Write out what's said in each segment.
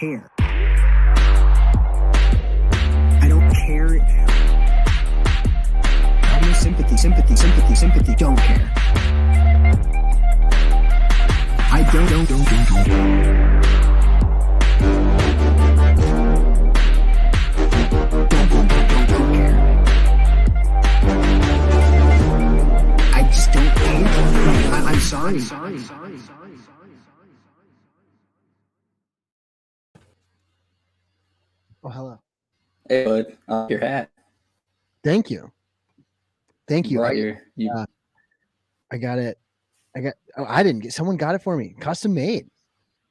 care. I don't care. I have no sympathy. Don't care. I don't care. I just don't care. I'm sorry. Oh, hello. Hey, bud, your hat. Thank you. I got it. I didn't get, someone got it for me. Custom made.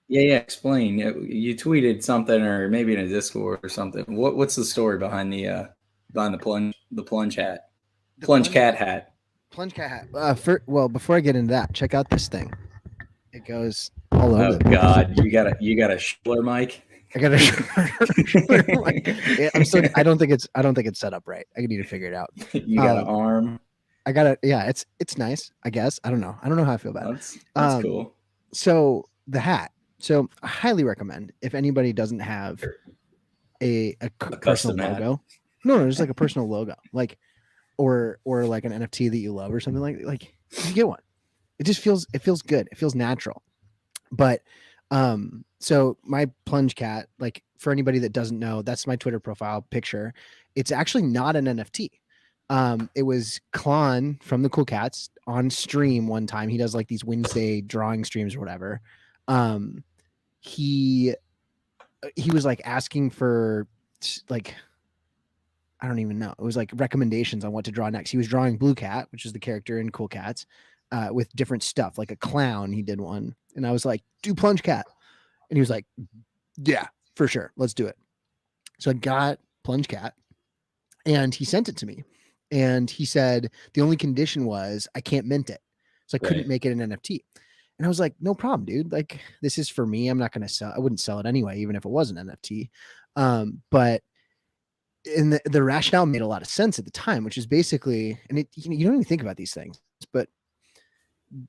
Yeah. Explain. You tweeted something, or maybe in a Discord or something. What's the story behind the plunge hat, plunge cat hat? Plunge cat hat. Before I get into that, check out this thing. It goes all over. Oh God, you got a Schiller mic. I got a. I'm still. I don't think it's set up right. I need to figure it out. You got an arm. I got it. Yeah, it's nice. I guess. I don't know how I feel about it. That's cool. So the hat. So I highly recommend if anybody doesn't have a personal logo. Hat. No, just like a personal logo, like or like an NFT that you love or something like you get one. It just feels good. It feels natural. But so my plunge cat, like for anybody that doesn't know, that's my Twitter profile picture. It's actually not an NFT. It was Klon from the Cool Cats on stream one time. He does like these Wednesday drawing streams or whatever. He was like asking for like, I don't even know. It was like recommendations on what to draw next. He was drawing Blue Cat, which is the character in Cool Cats, with different stuff, like a clown. He did one. And I was like, do plunge cat. And he was like, yeah, for sure. Let's do it. So I got plunge cat and he sent it to me. And he said, the only condition was I can't mint it. So I couldn't make it an NFT. And I was like, no problem, dude. Like, this is for me. I'm not going to sell. I wouldn't sell it anyway, even if it was an NFT. But in the rationale made a lot of sense at the time, which is basically, and you don't even think about these things, but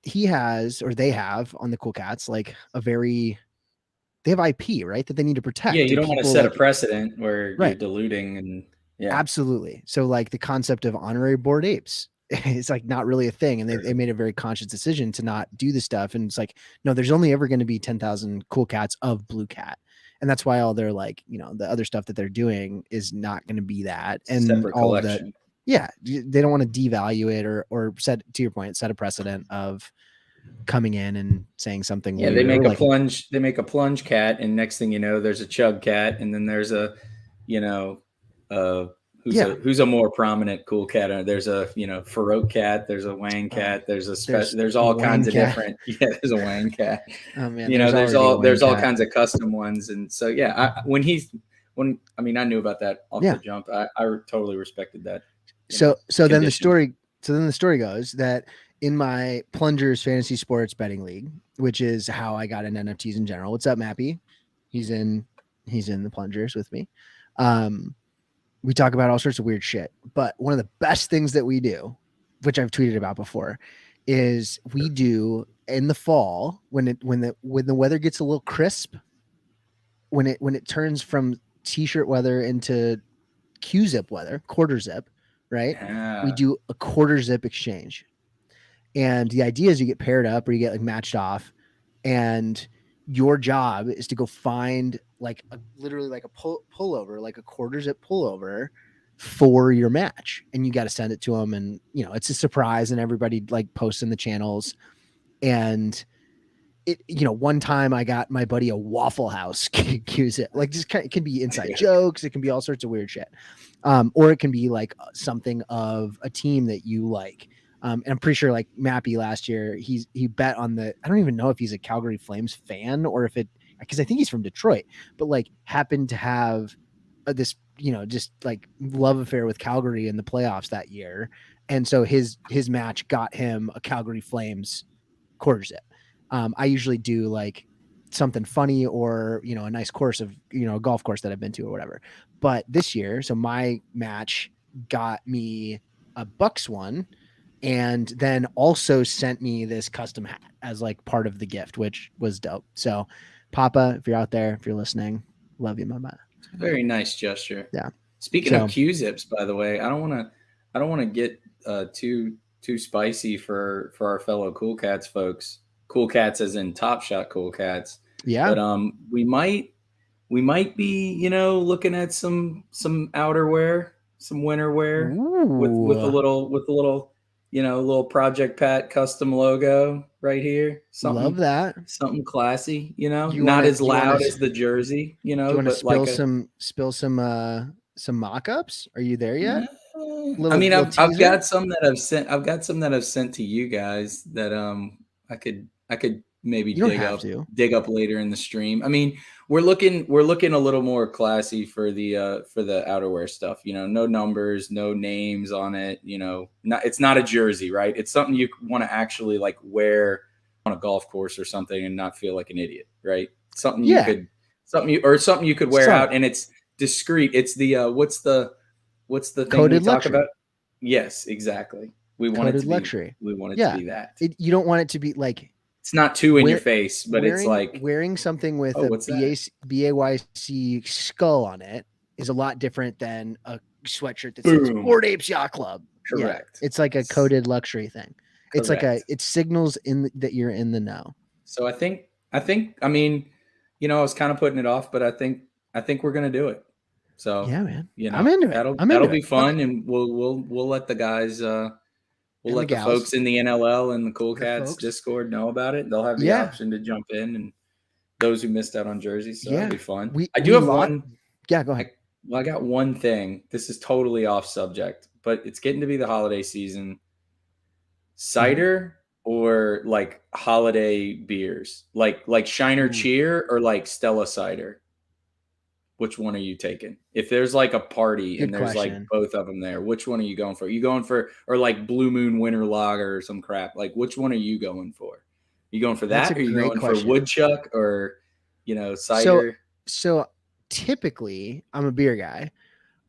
he has, or they have on the Cool Cats, like they have IP, right? That they need to protect. Yeah. You don't want to set a precedent where you're diluting and yeah. Absolutely. So like the concept of honorary Bored Apes, it's like not really a thing. And they made a very conscious decision to not do the stuff. And it's like, no, there's only ever going to be 10,000 Cool Cats of Blue Cat. And that's why all their like, the other stuff that they're doing is not going to be that. And separate all collection. of that. Yeah. They don't want to devalue it or set, to your point, set a precedent of coming in and saying something. Yeah. They make a plunge cat. And next thing you know, there's a chug cat. And then there's a, who's a more prominent Cool Cat. There's a Farouk cat. There's a Wang cat. There's all kinds of different. Yeah, there's a Wang cat. Oh man, there's all kinds of custom ones. And so yeah, I knew about that off the jump. I totally respected that. So then the story goes that in my Plungers Fantasy Sports Betting League, which is how I got into NFTs in general. What's up, Mappy? He's in the Plungers with me. We talk about all sorts of weird shit, but one of the best things that we do, which I've tweeted about before, is we do in the fall when the weather gets a little crisp, when it turns from t-shirt weather into Q-zip weather, quarter zip, right? Yeah. We do a quarter zip exchange. And the idea is you get paired up or you get like matched off, and your job is to go find like literally like a pullover, like a quarter zip pullover for your match. And you got to send it to them. And, it's a surprise and everybody like posts in the channels. And it, one time I got my buddy a Waffle House Q-zip, like just it can be inside jokes. It can be all sorts of weird shit. Or it can be like something of a team that you like. And I'm pretty sure like Mappy last year, he bet on I don't even know if he's a Calgary Flames fan or because I think he's from Detroit, but like happened to have this, just like love affair with Calgary in the playoffs that year. And so his match got him a Calgary Flames quarter zip. I usually do like something funny or, a nice course of, a golf course that I've been to or whatever. But this year, so my match got me a Bucks one, and then also sent me this custom hat as like part of the gift, which was dope. So Papa, if you're out there, if you're listening, Love you, Mama. Very nice gesture. Yeah. Speaking of Q-zips, by the way, I don't want to get too spicy for our fellow Cool Cats folks. Cool Cats as in TopShot Cool Cats. Yeah. But we might be, looking at some outerwear, some winter wear with a little little Project Pat custom logo right here. Love that. Something classy, not as loud as the jersey, Do you want to spill some mock-ups? Are you there yet? I've got some that I've sent to you guys that I could maybe dig up later in the stream. I mean, we're looking a little more classy for the outerwear stuff. No numbers, no names on it. It's not a jersey, right? It's something you want to actually like wear on a golf course or something and not feel like an idiot, right? Something you could wear out, and it's discreet. It's the what's the thing coated we talk luxury. about? Yes, exactly. We want it to luxury. We want it to be that. You don't want it to be like it's not too in your face, but it's like wearing something with a BAYC skull on it is a lot different than a sweatshirt that says Bored Apes Yacht Club. Correct. Yeah, it's like a coated luxury thing. Correct. It's like it signals that you're in the know. So I think I mean, I was kind of putting it off, but I think we're gonna do it. So yeah, man, I'm into it. That'll be fun, and we'll let the guys we'll let the folks in the NLL and the Cool Cats Discord know about it. They'll have the option to jump in, and those who missed out on jerseys, so it'll be fun. I do have one. Yeah, go ahead. I got one thing. This is totally off subject, but it's getting to be the holiday season. Cider or like holiday beers, like Shiner Cheer or like Stella Cider. Which one are you taking? If there's like a party and there's like both of them there, which one are you going for? Are you going for, or like Blue Moon Winter Lager or some crap? Like, which one are you going for? Are you going for that? Or are you going for Woodchuck or, cider? So typically I'm a beer guy.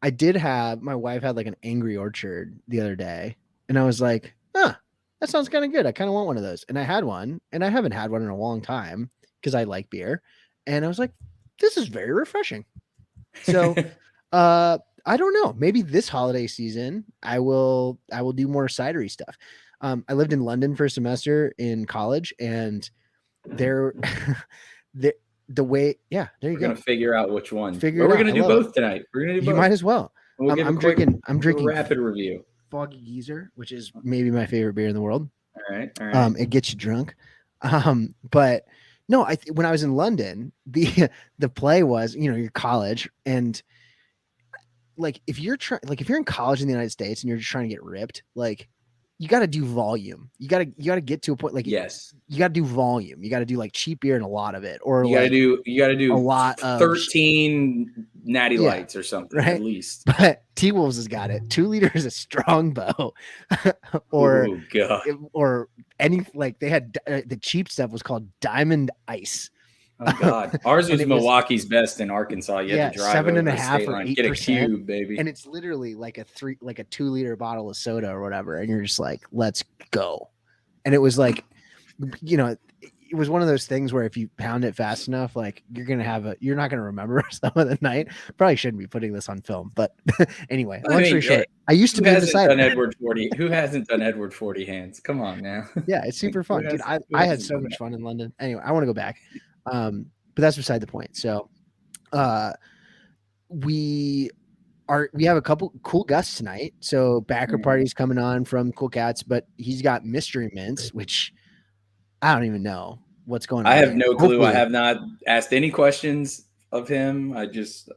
My wife had like an Angry Orchard the other day, and I was like, that sounds kind of good. I kind of want one of those. And I had one, and I haven't had one in a long time because I like beer. And I was like, this is very refreshing. So I don't know. Maybe this holiday season I will do more cidery stuff. I lived in London for a semester in college, and there the way there you go. We're gonna figure out which one. We're gonna do both tonight. We're gonna do both. You might as well. I'm drinking rapid review. Foggy Geezer, which is maybe my favorite beer in the world. All right. It gets you drunk. But no, when I was in London, the play was, your college, and like if you're in college in the United States and you're just trying to get ripped, like you got to do volume. You got to get to a point like yes, you got to do volume. You got to do like cheap beer and a lot of it, or you got to do a lot of 13 natty lights or something, right? At least. But T-Wolves has got it. 2 liters of Strongbow, or any, like they had the cheap stuff was called Diamond Ice. Oh God, ours was Milwaukee's Best in Arkansas. You had to drive 7.5 or 8%, get a cube, baby. And it's literally like a 2-liter bottle of soda or whatever, and you're just like, let's go. And it was like, it was one of those things where if you pound it fast enough, like you're not gonna remember some of the night. Probably shouldn't be putting this on film, but anyway, long story short, I used to be done Edward 40. Who hasn't done Edward 40 hands? Come on now. Yeah, it's super fun, dude. I had so much fun in London. Anyway, I want to go back, but that's beside the point. So, we have a couple cool guests tonight. So backer party's coming on from Cool Cats, but he's got Mystery Mints, which I don't even know what's going on. I have no clue. I have not asked any questions of him. I just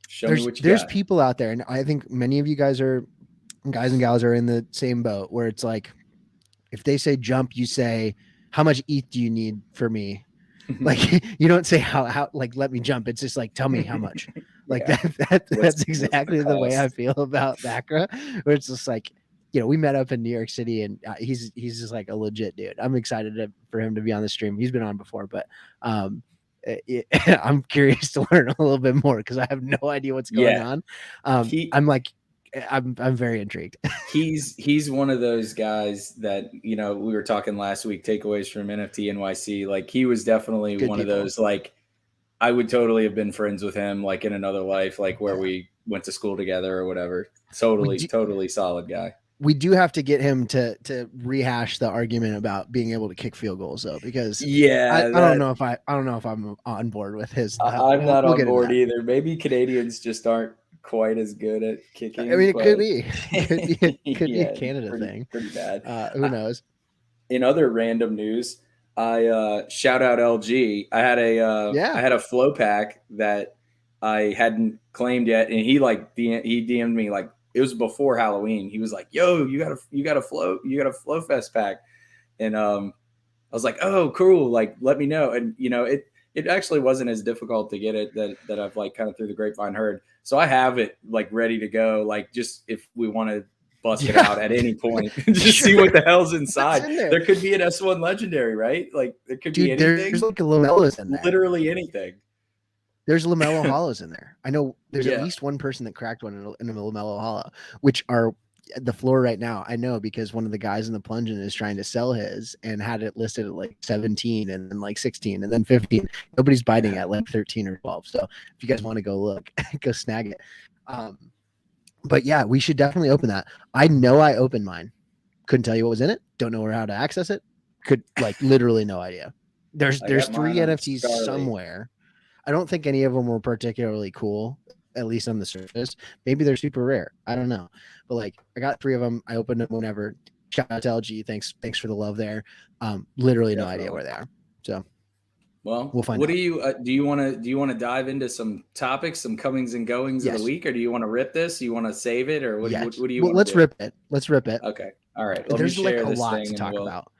show me what you got. There's people out there, and I think many of you guys and gals are in the same boat where it's like, if they say jump, you say, how much ETH do you need for me? Like, you don't say how like, let me jump. It's just like, tell me how much. Like that's exactly the way I feel about Bakra, where it's just like, we met up in New York City, and he's just like a legit dude. I'm excited for him to be on the stream. He's been on before, but I'm curious to learn a little bit more because I have no idea what's going on. I'm very intrigued. He's one of those guys that, we were talking last week, takeaways from NFT NYC. Like he was definitely one of those, like, I would totally have been friends with him, like in another life, like where we went to school together or whatever. Totally solid guy. We do have to get him to rehash the argument about being able to kick field goals, though, because I don't know if I'm on board with his. I'm not on board either. Maybe Canadians just aren't quite as good at kicking. I mean, it could be a Canada thing. Pretty bad. Who knows? In other random news, I shout out LG. I had a flow pack that I hadn't claimed yet, and he DM'd me like it was before Halloween. He was like, "Yo, you got a Flow Fest pack," and I was like, "Oh, cool! Like, let me know." And it actually wasn't as difficult to get it that I've like kind of through the grapevine heard. So I have it like ready to go. Like, just if we want to bust it out at any point, just see what the hell's inside. There could be an S1 Legendary, right? Like, there could be anything. There's like a LaMelos in there. Literally anything. There's LaMelo hollows in there. I know there's at least one person that cracked one in a LaMelo hollow, which are the floor right now. I know because one of the guys in the plunging is trying to sell his and had it listed at like 17 and then like 16 and then 15. Nobody's biting at like 13 or 12. So if you guys want to go look, go snag it. But yeah, we should definitely open that. I know I opened mine. Couldn't tell you what was in it. Don't know how to access it. Could like literally no idea. There's 3 NFTs somewhere. I don't think any of them were particularly cool, at least on the surface. Maybe they're super rare. I don't know. But like I got 3 of them. I opened them whenever. Shout out to LG. Thanks for the love there. Literally no idea where they are. So well, we'll find out. Do you want to dive into some topics, some comings and goings of the week, or do you want to rip this? You want to save it, or what do you want? Let's rip it. Let's rip it. Okay. All right. There's like a lot to talk about.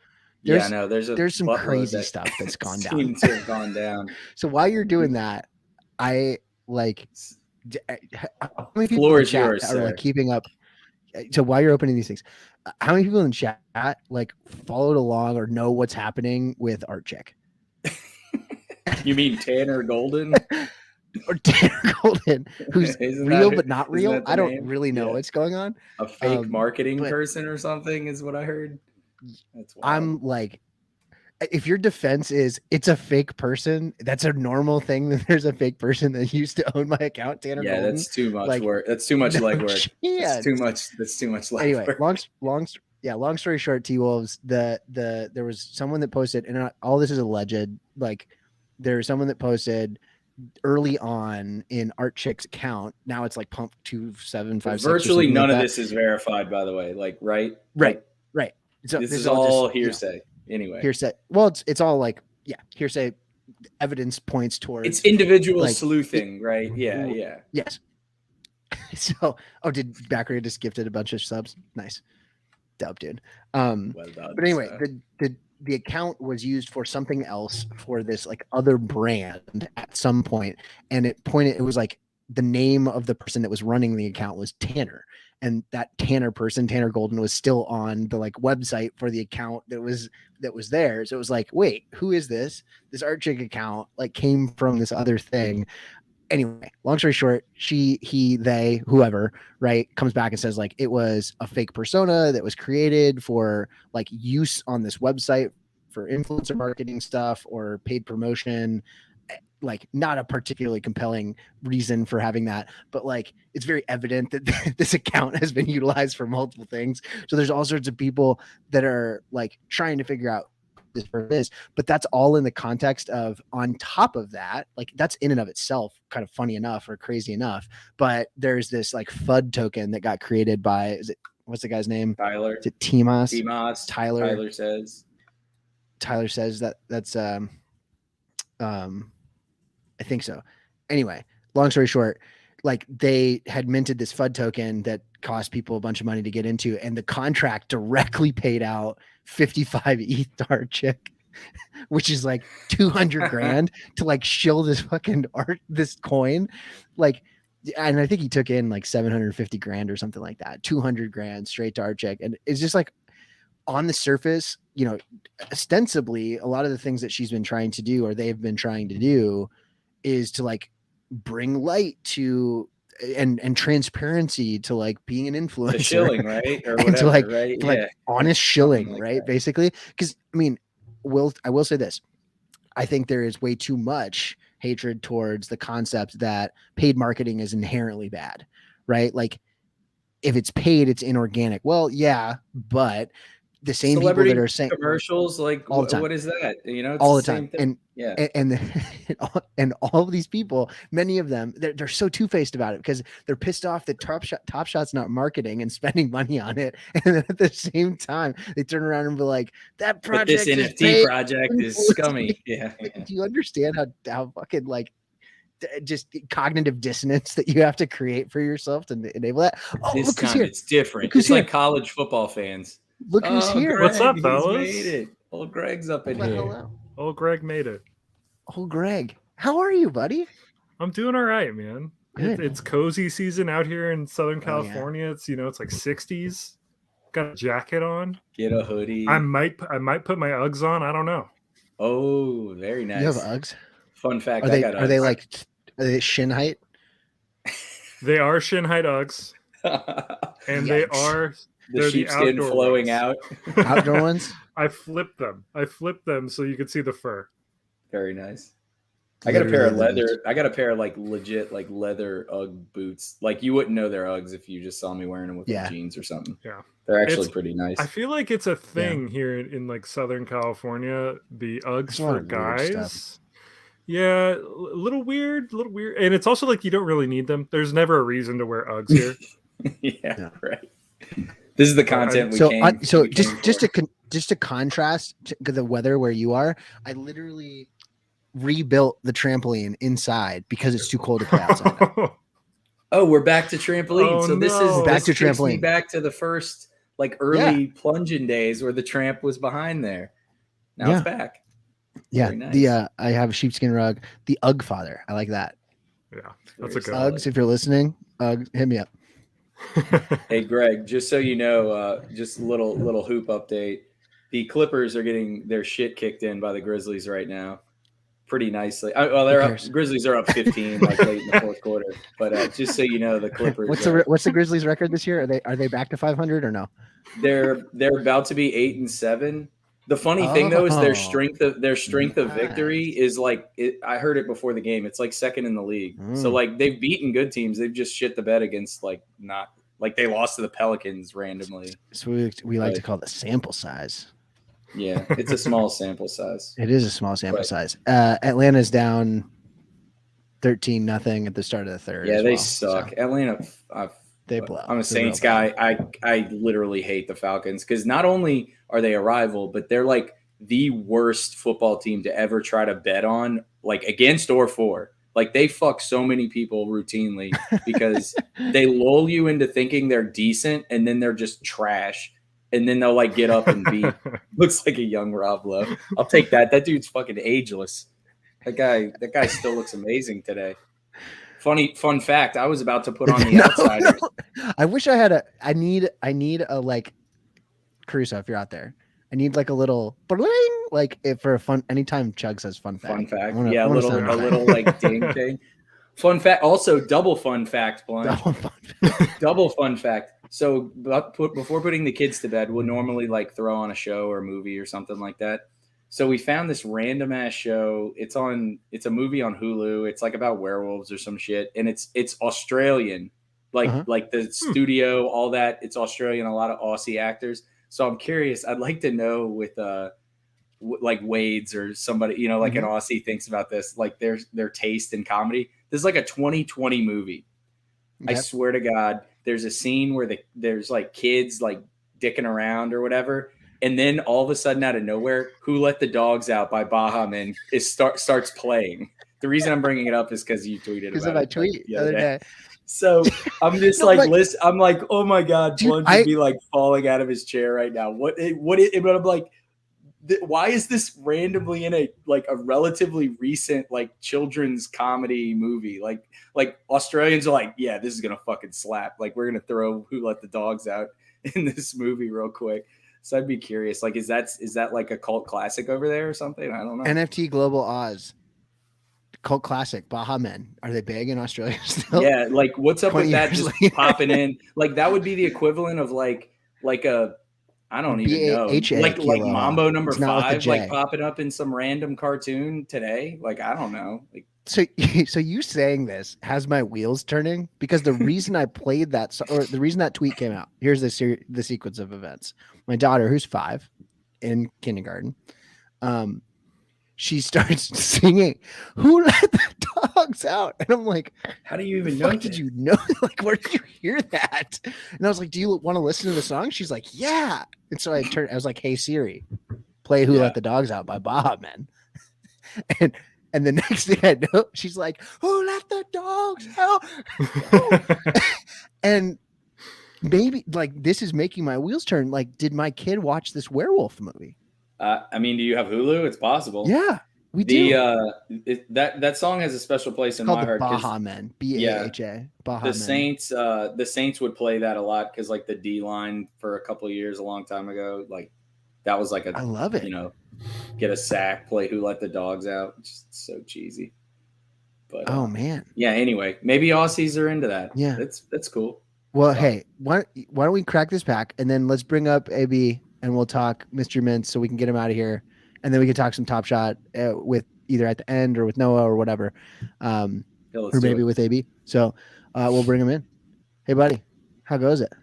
There's some crazy stuff that's gone down. Seems to have gone down. So while you're doing that, I like how many people floor in is chat yours, are sir. like keeping up. So while you're opening these things, how many people in chat like followed along or know what's happening with Art Chick? You mean Tanner Golden? Or Tanner Golden, who's real but not real? I don't really know what's going on. A fake marketing person or something is what I heard. That's wild. I'm like, if your defense is it's a fake person, that's a normal thing. That there's a fake person that used to own my account, Tanner Golden. That's too much work. That's too much legwork. That's too much legwork. Anyway, long story short, T-Wolves, there was someone that posted, and all this is alleged. Like, there's someone that posted early on in Art Chick's account. Now it's like pump 2756. Virtually none of this is verified, by the way. Like, right. So this is all hearsay. Anyway, hearsay. Well, it's all like hearsay. Evidence points towards it's individual sleuthing, right? Yeah. Yes. So, did Backery just gifted a bunch of subs? Nice, dope, dude. Well done, but anyway, the account was used for something else for this like other brand at some point, and it was like the name of the person that was running the account was Tanner. And that Tanner person, Tanner Golden, was still on the like website for the account that was there. So it was like, wait, who is this? This Art Chick account like came from this other thing. Anyway, long story short, they, whoever, right, comes back and says like it was a fake persona that was created for like use on this website for influencer marketing stuff or paid promotion. Like not a particularly compelling reason for having that, but like it's very evident that this account has been utilized for multiple things. So there's all sorts of people that are like trying to figure out this purpose, but that's all in the context of on top of that, like that's in and of itself kind of funny enough or crazy enough. But there's this like FUD token that got created by, what's the guy's name? Tyler. Is it Timas? Tyler says that's I think so. Anyway, long story short, like they had minted this FUD token that cost people a bunch of money to get into, and the contract directly paid out 55 ETH to Art Chick, which is like 200 grand to like shill this fucking this coin. Like, and I think he took in like 750 grand or something like that, 200 grand straight to Art Chick. And it's just like on the surface, ostensibly a lot of the things that she's been trying to do, or they've been trying to do, is to like bring light to and transparency to like being an influencer, to shilling, right? Or whatever, and to like, right? To like honest shilling, like right? That. Basically. Because I will say this. I think there is way too much hatred towards the concept that paid marketing is inherently bad, right? Like if it's paid, it's inorganic. Well, yeah, but the same Celebrity people that are saying commercials, like all the time. What is that? You know, it's all the the time. same thing. And all of these people, many of them, they're so two-faced about it because they're pissed off that TopShot's not marketing and spending money on it. And then at the same time, they turn around and be like, that project, but this NFT project is scummy. Yeah. Do you understand how fucking like just cognitive dissonance that you have to create for yourself to enable that? Oh, this look time who's here. it's different. It's like college football fans. Look who's here. What's up, He's fellas? made it. Old Greg's up in here. Hello. Old Greg made it. Oh, Greg. How are you, buddy? I'm doing all right, man. It's cozy season out here in Southern California. Yeah. It's it's like 60s. Got a jacket on. Get a hoodie. I might put my Uggs on. I don't know. Oh, very nice. You have Uggs? Fun fact. Are they shin height? They are shin height Uggs. And they're the sheepskin flowing out. Outdoor ones? I flipped them so you could see the fur. Very nice. I got a pair of leather. I got a pair of like legit like leather Ugg boots. Like you wouldn't know they're Uggs if you just saw me wearing them with jeans or something. Yeah, they're actually pretty nice. I feel like it's a thing here in like Southern California. The Uggs for guys. Yeah, a little weird, and it's also like you don't really need them. There's never a reason to wear Uggs here. Yeah, right. This is the content just to contrast to the weather where you are, I literally rebuilt the trampoline inside because it's too cold to play outside. Oh, we're back to trampoline. So this is back to trampoline. Back to the first like early plunging days where the tramp was behind there. Now it's back. Yeah, nice. I have a sheepskin rug. The Ugg father, I like that. Yeah, that's a good Uggs. If you're listening, Uggs, hit me up. Hey Greg, just so you know, just a little hoop update. The Clippers are getting their shit kicked in by the Grizzlies right now, pretty nicely. Well, they're up. Grizzlies are up 15 like late in the fourth quarter. But just so you know, the Clippers. What's the Grizzlies record this year? Are they back to 500 or no? They're about to be 8-7. The funny thing though is their strength of victory is like I heard it before the game. It's like second in the league. So like they've beaten good teams. They've just shit the bed against like not like they lost to the Pelicans randomly. So we like to call it the sample size. Yeah, it's a small sample size. It is a small sample size. Atlanta's down 13-0 at the start of the third. Yeah, they suck. So. Atlanta, they blow. I'm a Saints guy. I literally hate the Falcons because not only are they a rival, but they're like the worst football team to ever try to bet on, like against or for. Like they fuck so many people routinely because they lull you into thinking they're decent and then they're just trash. And then they'll like get up and beat. Looks like a young Rob Lowe. I'll take that. That dude's fucking ageless. That guy still looks amazing today. Fun fact. I was about to put on the Outsiders. No. I wish I had I need a like Caruso, if you're out there. I need like a little like for a fun anytime Chug says fun fact. Fun fact. A little like ding thing. Fun fact. Also double fun fact, Blunt. Double fun fact. So before putting the kids to bed, we'll normally like throw on a show or a movie or something like that. So we found this random ass show. It's a movie on Hulu. It's like about werewolves or some shit. And it's Australian, like the studio, all that. It's Australian, a lot of Aussie actors. So I'm curious. I'd like to know with like Wade's or somebody, like an Aussie thinks about this, like their taste in comedy. This is like a 2020 movie. Yep. I swear to God, there's a scene where there's like kids like dicking around or whatever. And then all of a sudden out of nowhere, Who Let the Dogs Out by Baha Men starts playing. The reason I'm bringing it up is because you tweeted about it. Because of my tweet the other day. So I'm just I'm like, oh my God, Blunt should be like falling out of his chair right now. But I'm like, why is this randomly in a relatively recent like children's comedy movie? Like Australians are like, yeah, this is gonna fucking slap. Like we're gonna throw Who Let the Dogs Out in this movie real quick. So I'd be curious. Like, is that like a cult classic over there or something? I don't know. NFT Global Oz. Cult classic. Baha Men. Are they big in Australia still? Yeah. Like, what's up with that just popping in? Like, that would be the equivalent of like a. I don't even know. Like Mambo number 5, like popping up in some random cartoon today. Like, I don't know. Like So you saying this has my wheels turning, because the reason I played that or the reason that tweet came out, here's the sequence of events. My daughter, who's 5 in kindergarten, she starts singing "Who Let the Dogs Out?" and I'm like, how do you even know? Did you know? Like, where did you hear that? And I was like, do you want to listen to the song? She's like, yeah. And so I was like, hey Siri, play "Who Let the Dogs Out" by Baha Men. And the next thing I know, she's like, "Who let the dogs out?" And maybe like this is making my wheels turn. Like, did my kid watch this werewolf movie? I mean, do you have Hulu? It's possible. Yeah, we do. That song has a special place in my heart. Baha Men, BAHA. Baha Men. The Saints would play that a lot because like the D line for a couple of years, a long time ago, like that was like I love it. You know, get a sack, play "Who Let the Dogs Out." Just so cheesy. But man. Yeah. Anyway, maybe Aussies are into that. Yeah, that's cool. Well, hey, why don't we crack this pack and then let's bring up AB and we'll talk Mr. Mintz so we can get him out of here, and then we can talk some Top Shot with either at the end or with Noah or whatever, or maybe with AB. So we'll bring him in. Hey, buddy, how goes it?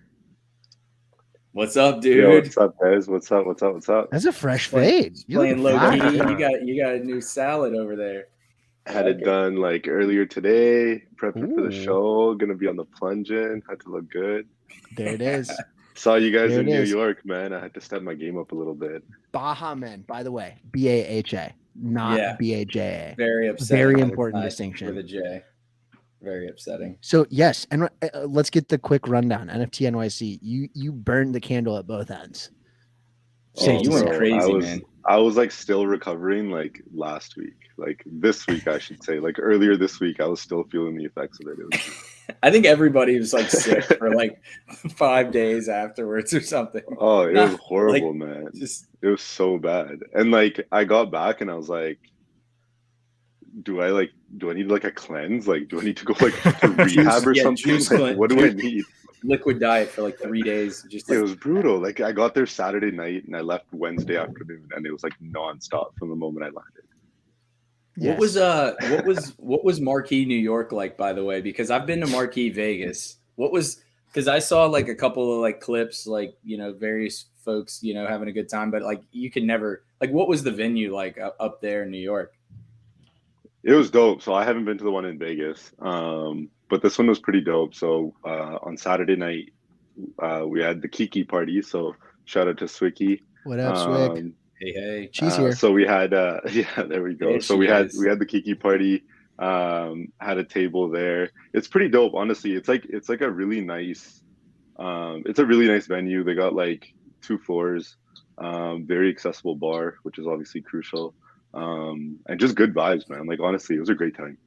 What's up, dude? Yo, what's up, guys? What's up? That's a fresh fade. You're playing low key. You got a new salad over there. Had it done like earlier today, prepping for the show. Gonna be on the plunge-in. Had to look good. There it is. Saw you guys in New York, man. I had to step my game up a little bit. Baha Men, by the way, BAHA, not BAJA. Very upsetting. Very important distinction. For the J. Very upsetting. So yes, and let's get the quick rundown. NFT NYC, you burned the candle at both ends. You went crazy, man. I was like still recovering like last week, like this week, I should say. Like earlier this week, I was still feeling the effects of it. I think everybody was like sick for like 5 days afterwards or something. Oh, it was horrible, man. It was so bad. And like I got back and I was like, do I need like a cleanse? Like, do I need to go like to rehab or something? Like, what do I need? Liquid diet for like 3 days. It was brutal. Like I got there Saturday night and I left Wednesday afternoon, and it was like nonstop from the moment I landed. Yes. What was Marquee, New York like, by the way? Because I've been to Marquee, Vegas. Because I saw like a couple of like clips, like, you know, various folks, you know, having a good time, but like you can never like, what was the venue like up there in New York? It was dope. So I haven't been to the one in Vegas, but this one was pretty dope. So on Saturday night, we had the Kiki party. So shout out to Swicky. What up, Swick? Hey. She's here. So we had there we go. So we had the Kiki party. Had a table there. It's pretty dope, honestly. It's like a really nice it's a really nice venue. They got like 2 floors, very accessible bar, which is obviously crucial. And just good vibes, man. Like honestly, it was a great time.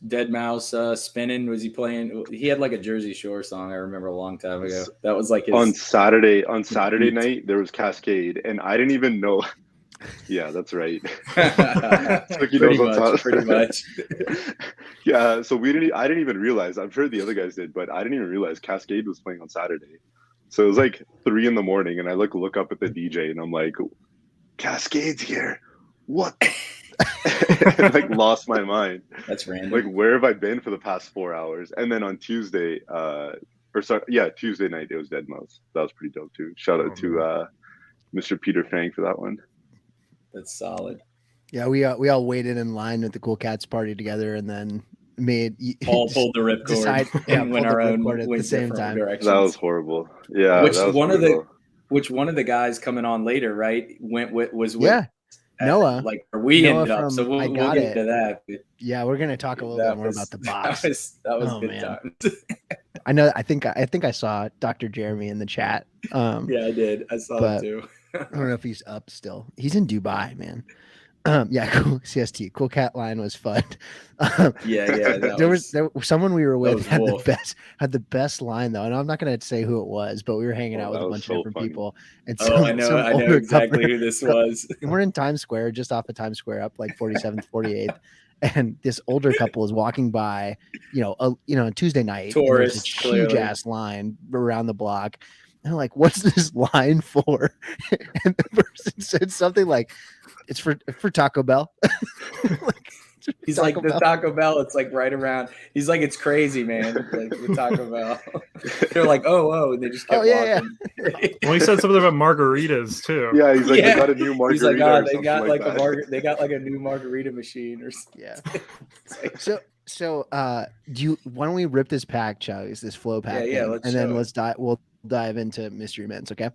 Dead Mouse spinning. Was he playing? He had like a Jersey Shore song I remember a long time ago. That was like his... on Saturday night there was Cascade, and I didn't even know. Yeah, that's right. Pretty much. Yeah, so I didn't even realize. I'm sure the other guys did, but I didn't even realize Cascade was playing on Saturday. So it was like 3 a.m, and I look up at the DJ, and I'm like, Cascade's here. What? Like lost my mind. That's random. Like, where have I been for the past 4 hours? And then on Tuesday, Tuesday night it was Dead Mouse. That was pretty dope too. Shout out to Mr. Peter Fang for that one. That's solid. Yeah, we all waited in line at the Cool Cats party together, and then all pulled the ripcord and went our own at the same time. Directions. That was horrible. Yeah, which one of the guys coming on later, right? Was Noah. Like we Noah ended up. So we'll get into that. Yeah, we're gonna talk a little bit more about the box. That was good time. I know. I think I saw Dr. Jeremy in the chat. Yeah, I did. I saw it too. I don't know if he's up still. He's in Dubai, man. Yeah, cool. CST, Cool Cat line was fun. Yeah. There was someone we were with had the best line though, and I'm not gonna say who it was, but we were hanging out with a bunch of different people. And I know exactly who this was. We're in Times Square, just off of Times Square, up like 47th, 48th. And this older couple is walking by, Tuesday night. Tourists, huge ass line around the block. And I'm like, what's this line for? And the person said something like, it's for Taco Bell. He's like the Taco Bell. It's like right around. He's like, it's crazy, man. Like the Taco Bell. They're like, oh, and they just kept walking. Yeah. Well, he said something about margorritas too. Yeah, he's like, they got a new margarita. He's like, they got like they got like a new margarita machine or something. Yeah. So why don't we rip this pack, Chugs, this flow pack? Yeah, and then we'll dive into Mystery Mints, okay?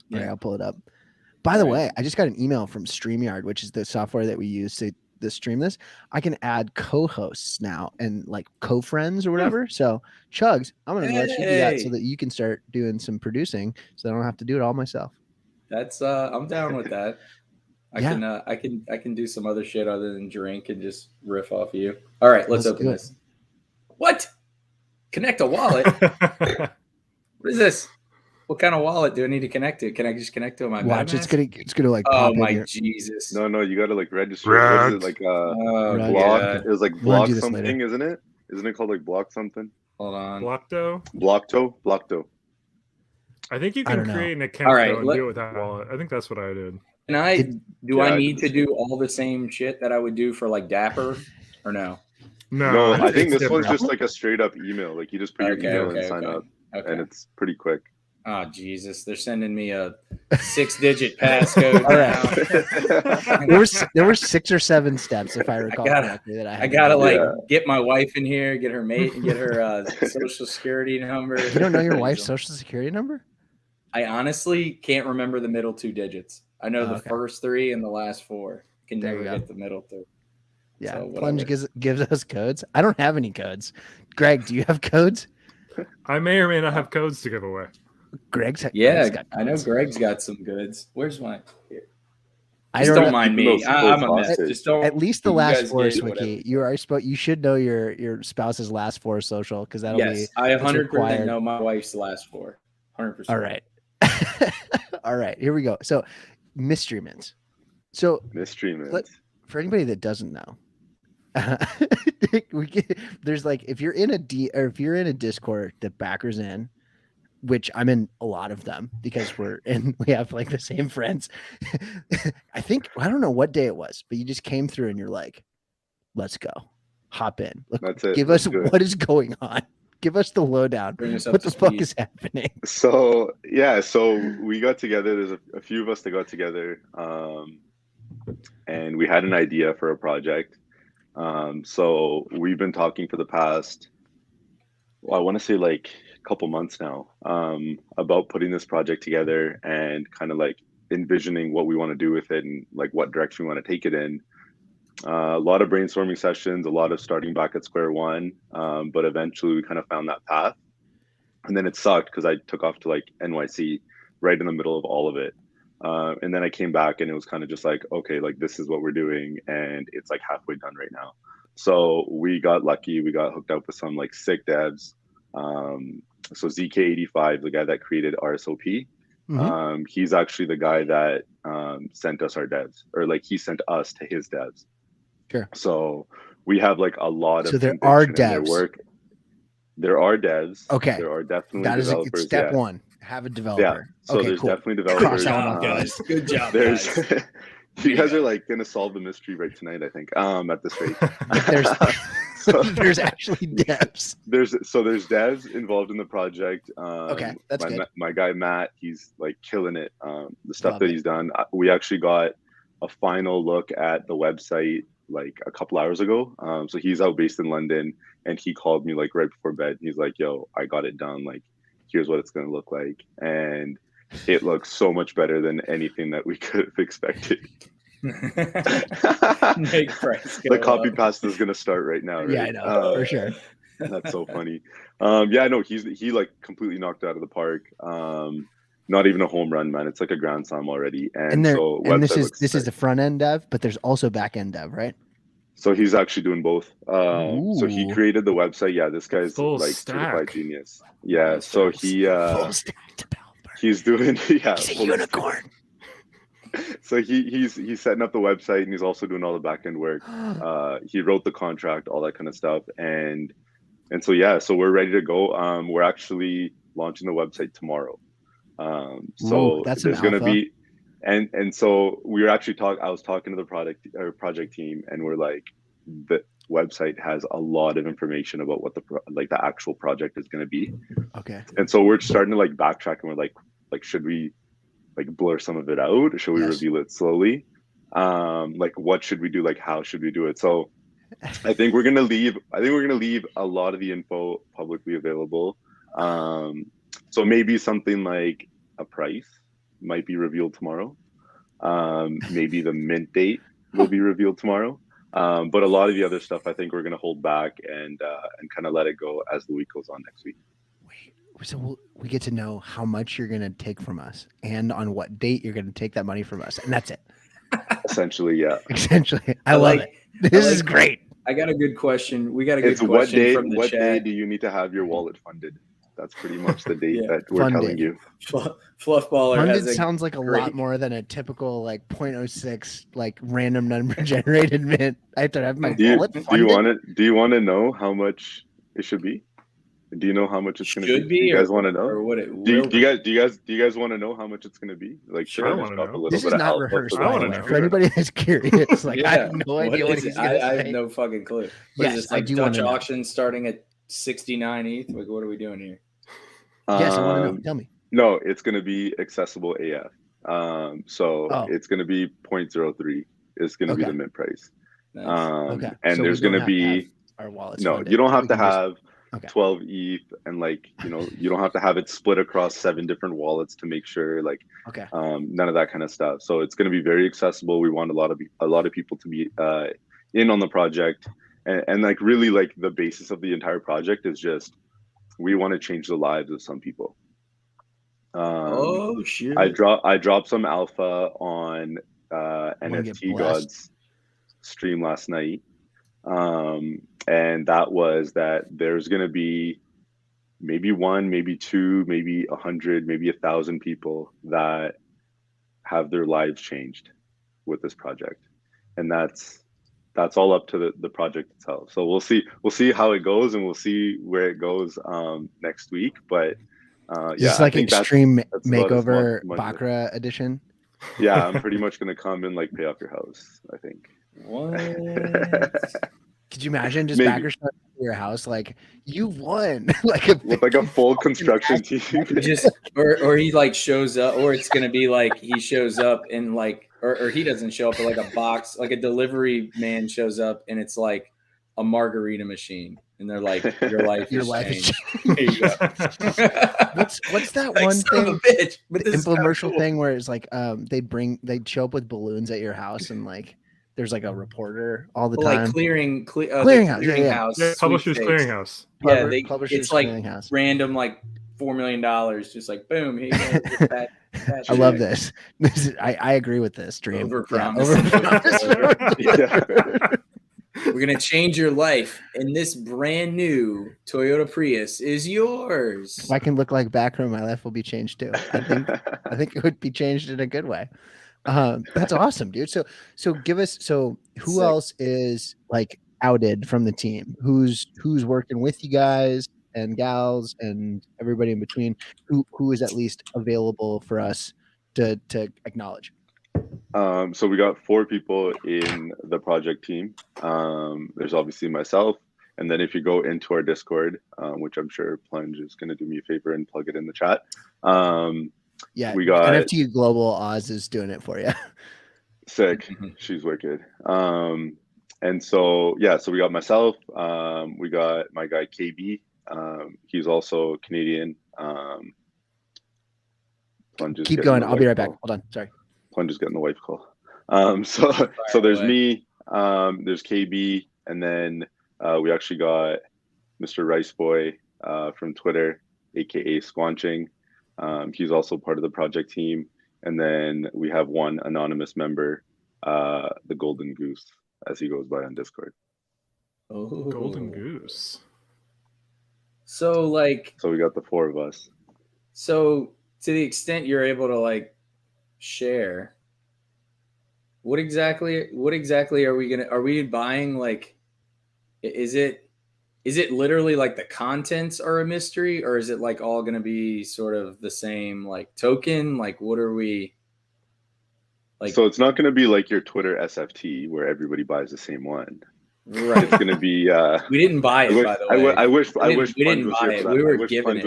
Yeah. All right, I'll pull it up. By the way, I just got an email from StreamYard, which is the software that we use to stream this. I can add co-hosts now and like co-friends or whatever. So Chugs, I'm gonna let you do that so that you can start doing some producing, so I don't have to do it all myself. That's I'm down with that. I can do some other shit other than drink and just riff off you. All right, let's open this. What? Connect a wallet? What is this? What kind of wallet do I need to connect to? Can I just connect to my Watch, it's gonna like oh my Jesus. No, you gotta like register. What is it, like block? It was like block something, isn't it? Isn't it called like block something? Hold on. Blockto. I think you can create an account and do it with that wallet. I think that's what I did. And I need to do all the same shit that I would do for like Dapper or no? No, I think this one's just like a straight up email. Like you just put your email and sign up. And it's pretty quick. Oh Jesus! They're sending me a 6-digit passcode now. there were 6 or 7 steps, if I recall correctly. That I gotta get my wife in here, get her mate, and get her social security number. You don't know your wife's social security number? I honestly can't remember the middle 2 digits. I know the first 3 and the last 4. I can never get the middle 2. Yeah, so Plunge gives us codes. I don't have any codes. Greg, do you have codes? I may or may not have codes to give away. Greg's I know Greg's got some goods. Where's my? Here. I don't mind me. I'm a mess. Just don't. At least the last 4, Wiki. You should know your spouse's last 4 social because that'll be. I 100% know my wife's last 4. 100%. All right. All right. Here we go. So, Mystery Mints. So Mystery Mints. For anybody that doesn't know, there's like if you're in a Discord that backers in, which I'm in a lot of them because we have like the same friends. I don't know what day it was, but you just came through and you're like, let's go, hop in. Look, that's it. Give us what is going on. Give us the lowdown. What the fuck is happening? So we got together. There's a few of us that got together, and we had an idea for a project. So we've been talking for the past, I want to say like a couple months now, about putting this project together and kind of like envisioning what we want to do with it and like what direction we want to take it in. A lot of brainstorming sessions, a lot of starting back at square one, but eventually we kind of found that path. And then it sucked because I took off to like NYC right in the middle of all of it. And then I came back and it was kind of just like, okay, like this is what we're doing. And it's like halfway done right now. So we got lucky. We got hooked up with some like sick devs. So ZK85, the guy that created RSOP, he's actually the guy that sent us our devs, or like he sent us to his devs. Sure. So we have like a lot of. So there are devs. There are devs. Okay. There are definitely that developers. Is step one. Have a developer. Yeah. So there's definitely developers. Good job, guys. Good job. You guys are like gonna solve the mystery right tonight, I think. At this rate. There's actually devs. There's devs involved in the project. Okay, that's good. My guy Matt, he's like killing it. The stuff that he's done. We actually got a final look at the website like a couple hours ago. So he's out based in London, and he called me like right before bed. He's like, "Yo, I got it done. Like, here's what it's gonna look like," and it looks so much better than anything that we could have expected. The copy pasta is gonna start right now, right? Yeah, I know, for sure. That's so funny. He like completely knocked it out of the park. Not even a home run, man. It's like a grand slam already. And this is the front end dev, but there's also back end dev, right? So he's actually doing both. So he created the website. Yeah, this guy's like certified genius. Yeah, so he full stack developer. He's doing he's a unicorn. So he's setting up the website, and he's also doing all the back end work. He wrote the contract, all that kind of stuff, and so we're ready to go. We're actually launching the website tomorrow. So that's there's going to be, and so we were actually I was talking to the project team, and we're like, the website has a lot of information about what the actual project is going to be. Okay. And so we're starting to like backtrack, and we're like should we like blur some of it out, or should we reveal it slowly? Like what should we do? Like how should we do it? So I think we're gonna leave a lot of the info publicly available. So maybe something like a price might be revealed tomorrow. Maybe the mint date will be revealed tomorrow. But a lot of the other stuff, I think we're gonna hold back and kind of let it go as the week goes on next week. Wait, so we get to know how much you're gonna take from us, and on what date you're gonna take that money from us, and that's it. Essentially, yeah. Essentially, I love it. This is great. I got a good question. We got a good question from the chat. What day do you need to have your wallet funded? That's pretty much the date that we're telling you. Fluffballer funded sounds like a lot more than a typical like 0.06 like random number generated mint. I have to have my wallet funded. Do you want to know how much it should be? Do you know how much it's going to be? Do you guys want to know? Or what do you guys want to know how much it's going to be? Like, sure, I want to know. This is not rehearsed. For anybody that's curious, like I have no idea what he's going to say. I have no fucking clue. What is this, like Dutch auction starting at 69 ETH? Like, what are we doing here? Yes, I want to know. Tell me. No, it's going to be accessible AF. It's going to be 0.03 is going to be the mint price. Nice. And so there's going to be our wallets. No, you don't have to have 12 ETH, and like you don't have to have it split across 7 different wallets to make sure none of that kind of stuff. So it's going to be very accessible. We want a lot of people to be in on the project, and like really like the basis of the entire project is just we want to change the lives of some people. Oh shit! I dropped some alpha on NFT God's stream last night. And that was that there's going to be maybe 1, maybe 2, maybe 100, maybe 1,000 people that have their lives changed with this project. And that's all up to the project itself. So we'll see how it goes, and we'll see where it goes next week. But it's like extreme that's makeover Baccarat edition. Yeah, I'm pretty much going to come and like pay off your house, I think. What? Could you imagine just backers showing up to your house like you won, with like a full construction team? or he like shows up, or it's gonna be like he shows up and like, or he doesn't show up, but like a box, like a delivery man shows up, and it's like a margarita machine, and they're like, your life has changed. What's that one thing? The infomercial thing where it's like they show up with balloons at your house, and like there's like a reporter all the time. Like clearinghouse. Yeah, Publishers Clearinghouse. Yeah, it's like random like $4 million, just like boom. I love this. I agree with this dream. Overpromise. We're gonna change your life, and this brand new Toyota Prius is yours. If I can look like Backer, my life will be changed too. I think it would be changed in a good way. That's awesome, dude. So give us who else is like outed from the team? Who's working with you guys and gals and everybody in between? Who is at least available for us to acknowledge? So we got 4 people in the project team. There's obviously myself, and then if you go into our Discord, which I'm sure Plunge is going to do me a favor and plug it in the chat. Yeah, we got NFT Global Oz is doing it for you. Sick. She's wicked. And so we got myself. We got my guy KB. He's also Canadian. Keep going. I'll be right back. Hold on. Sorry. Plunge is getting the wife call. So there's me. There's KB, and then we actually got Mr. Rice Boy from Twitter, aka Squanching. He's also part of the project team. And then we have one anonymous member, the Golden Goose, as he goes by on Discord. Oh, Golden Goose. So we got the 4 of us. So to the extent you're able to like share, what exactly are we buying? Like, is it literally like the contents are a mystery, or is it like all going to be sort of the same like token? Like, what are we like? So it's not going to be like your Twitter SFT where everybody buys the same one. Right. It's gonna be. We didn't buy it, by the way. I wish. We didn't buy it. We were given it.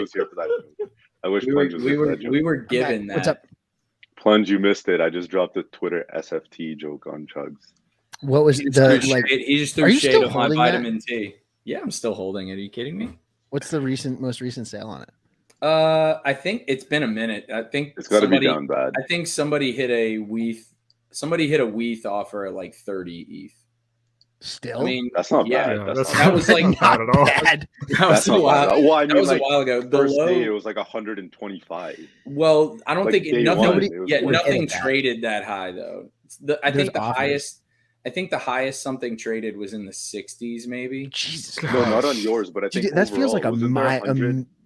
I wish Plunge was here for that joke. We were given that. What's up? Plunge, you missed it. I just dropped a Twitter SFT joke on Chugs. What was he just threw shade on my holding vitamin T. Yeah, I'm still holding it. Are you kidding me? What's the most recent sale on it? I think it's been a minute. I think it's got to be down bad. I think somebody hit a WETH. Somebody hit a WETH offer at like 30 ETH. Still, I mean, that's not bad. That was like not at all. Bad. That was a while. Well, I mean, that was like, a while ago. The first low, day it was like 125. Well, I don't like think nothing that. Traded that high though. I think the highest. I think the highest something traded was in the 60s, maybe. Jesus, no, not on yours, but I think that feels like a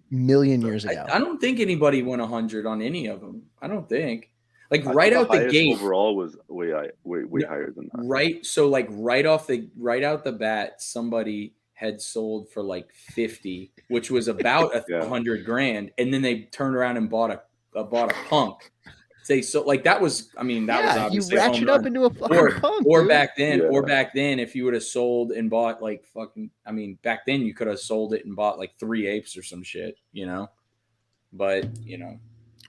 million years ago. I don't think anybody went 100 on any of them. I don't think. Like right out the gate, overall was way higher than that. Right, so like right out the bat, somebody had sold for like 50, which was about $100,000, and then they turned around and bought a punk. So like that was, I mean, that was obviously you ratchet up into a fucking punk. Or back then, if you would have sold and bought like fucking, I mean, back then you could have sold it and bought like 3 apes or some shit, you know. But you know.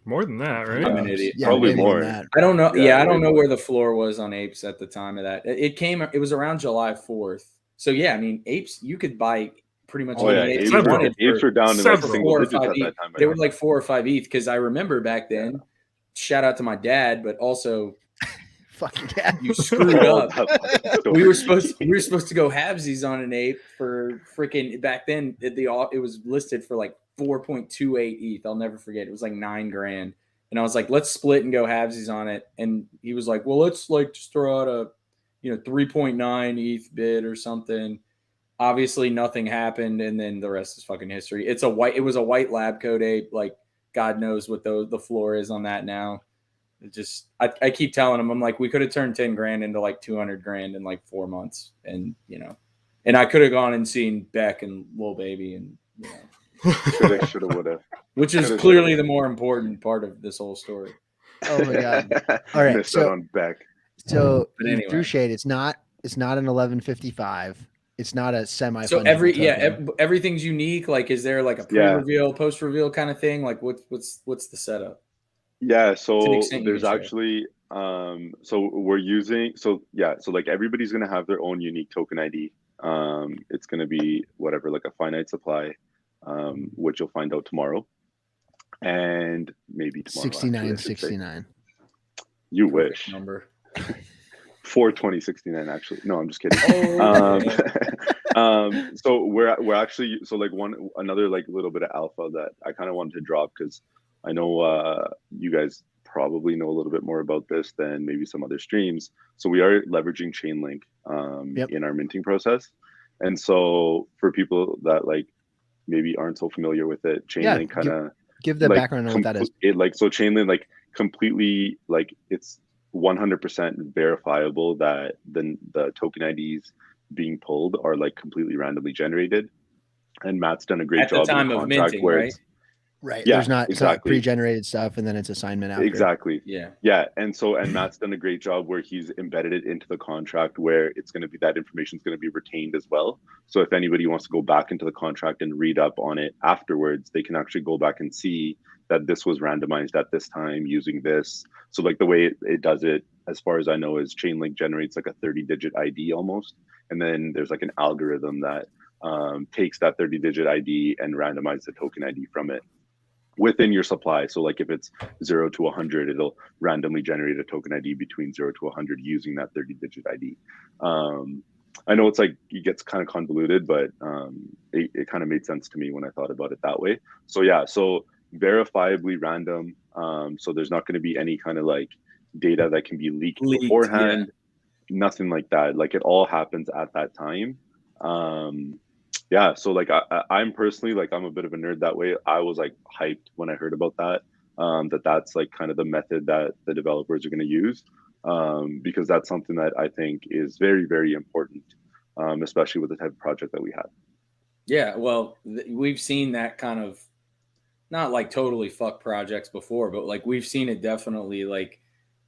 More than that, right? I'm an idiot. Yeah, probably more. I don't know. Yeah, I don't know where the floor was on apes at the time of that. It was around July 4th. So yeah, I mean, apes you could buy pretty much any apes you wanted. Apes were down in like single digits at that time. They were like 4 or 5 ETH because I remember back then. Yeah. Shout out to my dad, but also fucking dad, you screwed up. we were supposed to go halvesies on an ape for freaking back then. It was listed for like 4.28 ETH. I'll never forget. It was like $9,000. And I was like, let's split and go halvesies on it. And he was like, well, let's like just throw out a, 3.9 ETH bid or something. Obviously nothing happened. And then the rest is fucking history. It was a white lab coat ape. Like God knows what the floor is on that now. It just, I keep telling him, I'm like, we could have turned $10,000 into like $200,000 in like 4 months. And, and I could have gone and seen Beck and Lil Baby and, shoulda, woulda. Which is clearly the more important part of this whole story. Oh my god! All right, so on Beck. So anyway. Through shade, it's not an 1155. It's not a semi. So everything's unique. Like, is there like a pre-reveal, post-reveal kind of thing? Like, what's the setup? Yeah, so there's actually so we're using so like everybody's gonna have their own unique token ID. It's gonna be whatever, like a finite supply. Which you'll find out tomorrow, and maybe tomorrow. 6969. You wish. Number 42069. Actually, no, I'm just kidding. So we're actually like another like little bit of alpha that I kind of wanted to drop because I know you guys probably know a little bit more about this than maybe some other streams. So we are leveraging Chainlink in our minting process, and so for people that like maybe aren't so familiar with it, Chainlink kind of give the background on what that is. So Chainlink like completely like it's 100% verifiable that the token IDs being pulled are like completely randomly generated, and Matt's done a great job at the time of minting, right? Right. Yeah, it's not pre-generated stuff and then it's assignment after. Exactly. Yeah. And Matt's done a great job where he's embedded it into the contract where it's going to be that information is going to be retained as well. So if anybody wants to go back into the contract and read up on it afterwards, they can actually go back and see that this was randomized at this time using this. So like the way it does it, as far as I know, is Chainlink generates like a 30-digit ID almost. And then there's like an algorithm that takes that 30-digit ID and randomizes the token ID from it within your supply. So like if it's 0 to 100, it'll randomly generate a token ID between 0 to 100 using that 30-digit ID. I know it's like it gets kind of convoluted, but it kind of made sense to me when I thought about it that way. So yeah, so verifiably random. So there's not going to be any kind of like data that can be leaked beforehand. Nothing like that. Like it all happens at that time. Yeah, so like I'm personally like I'm a bit of a nerd that way. I was like hyped when I heard about that. That's like kind of the method that the developers are going to use, because that's something that I think is very, very important, especially with the type of project that we have. Yeah, well, we've seen that kind of not like totally fuck projects before, but like we've seen it definitely like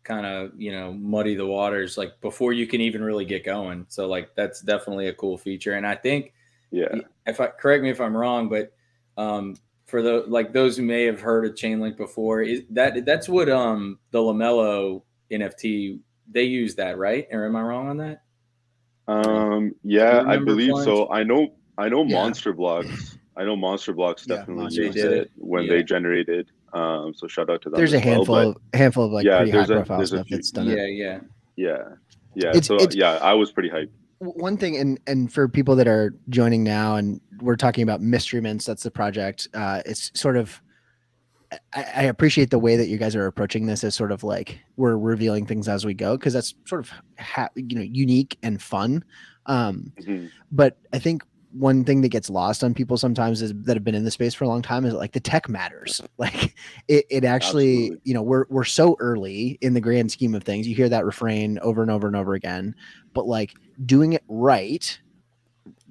kind of, muddy the waters like before you can even really get going. So like that's definitely a cool feature. And I think, correct me if I'm wrong, but for those who may have heard of Chainlink before, that's what the LaMelo NFT, they use that, right? Or am I wrong on that? Yeah, I believe Plunge? so. I know Monster Blocks. I know Monster Blocks definitely used it when they generated. So shout out to them. There's a handful of like pretty high profile stuff that's done it. Yeah. So I was pretty hyped. One thing, and for people that are joining now, and we're talking about Mystery Mints, that's the project. It's sort of, I appreciate the way that you guys are approaching this as sort of like we're revealing things as we go, because that's sort of unique and fun. But I think one thing that gets lost on people sometimes is that have been in the space for a long time is like the tech matters. Like it actually, absolutely. We're so early in the grand scheme of things. You hear that refrain over and over and over again, but like doing it right,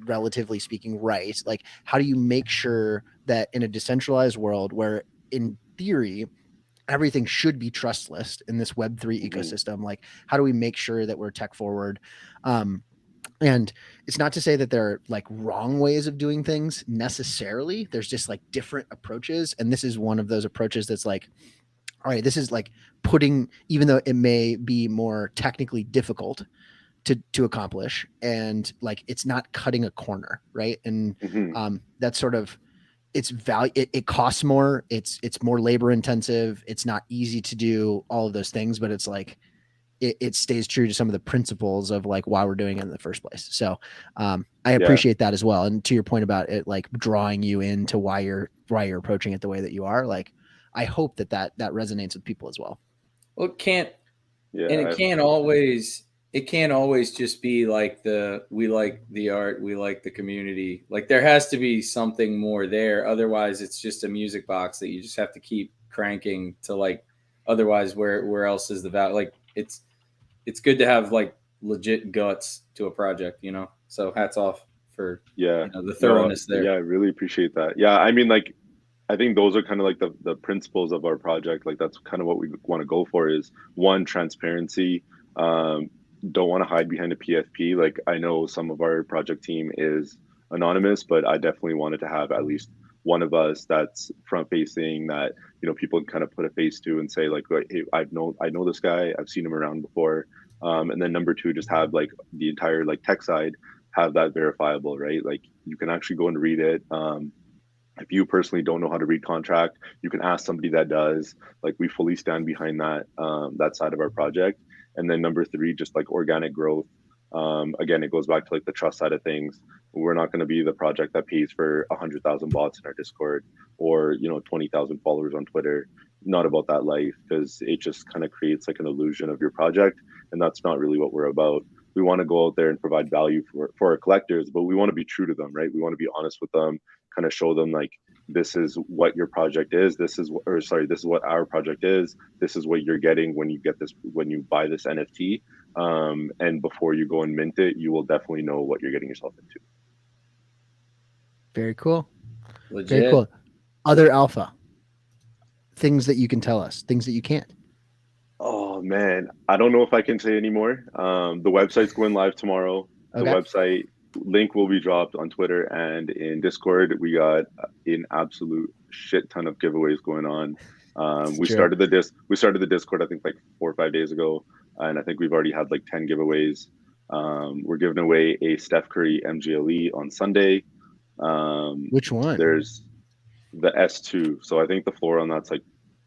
relatively speaking, right? Like how do you make sure that in a decentralized world where in theory everything should be trustless in this Web3 ecosystem, like how do we make sure that we're tech forward? And it's not to say that there are like wrong ways of doing things necessarily. There's just like different approaches. And this is one of those approaches that's like, all right, this is like putting, even though it may be more technically difficult to accomplish, and like it's not cutting a corner, right? And that's sort of it's value. It costs more. It's more labor intensive. It's not easy to do all of those things, but it's like it stays true to some of the principles of like why we're doing it in the first place. So I appreciate that as well. And to your point about it, like drawing you into why you're approaching it the way that you are, like I hope that resonates with people as well. Well, it can't always just be like we like the art, we like the community. Like there has to be something more there. Otherwise it's just a music box that you just have to keep cranking to like, otherwise where else is the value? Like it's good to have like legit guts to a project, so hats off for the thoroughness there. Yeah, I really appreciate that. Yeah, I mean, like I think those are kind of like the principles of our project. Like that's kind of what we want to go for is one, transparency. Don't want to hide behind a PFP. Like I know some of our project team is anonymous, but I definitely wanted to have at least one of us that's front facing, that people can kind of put a face to and say like, hey, I know this guy, I've seen him around before. And then number two, just have like the entire like tech side have that verifiable, right? Like you can actually go and read it. If you personally don't know how to read contract, you can ask somebody that does. Like we fully stand behind that that side of our project. And then number three, just like organic growth. Again, it goes back to like the trust side of things. We're not going to be the project that pays for 100,000 bots in our Discord or 20,000 followers on Twitter. Not about that life, because it just kind of creates like an illusion of your project, and that's not really what we're about. We want to go out there and provide value for our collectors, but we want to be true to them, right? We want to be honest with them, kind of show them like, this is what your project is. This is what our project is. This is what you're getting when you buy this NFT. And before you go and mint it, you will definitely know what you're getting yourself into. Very cool. Legit. Very cool. Other alpha things that you can tell us, things that you can't. Oh man, I don't know if I can say anymore. The website's going live tomorrow. Okay. The website link will be dropped on Twitter and in Discord. We got an absolute shit ton of giveaways going on. We started the Discord I think like 4 or 5 days ago, and I think we've already had like 10 giveaways. We're giving away a Steph Curry MGLE on Sunday. Which one? There's the S2. So I think the floor on that's like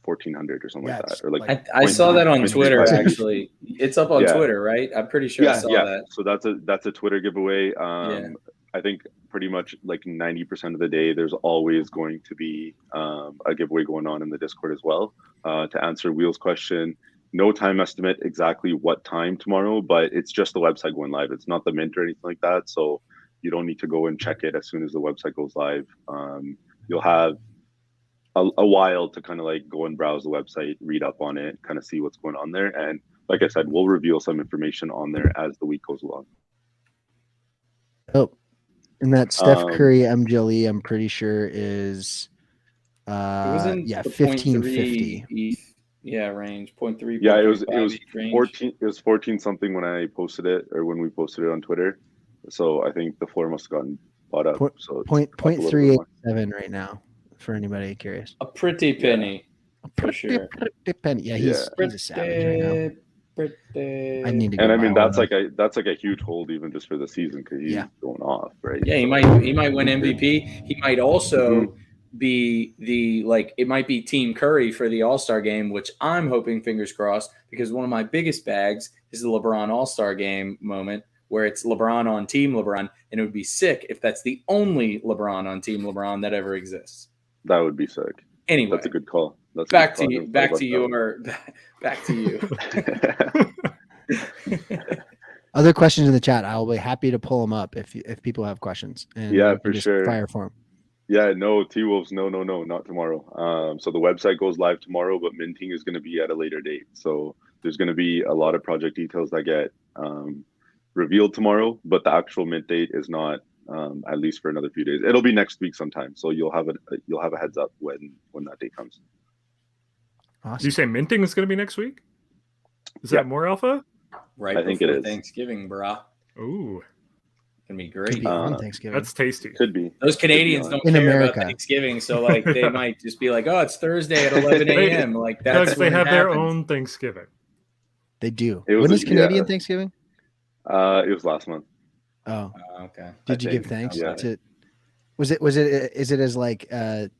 1,400 or something like that. Or like I saw that on Twitter actually. It's up on Twitter, right? I'm pretty sure I saw that. So that's a Twitter giveaway. I think pretty much like 90% of the day there's always going to be a giveaway going on in the Discord as well. To answer Wheel's question, no time estimate exactly what time tomorrow, but it's just the website going live. It's not the mint or anything like that. So you don't need to go and check it as soon as the website goes live. You'll have a while to kind of like go and browse the website, read up on it, kind of see what's going on there. And like I said, we'll reveal some information on there as the week goes along. Oh, and that Steph Curry MGLE, I'm pretty sure is 1550. range 0.3. Yeah, it was 14. It was 14 something when I posted it, or when we posted it on Twitter. So I think the floor must have gotten bought up. So point 387 right now, for anybody curious. A pretty penny. For sure. Pretty penny. Yeah, he's a savage right now. I need to go. And I mean, that's like a huge hold even just for the season, because he's going off, right? Yeah, he might win MVP. He might also be it might be Team Curry for the All-Star game, which I'm hoping, fingers crossed, because one of my biggest bags is the LeBron All-Star game moment, where it's LeBron on Team LeBron, and it would be sick if that's the only LeBron on Team LeBron that ever exists. That would be sick. Anyway, that's a good call. Back to you. Other questions in the chat, I will be happy to pull them up if people have questions. And for sure. Fire for them. Yeah, no, T-Wolves, no, not tomorrow. So the website goes live tomorrow, but minting is going to be at a later date. So there's going to be a lot of project details that get revealed tomorrow, but the actual mint date is not, at least for another few days. It'll be next week sometime. So you'll have a heads up when that date comes. Awesome. Did you say minting is going to be next week? Is that more alpha? Right, I think it is. Thanksgiving, brah. Ooh, gonna be great. On Thanksgiving. That's tasty. Could be. Those Canadians don't care about Thanksgiving, so like they might just be like, "Oh, it's Thursday at 11 a.m." Like that's they have their own Thanksgiving. They do. When is Canadian Thanksgiving? It was last month. Oh, okay. Did you give thanks to? Is it as like as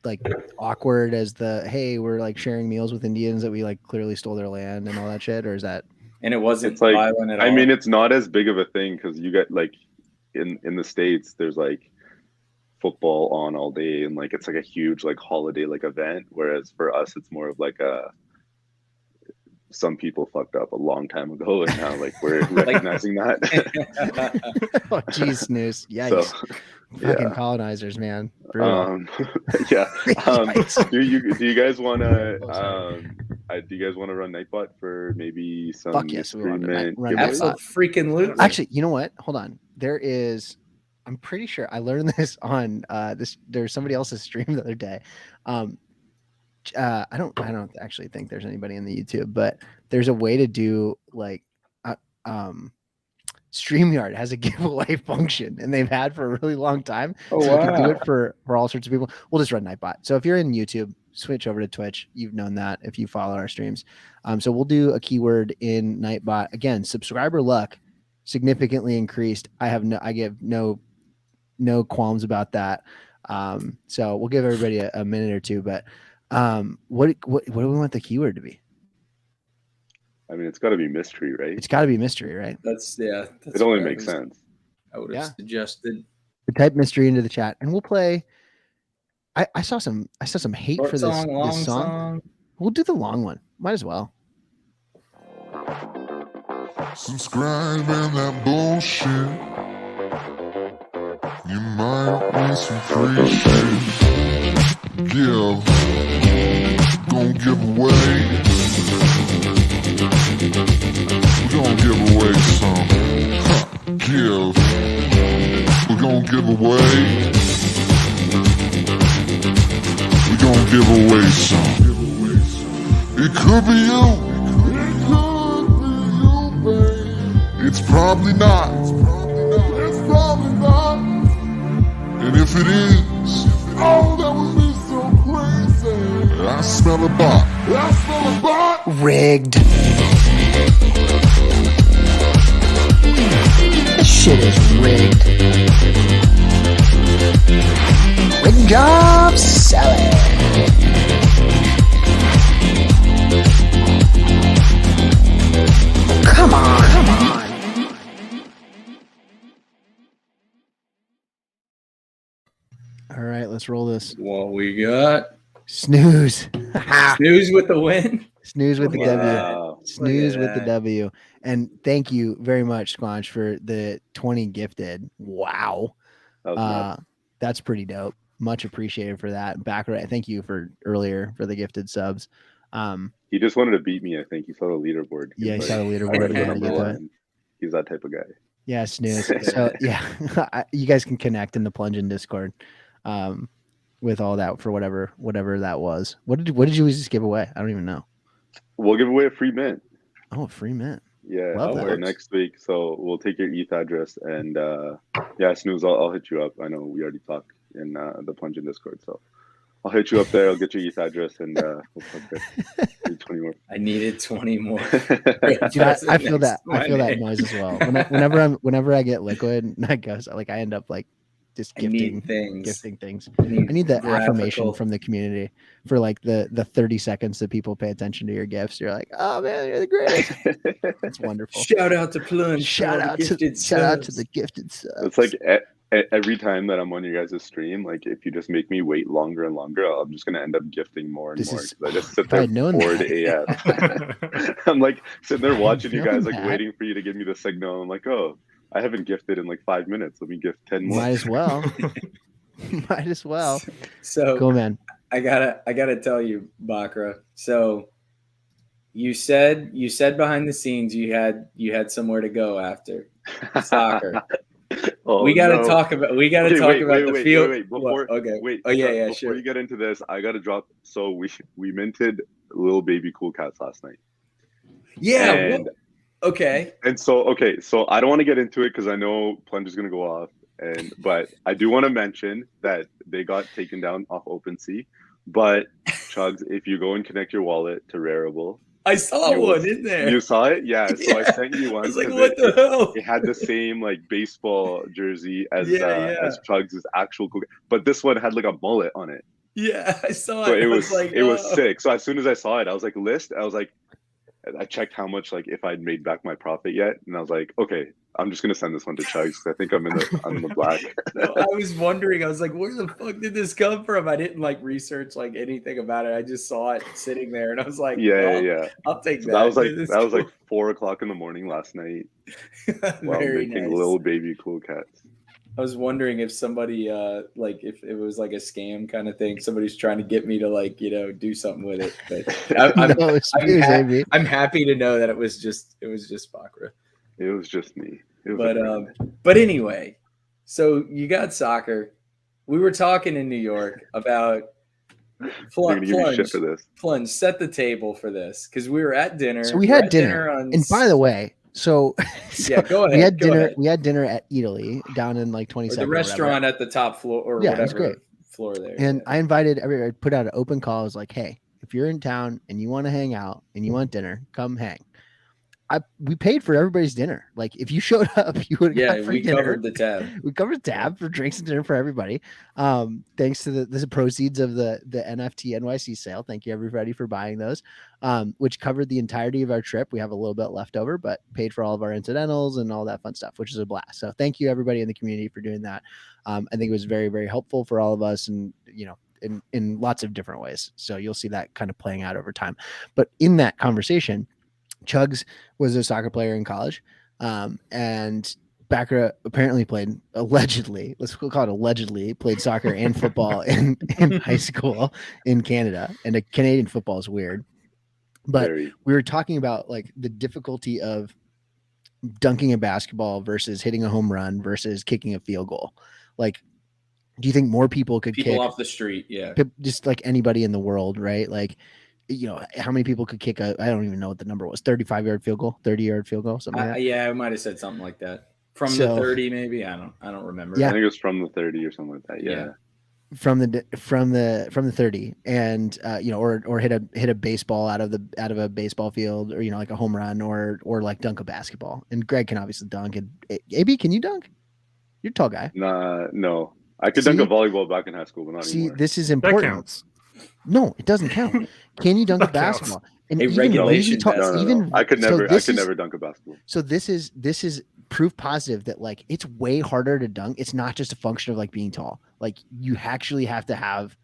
like awkward as the hey, we're like sharing meals with Indians that we like clearly stole their land and all that shit, or is that? And it wasn't like, violent at all. I mean, it's not as big of a thing because you get like in the States, there's like football on all day, and like it's like a huge like holiday like event. Whereas for us, it's more of like some people fucked up a long time ago, and now like we're recognizing that. Oh, geez, Snooze. Yikes. So, fucking colonizers, man. Do you guys want to run Nightbot for maybe some? Fuck yes, we want to run Nightbot. Freaking loot. Actually, you know what? Hold on. I'm pretty sure I learned this on there's somebody else's stream the other day. I don't actually think there's anybody in the YouTube, but there's a way to do like StreamYard has a giveaway function, and they've had for a really long time. Oh, so wow. you can do it for all sorts of people. We'll just run Nightbot. So if you're in YouTube, switch over to Twitch. You've known that if you follow our streams. So we'll do a keyword in Nightbot. Again, subscriber luck significantly increased. I give no qualms about that. So we'll give everybody a minute or two, but what do we want the keyword to be? I mean, it's got to be mystery, right? It's got to be mystery, right? It only makes sense. I would have suggested. Type mystery into the chat, and we'll play. I saw some hate for this song. We'll do the long one. Might as well. Subscribe and that bullshit. You might win some free shit. Gonna give away. We're gonna give away some. We're gonna give away. We're gonna give away some. It could be you. It could be you, babe. It's probably not. It's probably not. And if it is, oh, that would be so crazy. I smell a bot. I smell a bot. Rigged. This shit is rigged. Rig job selling. Come on. All right, let's roll this. What we got? Snooze. Snooze with the win. Snooze with the W. Snooze with the W. And thank you very much, Squanch, for the 20 gifted. Wow. That's pretty dope. Much appreciated for that. Thank you for earlier for the gifted subs. He just wanted to beat me, I think. He saw the leaderboard. He saw the leaderboard. He's that type of guy. Yeah, Snooze. So yeah, you guys can connect in the Plunge in Discord. with all that for whatever that was. What did you just give away? I don't even know. We'll give away a free mint. Oh, a free mint. Yeah, Love that. for next week. So we'll take your ETH address and yeah, Snooze, I'll hit you up. I know we already talked in the Plunge in Discord, so I'll hit you up there. I'll get your ETH address and we'll talk there. 20 more. I needed 20 more. Dude, I feel that. I feel that noise as well. Whenever I get liquid, I guess like I end up like just gifting things. I need the affirmation from the community for like the 30 seconds that people pay attention to your gifts. You're like, oh man, you're the greatest. It's wonderful. Shout out to Plunge. Shout out to the gifted subs. It's like every time that I'm on your guys' stream, like if you just make me wait longer and longer, I'm just gonna end up gifting more and more. I just sit there bored AF. I'm like sitting there watching you guys, like waiting for you to give me the signal. I'm like, oh, I haven't gifted in like 5 minutes. Let me gift 10 more. Might as well. Might as well. So cool, man. I gotta tell you, Bakra. So you said behind the scenes you had somewhere to go after soccer. We got to talk about the field. Wait, before, Before you get into this, I got to drop. So we minted Little Baby Cool Cats last night. Yeah. And, okay. And so I don't want to get into it because I know Plunge is going to go off. But I do want to mention that they got taken down off OpenSea. But Chugs, if you go and connect your wallet to Rarible, I saw one in there. You saw it? Yeah. So I sent you one. I was like, what the hell? It had the same like baseball jersey as Chugs' actual cool, but this one had like a mullet on it. Yeah, I saw it. So it was sick. So as soon as I saw it, I was like, I checked how much, like if I'd made back my profit yet, and I was like, okay, I'm just gonna send this one to Chugs because I think I'm in the black. No, I was wondering. I was like, where the fuck did this come from? I didn't like research like anything about it. I just saw it sitting there, and I was like, yeah. I'll take that. That was like 4 o'clock in the morning last night. While making nice. Little Baby Cool Cats. I was wondering if somebody like if it was like a scam kind of thing. Somebody's trying to get me to like do something with it. But I'm happy to know that it was just Bakra. It was just me. But anyway, so you got soccer. We were talking in New York about Plunge. Plunge, set the table for this because we were at dinner. So we had dinner and by the way. So yeah, go ahead. We had dinner at Italy down in like 27. The restaurant at the top floor or whatever. It was great. Floor there. And I invited everybody. I put out an open call. I was like, hey, if you're in town and you want to hang out and you want dinner, come hang. We paid for everybody's dinner. Like if you showed up, you would have got free dinner. Covered the tab. We covered the tab for drinks and dinner for everybody. Thanks to the proceeds of the NFT NYC sale. Thank you everybody for buying those, which covered the entirety of our trip. We have a little bit left over, but paid for all of our incidentals and all that fun stuff, which is a blast. So thank you everybody in the community for doing that. I think it was very, very helpful for all of us and, in lots of different ways. So you'll see that kind of playing out over time. But in that conversation, Chugs was a soccer player in college, and Bakra apparently played allegedly played soccer and football in high school in Canada. And Canadian football is weird, but we were talking about like the difficulty of dunking a basketball versus hitting a home run versus kicking a field goal. Like, do you think more people could kick off the street? Yeah, just like anybody in the world, right? Like, how many people could kick I don't even know what the number was, 35-yard field goal, 30-yard field goal, something like that. Yeah, I might have said something like that. From the 30, maybe. I don't remember. Yeah. I think it was from the 30 or something like that. Yeah. From the 30 and or hit a baseball out of a baseball field, or like a home run or like dunk a basketball. And Greg can obviously dunk. And AB, can you dunk? You're a tall guy. No. I could dunk a volleyball back in high school, but not anymore. This is important. That counts. No, it doesn't count. Can you dunk a basketball? And a regulation. No. I could never dunk a basketball. So this is proof positive that like it's way harder to dunk. It's not just a function of like being tall. Like you actually have to have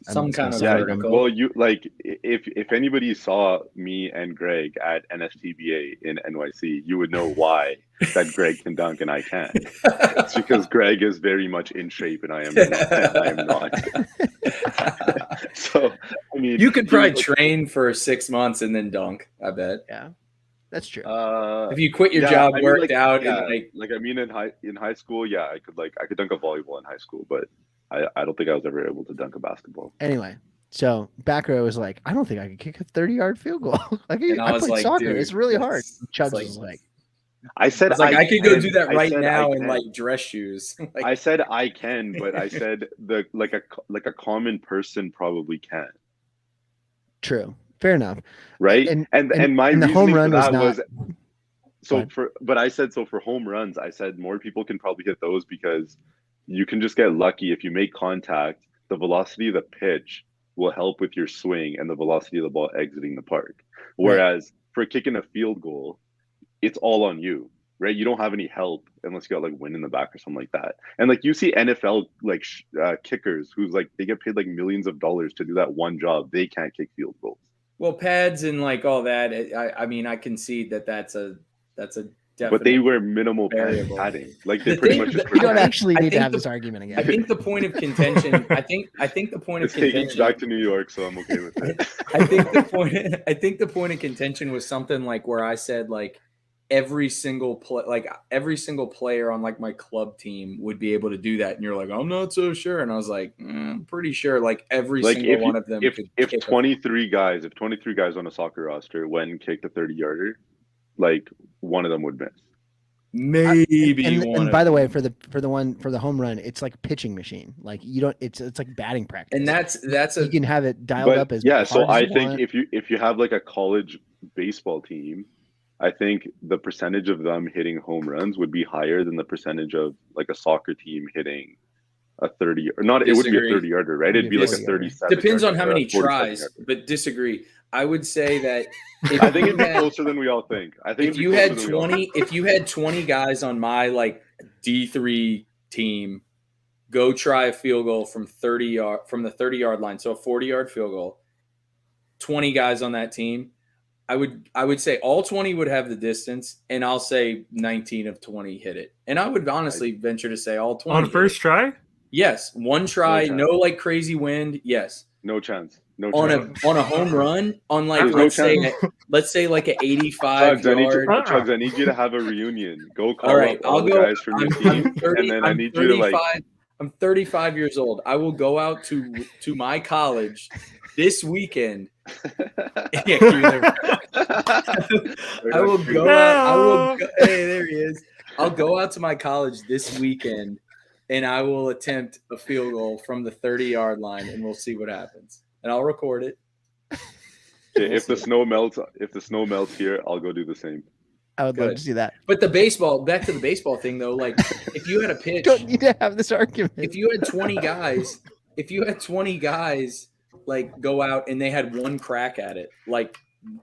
some kind of well, you like if anybody saw me and Greg at NSTBA in NYC, you would know why that Greg can dunk and I can't. It's because Greg is very much in shape and I am not. So I mean, you could probably train for 6 months and then dunk. I bet. Yeah, that's true. If you quit your job, worked out, and in high school, I could dunk a volleyball in high school, but I don't think I was ever able to dunk a basketball. Anyway, so back row was like, I don't think I could kick a 30-yard field goal. I played like, soccer. dude, it's really hard. Chubbs was like, I said I could go do that right now in like dress shoes. Like, I said I can, but I said like a common person probably can. True. Fair enough. Right. And my the home run for that was so but I said, so for home runs, I said more people can probably hit those because you can just get lucky. If you make contact, the velocity of the pitch will help with your swing and the velocity of the ball exiting the park. Whereas for kicking a field goal, it's all on you, right? You don't have any help unless you got like wind in the back or something like that. And like you see NFL like kickers who's like they get paid like millions of dollars to do that one job. They can't kick field goals. Well, pads and like all that. I mean, I concede that's a definite. But they wear minimal padding. Like they pretty much just. We don't actually need to have this argument again. I think the point of contention. I think the point of contention. It's taking back to New York, so I'm okay with it. I think the point of contention was something like where I said like every single player on like my club team would be able to do that, and you're like, I'm not so sure, and I was like, I'm pretty sure like every single one of them. If 23 guys on a soccer roster went and kicked a 30-yarder, like one of them would miss. Maybe. And by the way, for the home run, it's like a pitching machine. Like you don't. It's like batting practice. And that's you can have it dialed up as So I think want. if you have like a college baseball team, I think the percentage of them hitting home runs would be higher than the percentage of like a soccer team hitting a 30 or not. It would be a 30-yarder, right? It'd be like a 37. Depends on how many tries, but disagree. I would say that I think it'd be closer than we all think. I think if you had 20 guys on my like D3 team, go try a field goal from the 30-yard line, so a 40-yard field goal. 20 guys on that team. I would say all 20 would have the distance, and I'll say 19 of 20 hit it. And I would honestly venture to say all 20 on first try. Yes, one try, no like crazy wind. Yes, no chance. On a home run, on like let's say like an 85 yard. Chugs, I need you to have a reunion. Go call up all the guys from your team, and then I need you to like. I'm 35 years old. I will go out to my college this weekend. I will go out. Hey, there he is. I'll go out to my college this weekend, and I will attempt a field goal from the 30-yard line, and we'll see what happens. And I'll record it. If the snow melts here, I'll go do the same. I would love to see that. But back to the baseball thing though, like if you had a pitch, don't need to have this argument. If you had 20 guys like go out and they had one crack at it, like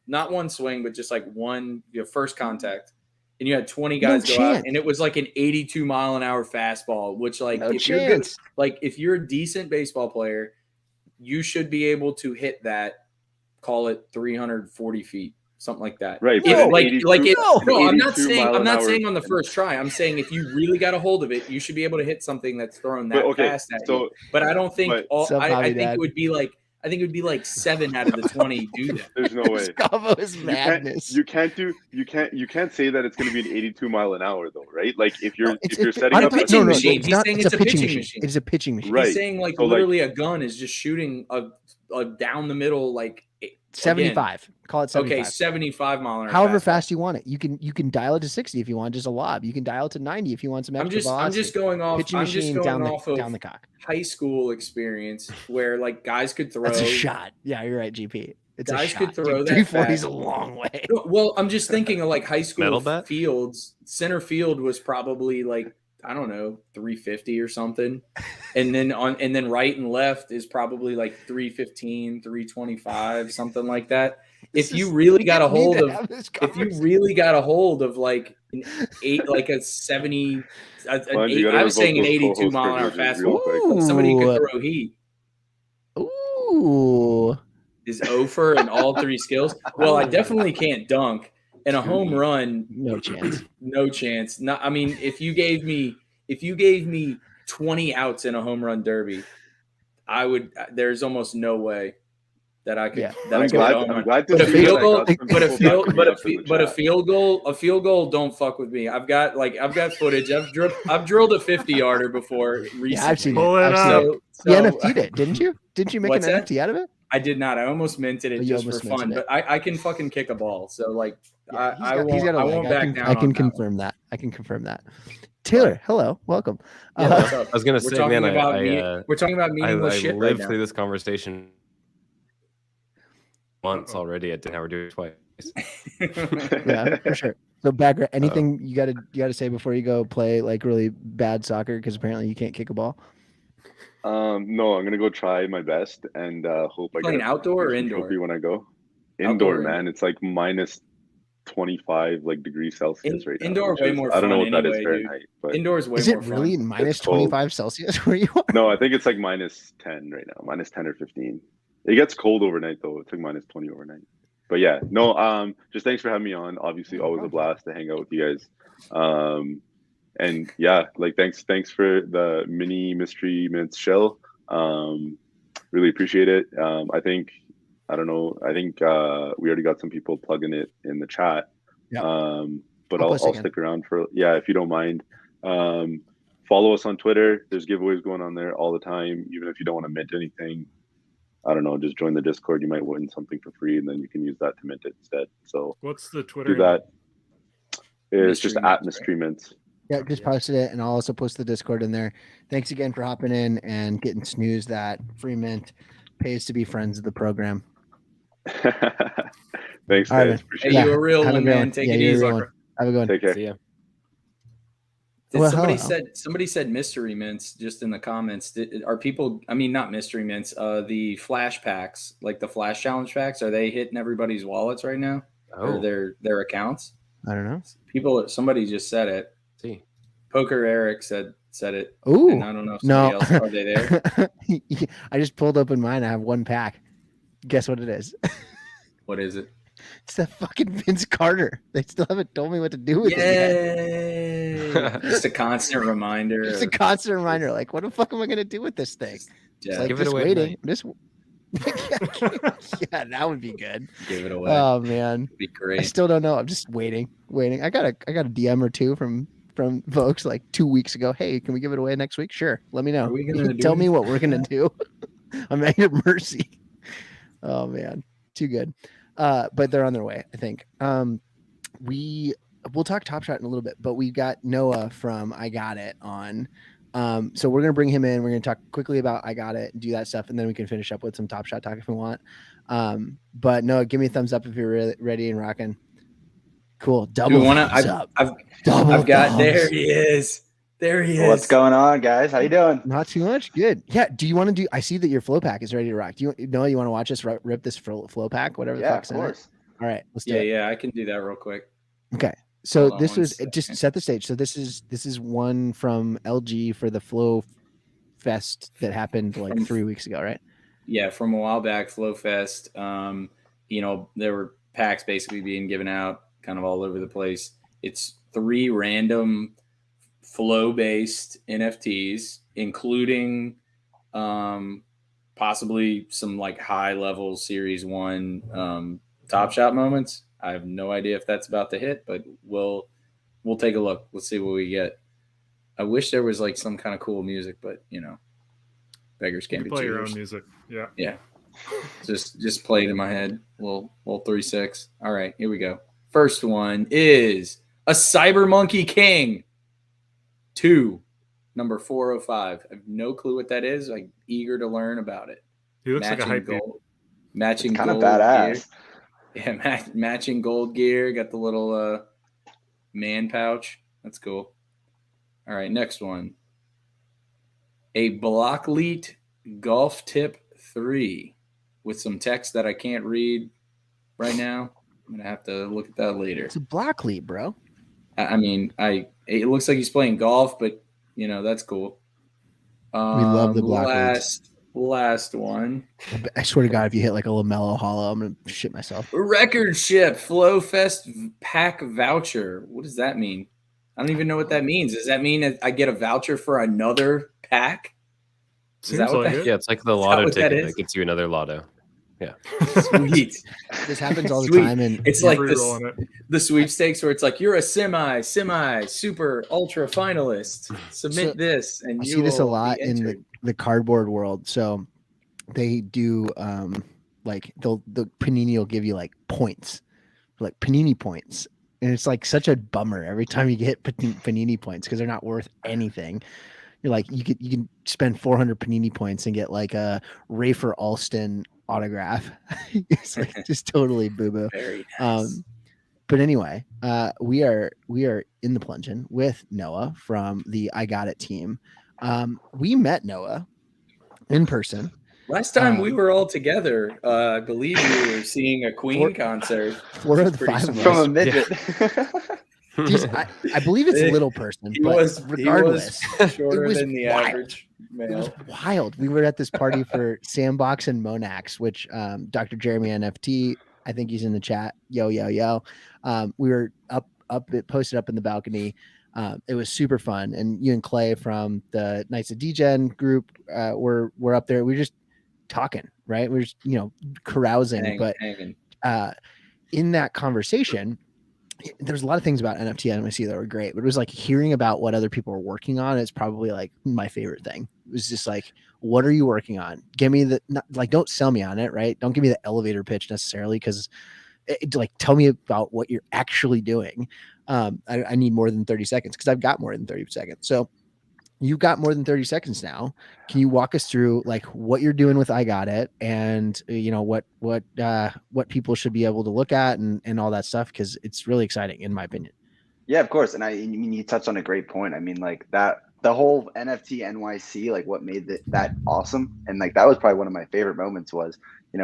not one swing, but just like one first contact, and you had 20 guys go out, and it was like an 82-mile-an-hour fastball, which like you're good, like if you're a decent baseball player, you should be able to hit that, call it 340 feet, something like that. Right. I'm not saying on the first try. I'm saying if you really got a hold of it, you should be able to hit something that's thrown that fast at you. But I don't think I think it would be like 7 out of the 20 do that. There's no way. Scavo is madness. You can't say that it's going to be an 82 mile an hour though, right? Like if you're setting up a pitching machine. He's saying it's a pitching machine. It's a pitching machine. Right. He's saying like literally a gun is just shooting a down the middle like 75. Call it 75. Okay, 75 mile an hour. However fast you want it. You can dial it to 60 if you want just a lob. You can dial it to 90 if you want some extra velocity. I'm just going off down the cock. High school experience where like guys could throw. That's a shot. Yeah, you're right, GP. It's guys a shot. could throw that 340 is a long way. Well, I'm just thinking of like high school fields. Center field was probably like, I don't know, 350 or something. And then right and left is probably like 315, 325, something like that. If you really got a hold of like an 70, I was saying an 82 mile an hour fastball. Somebody could throw heat. Ooh. Is Ofer in all three skills? Well, I definitely can't dunk. And a home run, no chance. No chance. Not. I mean, if you gave me 20 outs in a home run derby, there's almost no way. that I could. Yeah. That I'm I glad, could I'm glad to but a see field that I goal, got some but a people field, backing but me a up in the but chat. a field goal. Don't fuck with me. I've got footage. I've drilled a 50-yarder before recently. Yeah, I've seen it. Pull it I've seen up. it. You NFT'd it, didn't you? Didn't you make an What's that? NFT out of it? I did not. I almost minted it just for fun, but I can fucking kick a ball. So like, Yeah, I won't back down. I can confirm that. I can confirm that. Taylor, hello, welcome. Yeah, what's up? I was gonna say, man, we're talking about meaningless shit right lived now. through this conversation once already. I didn't have to do it twice. Yeah, for sure. So background, anything you gotta say before you go play like really bad soccer, because apparently you can't kick a ball. No, I'm gonna go try my best and hope I get outdoor or indoor trophy when I go. Indoor, man. It's like minus 25 degrees Celsius right now. Indoor way more fun. I don't know what that is anyway, Fahrenheit, but indoor is way Is more it really fun. minus 25 Celsius where you are? No, I think it's like minus 10 right now, minus 10 or 15. It gets cold overnight though. It's like minus 20 overnight. But yeah, no, just thanks for having me on. Obviously, always a blast to hang out with you guys. And yeah, like thanks for the mini mystery mints shell. Really appreciate it. I think we already got some people plugging it in the chat. Yeah. But I'll stick around for, if you don't mind. Follow us on Twitter. There's giveaways going on there all the time. Even if you don't want to mint anything, I don't know, just join the Discord. You might win something for free, and then you can use that to mint it instead. So what's the Twitter? Do that. It's Mystery just at mystery mints. Yeah, just posted it, and I'll also post the Discord in there. Thanks again for hopping in and getting snoozed that free mint. Pays to be friends of the program. Thanks, guys. Hey, you a real one, man. Take it easy. Have a good one. Take care. See ya. Somebody said mystery mints just in the comments. Are people? I mean, not mystery mints. The flash packs, like the flash challenge packs, are they hitting everybody's wallets right now? Or their accounts? I don't know. Somebody just said it. See, Poker Eric said it. Ooh, and I don't know if somebody else, are they there? I just pulled open mine. I have one pack. Guess what it is? What is it? It's that fucking Vince Carter. They still haven't told me what to do with it yet. Just a constant reminder. Just a constant reminder. Like, what the fuck am I gonna do with this thing? Yeah, like, give it away. Waiting. Yeah, that would be good. Give it away. Oh man, It'd be great. I still don't know. I'm just waiting. I got a DM or two from folks like 2 weeks ago. Hey, can we give it away next week? Sure. Let me know. Are we gonna tell me what we're gonna do? I'm at your mercy. Oh man, too good. But they're on their way, I think. We'll talk TopShot in a little bit, but we got Noah from IGotIt on. So we're gonna bring him in. We're gonna talk quickly about IGotIt, do that stuff, and then we can finish up with some TopShot talk if we want. But Noah, give me a thumbs up if you're ready and rocking. Cool. Double thumbs up. I've got. There he is. There he is. What's going on, guys? How you doing? Not too much. Good. Yeah. Do you want to do? I see that your flow pack is ready to rock. Do you know? You want to watch us rip this flow pack? Whatever the fuck's in it. All right. Let's do it. Yeah. I can do that real quick. Okay. So this was just set the stage. So this is one from LG for the Flow Fest that happened like 3 weeks ago, right? Yeah, from a while back, Flow Fest. There were packs basically being given out kind of all over the place. It's 3 random flow-based NFTs, including possibly some like high-level Series 1 TopShot moments. I have no idea if that's about to hit, but we'll take a look. Let's see what we get. I wish there was like some kind of cool music, but beggars can't be play choosers. Your own music. Yeah. Yeah. Just played in my head. Little 3-6. All right, here we go. First one is a Cyber Monkey King 2, number 405. I have no clue what that is. I'm eager to learn about it. He looks like a hype gold. Matching kind of gold badass. Gear. Yeah, matching gold gear. Got the little man pouch. That's cool. All right, next one. A Blockleet Golf Tip 3 with some text that I can't read right now. I'm gonna have to look at that later. It's a Blockleet, bro. I mean, it looks like he's playing golf, but that's cool. We love the Blockleets. Last one. I swear to God, if you hit like a LaMelo hollow, I'm gonna shit myself. Record ship Flow Fest pack voucher. What does that mean? I don't even know what that means. Does that mean that I get a voucher for another pack? Seems like it. Yeah, it's like the lotto ticket that gets you another lotto. Yeah. Sweet. This happens all the Sweet. time, and It's like Re-rolling it. the sweepstakes where it's like you're a semi, super, ultra finalist. Submit So, this, and I you see this a will lot be in entered. the cardboard world. So they do like the Panini will give you like points, like Panini points, and it's like such a bummer every time you get Panini points because they're not worth anything. You're like you can spend 400 Panini points and get like a Rafer Alston autograph. It's like just totally boo boo. Very nice. But anyway, we are in the plungeon with Noah from the IGotIt team. We met Noah in person. Last time we were all together, I believe we were seeing a Queen concert. 4 of the Pretty 5 of sweet. From a us. midget. Geez, I believe it's little person, but regardless, he was shorter it was than the wild. average It was male. wild. We were at this party for Sandbox and Monax, which Dr. Jeremy NFT, I think he's in the chat. Yo. We were posted up in the balcony. It was super fun. And you and Clay from the Knights of Degen group were up there. We were just talking, right? We were just, carousing. Hanging. In that conversation, there's a lot of things about NFT and NYC that were great, but it was like hearing about what other people are working on is probably like my favorite thing. It was just like, what are you working on? Give me don't sell me on it, right? Don't give me the elevator pitch necessarily, because tell me about what you're actually doing. I need more than 30 seconds because I've got more than 30 seconds. So you've got more than 30 seconds now. Can you walk us through like what you're doing with IGotIt and what people should be able to look at and all that stuff? Cause it's really exciting in my opinion. Yeah, of course. And I mean, you touched on a great point. I mean, like the whole NFT NYC, like what made that awesome. And like, that was probably one of my favorite moments was,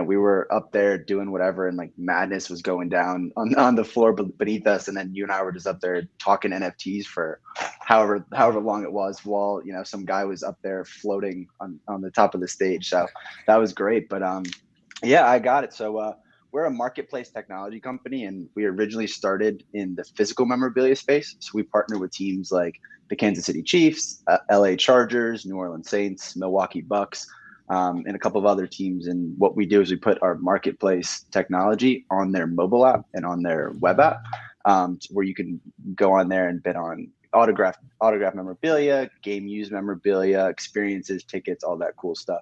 we were up there doing whatever and like madness was going down on the floor beneath us. And then you and I were just up there talking NFTs for however long it was while, some guy was up there floating on the top of the stage. So that was great. But yeah, I got it. So we're a marketplace technology company, and we originally started in the physical memorabilia space. So we partner with teams like the Kansas City Chiefs, LA Chargers, New Orleans Saints, Milwaukee Bucks, and a couple of other teams. And what we do is we put our marketplace technology on their mobile app and on their web app, where you can go on there and bid on autograph memorabilia, game used memorabilia, experiences, tickets, all that cool stuff.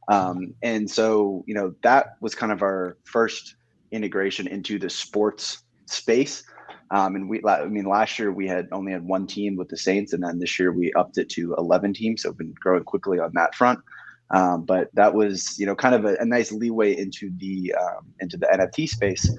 And so, that was kind of our first integration into the sports space. And last year we had only had one team with the Saints, and then this year we upped it to 11 teams. So we've been growing quickly on that front. But that was, kind of a nice leeway into the NFT space.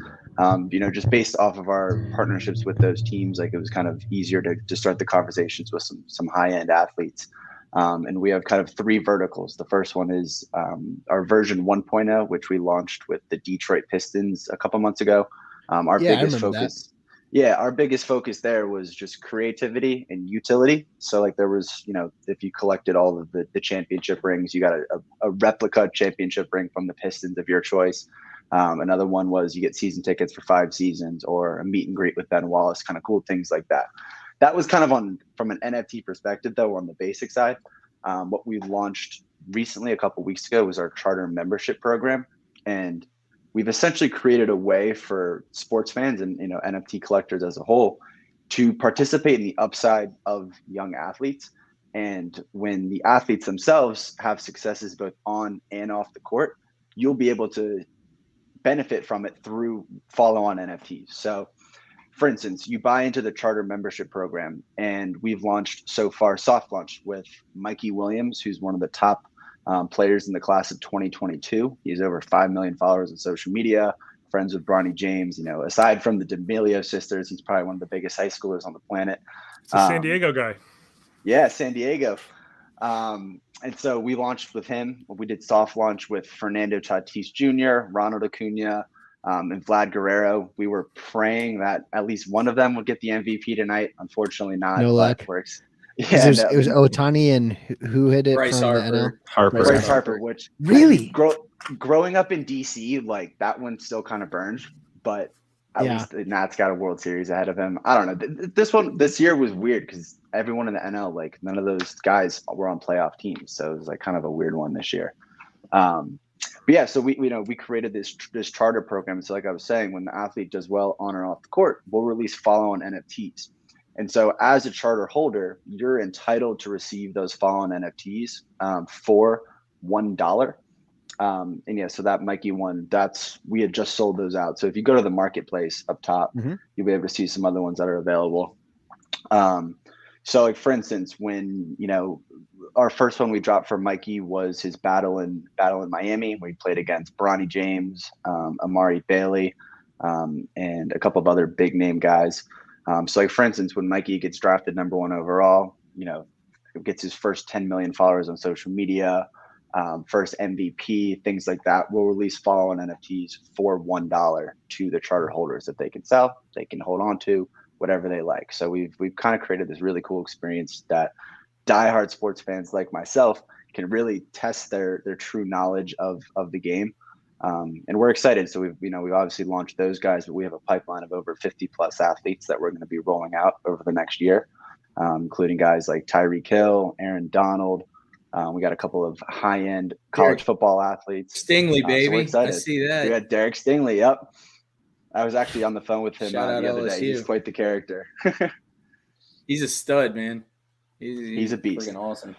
Just based off of our partnerships with those teams, like it was kind of easier to start the conversations with some high-end athletes. And we have kind of 3 verticals. The first one is our version 1.0, which we launched with the Detroit Pistons a couple months ago. Our biggest focus there was just creativity and utility. So like there was, if you collected all of the championship rings, you got a replica championship ring from the Pistons of your choice. Another one was you get season tickets for 5 seasons or a meet and greet with Ben Wallace, kind of cool things like that. That was kind of from an NFT perspective, though, on the basic side. What we launched recently a couple of weeks ago was our charter membership program. And we've essentially created a way for sports fans and NFT collectors as a whole to participate in the upside of young athletes. And when the athletes themselves have successes both on and off the court, you'll be able to benefit from it through follow-on NFTs. So for instance, you buy into the charter membership program, and we've launched so far soft launch with Mikey Williams, who's one of the top players in the class of 2022. He has over 5 million followers on social media, friends with Bronny James. Aside from the D'Amelio sisters, he's probably one of the biggest high schoolers on the planet. It's a San Diego guy. Yeah, San Diego. And so we launched with him. We did soft launch with Fernando Tatis Jr., Ronald Acuna, and Vlad Guerrero. We were praying that at least one of them would get the MVP tonight. Unfortunately not. No luck. Works. Yeah, it was Ohtani and who hit it Bryce from Harper. the NL? Bryce Harper, which really growing up in DC, like that one still kind of burns, but at least the Nats got a World Series ahead of him. I don't know. This year was weird because everyone in the NL, like none of those guys were on playoff teams. So it was like kind of a weird one this year. But yeah, so we created this charter program. So like I was saying, when the athlete does well on or off the court, we'll release follow-on NFTs. And so as a charter holder, you're entitled to receive those follow-on NFTs for $1. And yeah, so that Mikey one, we had just sold those out. So if you go to the marketplace up top, you'll be able to see some other ones that are available. So like for instance, when our first one we dropped for Mikey was his battle in Miami, where he played against Bronny James, Amari Bailey, and a couple of other big name guys. So like for instance, when Mikey gets drafted #1 overall, gets his first 10 million followers on social media, first MVP, things like that, we'll release follow-on NFTs for $1 to the charter holders that they can sell, they can hold on to, whatever they like. So we've kind of created this really cool experience that diehard sports fans like myself can really test their true knowledge of the game. And we're excited. So we've obviously launched those guys, but we have a pipeline of over 50 plus athletes that we're going to be rolling out over the next year, including guys like Tyreek Hill, Aaron Donald. We got a couple of high-end college football athletes. Stingley, baby. So we're excited. I see that. We got Derek Stingley. Yep. I was actually on the phone with him the other day. He's quite the character. He's a stud, man. He's a beast. Freaking awesome.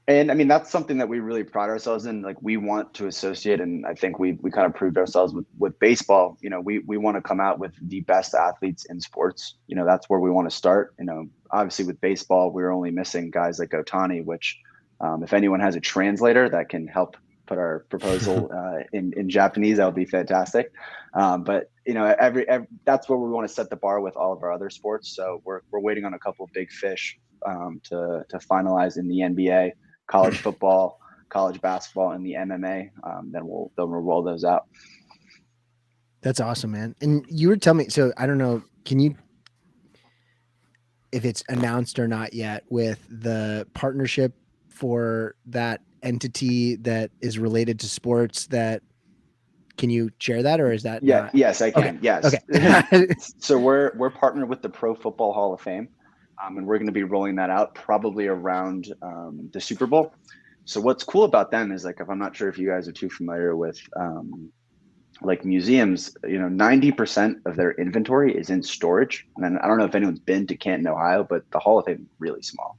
And I mean, that's something that we really pride ourselves in. Like, we want to associate, and I think we kind of proved ourselves with baseball. We want to come out with the best athletes in sports. That's where we want to start. Obviously with baseball, we're only missing guys like Ohtani, which if anyone has a translator that can help put our proposal in Japanese, that would be fantastic. But that's where we want to set the bar with all of our other sports. So we're waiting on a couple of big fish to finalize in the NBA, college football, college basketball, and the MMA. Then we'll roll those out. That's awesome, man. And you were telling me, so I don't know, can you, if it's announced or not yet, with the partnership for that entity that is related to sports, that can you share that, or is that yes, I can. Okay. Yes. Okay. So we're partnered with the Pro Football Hall of Fame, and we're going to be rolling that out probably around the Super Bowl. So what's cool about them is, like, if I'm not sure if you guys are too familiar with like museums, 90% of their inventory is in storage. And I don't know if anyone's been to Canton, Ohio, but the Hall of Fame is really small.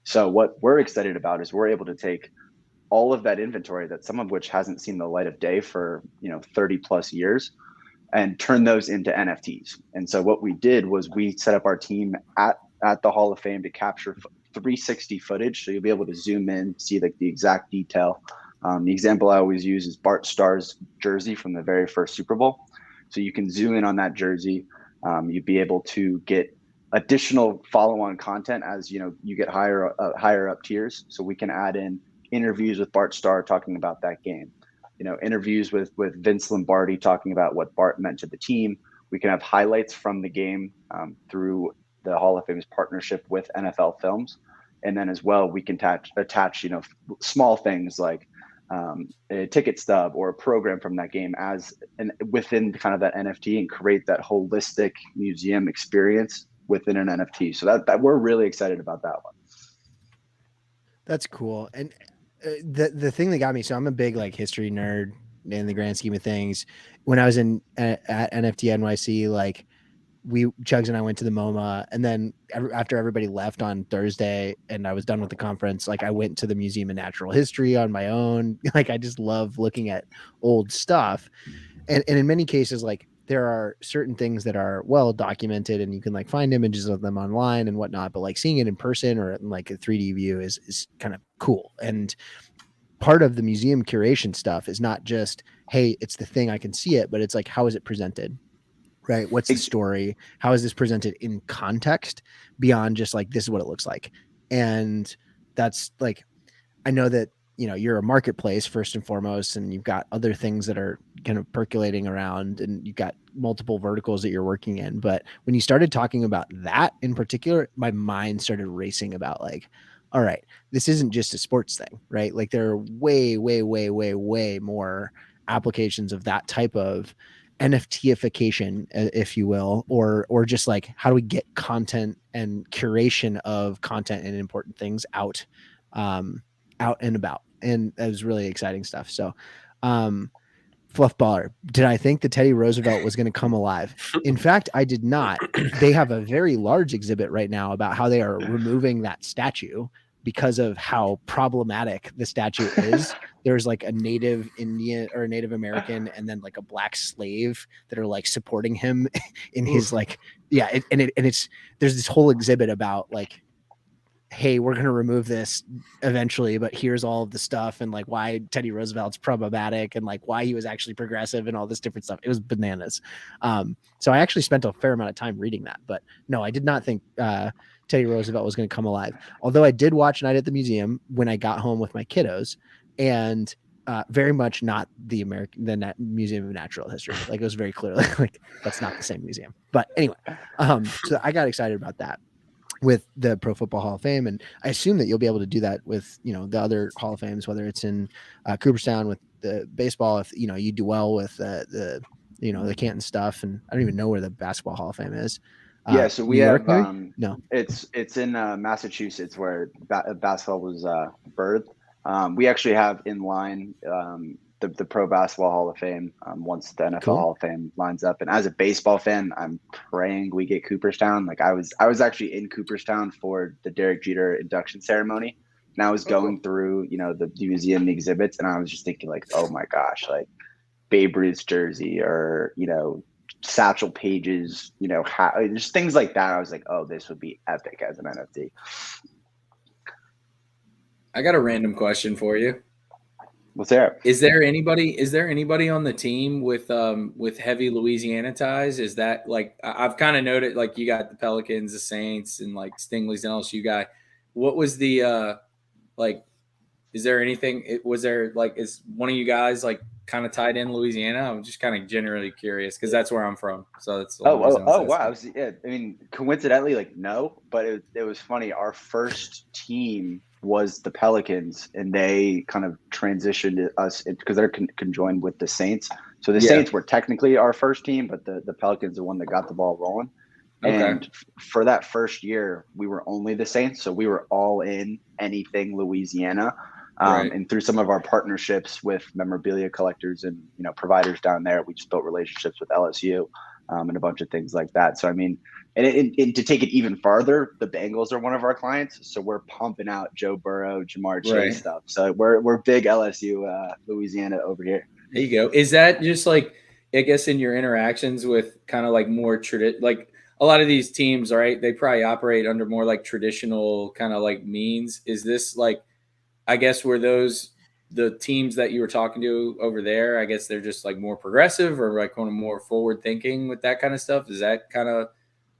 So what we're excited about is we're able to take all of that inventory, that some of which hasn't seen the light of day for 30 plus years, and turn those into NFTs. And so what we did was we set up our team at the Hall of Fame to capture 360 footage. So you'll be able to zoom in, see like the exact detail. The example I always use is Bart Starr's jersey from the very first Super Bowl. So you can zoom in on that jersey. You'd be able to get additional follow-on content as you get higher up tiers. So we can add in interviews with Bart Starr talking about that game, interviews with Vince Lombardi talking about what Bart meant to the team. We can have highlights from the game through the Hall of Fame's partnership with NFL Films. And then as well, we can attach small things like a ticket stub or a program from that game within kind of that NFT, and create that holistic museum experience within an NFT. So that we're really excited about that one. That's cool. And the thing that got me, so I'm a big like history nerd in the grand scheme of things. When I was at NFT NYC, like Chugs and I went to the MoMA, and then after everybody left on Thursday and I was done with the conference, like I went to the Museum of Natural History on my own. Like, I just love looking at old stuff. And in many cases, like, there are certain things that are well documented and you can like find images of them online and whatnot, but like seeing it in person or in like a 3D view is kind of cool. And part of the museum curation stuff is not just, hey, it's the thing, I can see it, but it's like, how is it presented? Right? What's the story? How is this presented in context beyond just like, this is what it looks like? And that's like, I know that, you're a marketplace first and foremost, and you've got other things that are kind of percolating around, and you've got multiple verticals that you're working in. But when you started talking about that in particular, my mind started racing about like, all right, this isn't just a sports thing, right? Like, there are way, way, way, way, way more applications of that type of NFTification, if you will, or just like, how do we get content and curation of content and important things out and about? And that was really exciting stuff. So Fluff baller. Did I think that Teddy Roosevelt was going to come alive? In fact, I did not. They have a very large exhibit right now about how they are removing that statue because of how problematic the statue is. There's like a Native Indian or a Native American and then like a black slave that are like supporting him in his like, yeah. It's, there's this whole exhibit about like, hey, we're going to remove this eventually, but here's all of the stuff and like why Teddy Roosevelt's problematic and like why he was actually progressive and all this different stuff. It was bananas. So I actually spent a fair amount of time reading that, but no, I did not think Teddy Roosevelt was going to come alive. Although I did watch Night at the Museum when I got home with my kiddos, and very much not the Museum of Natural History. Like it was very clearly like that's not the same museum. But anyway, so I got excited about that with the Pro Football Hall of Fame. And I assume that you'll be able to do that with, you know, the other Hall of Fames, whether it's in Cooperstown with the baseball, if, you know, you do well with the, you know, the Canton stuff. And I don't even know where the Basketball Hall of Fame is. Yeah. So we have, no, it's in Massachusetts where basketball was birthed. We actually have in line the Pro Basketball Hall of Fame once the NFL Hall of Fame lines up. And as a baseball fan, I'm praying we get Cooperstown. Like I was actually in Cooperstown for the Derek Jeter induction ceremony, and I was going through, you know, the museum exhibits, and I was just thinking like, oh my gosh, like Babe Ruth's jersey or, you know, Satchel Paige's, you know, just things like that. I was like, oh, this would be epic as an NFT. I got a random question for you. What's there? Is there anybody on the team with heavy Louisiana ties? Is that like, I've kind of noted, like you got the Pelicans, the Saints, and like Stingley's an LSU guy. What was the like? Is there anything? Was there like, is one of you guys like kind of tied in Louisiana? I'm just kind of generally curious because that's where I'm from. So that's wow. Yeah, I mean, coincidentally, like no, but it was funny. Our first team was the Pelicans, and they kind of transitioned us because they're conjoined with the Saints. So the Saints were technically our first team, but the Pelicans are the one that got the ball rolling. Okay. And for that first year, we were only the Saints, so we were all in anything Louisiana. Right. And through some of our partnerships with memorabilia collectors and, you know, providers down there, we just built relationships with LSU and a bunch of things like that. So I mean, and to take it even farther, the Bengals are one of our clients, so we're pumping out Joe Burrow, Jamar Chase stuff. So we're big LSU Louisiana over here. There you go. Is that just like, I guess, in your interactions with kind of like more like a lot of these teams, right? They probably operate under more like traditional kind of like means. Is this like, I guess, were those the teams that you were talking to over there? I guess they're just like more progressive or like kind of more forward thinking with that kind of stuff. Is that kind of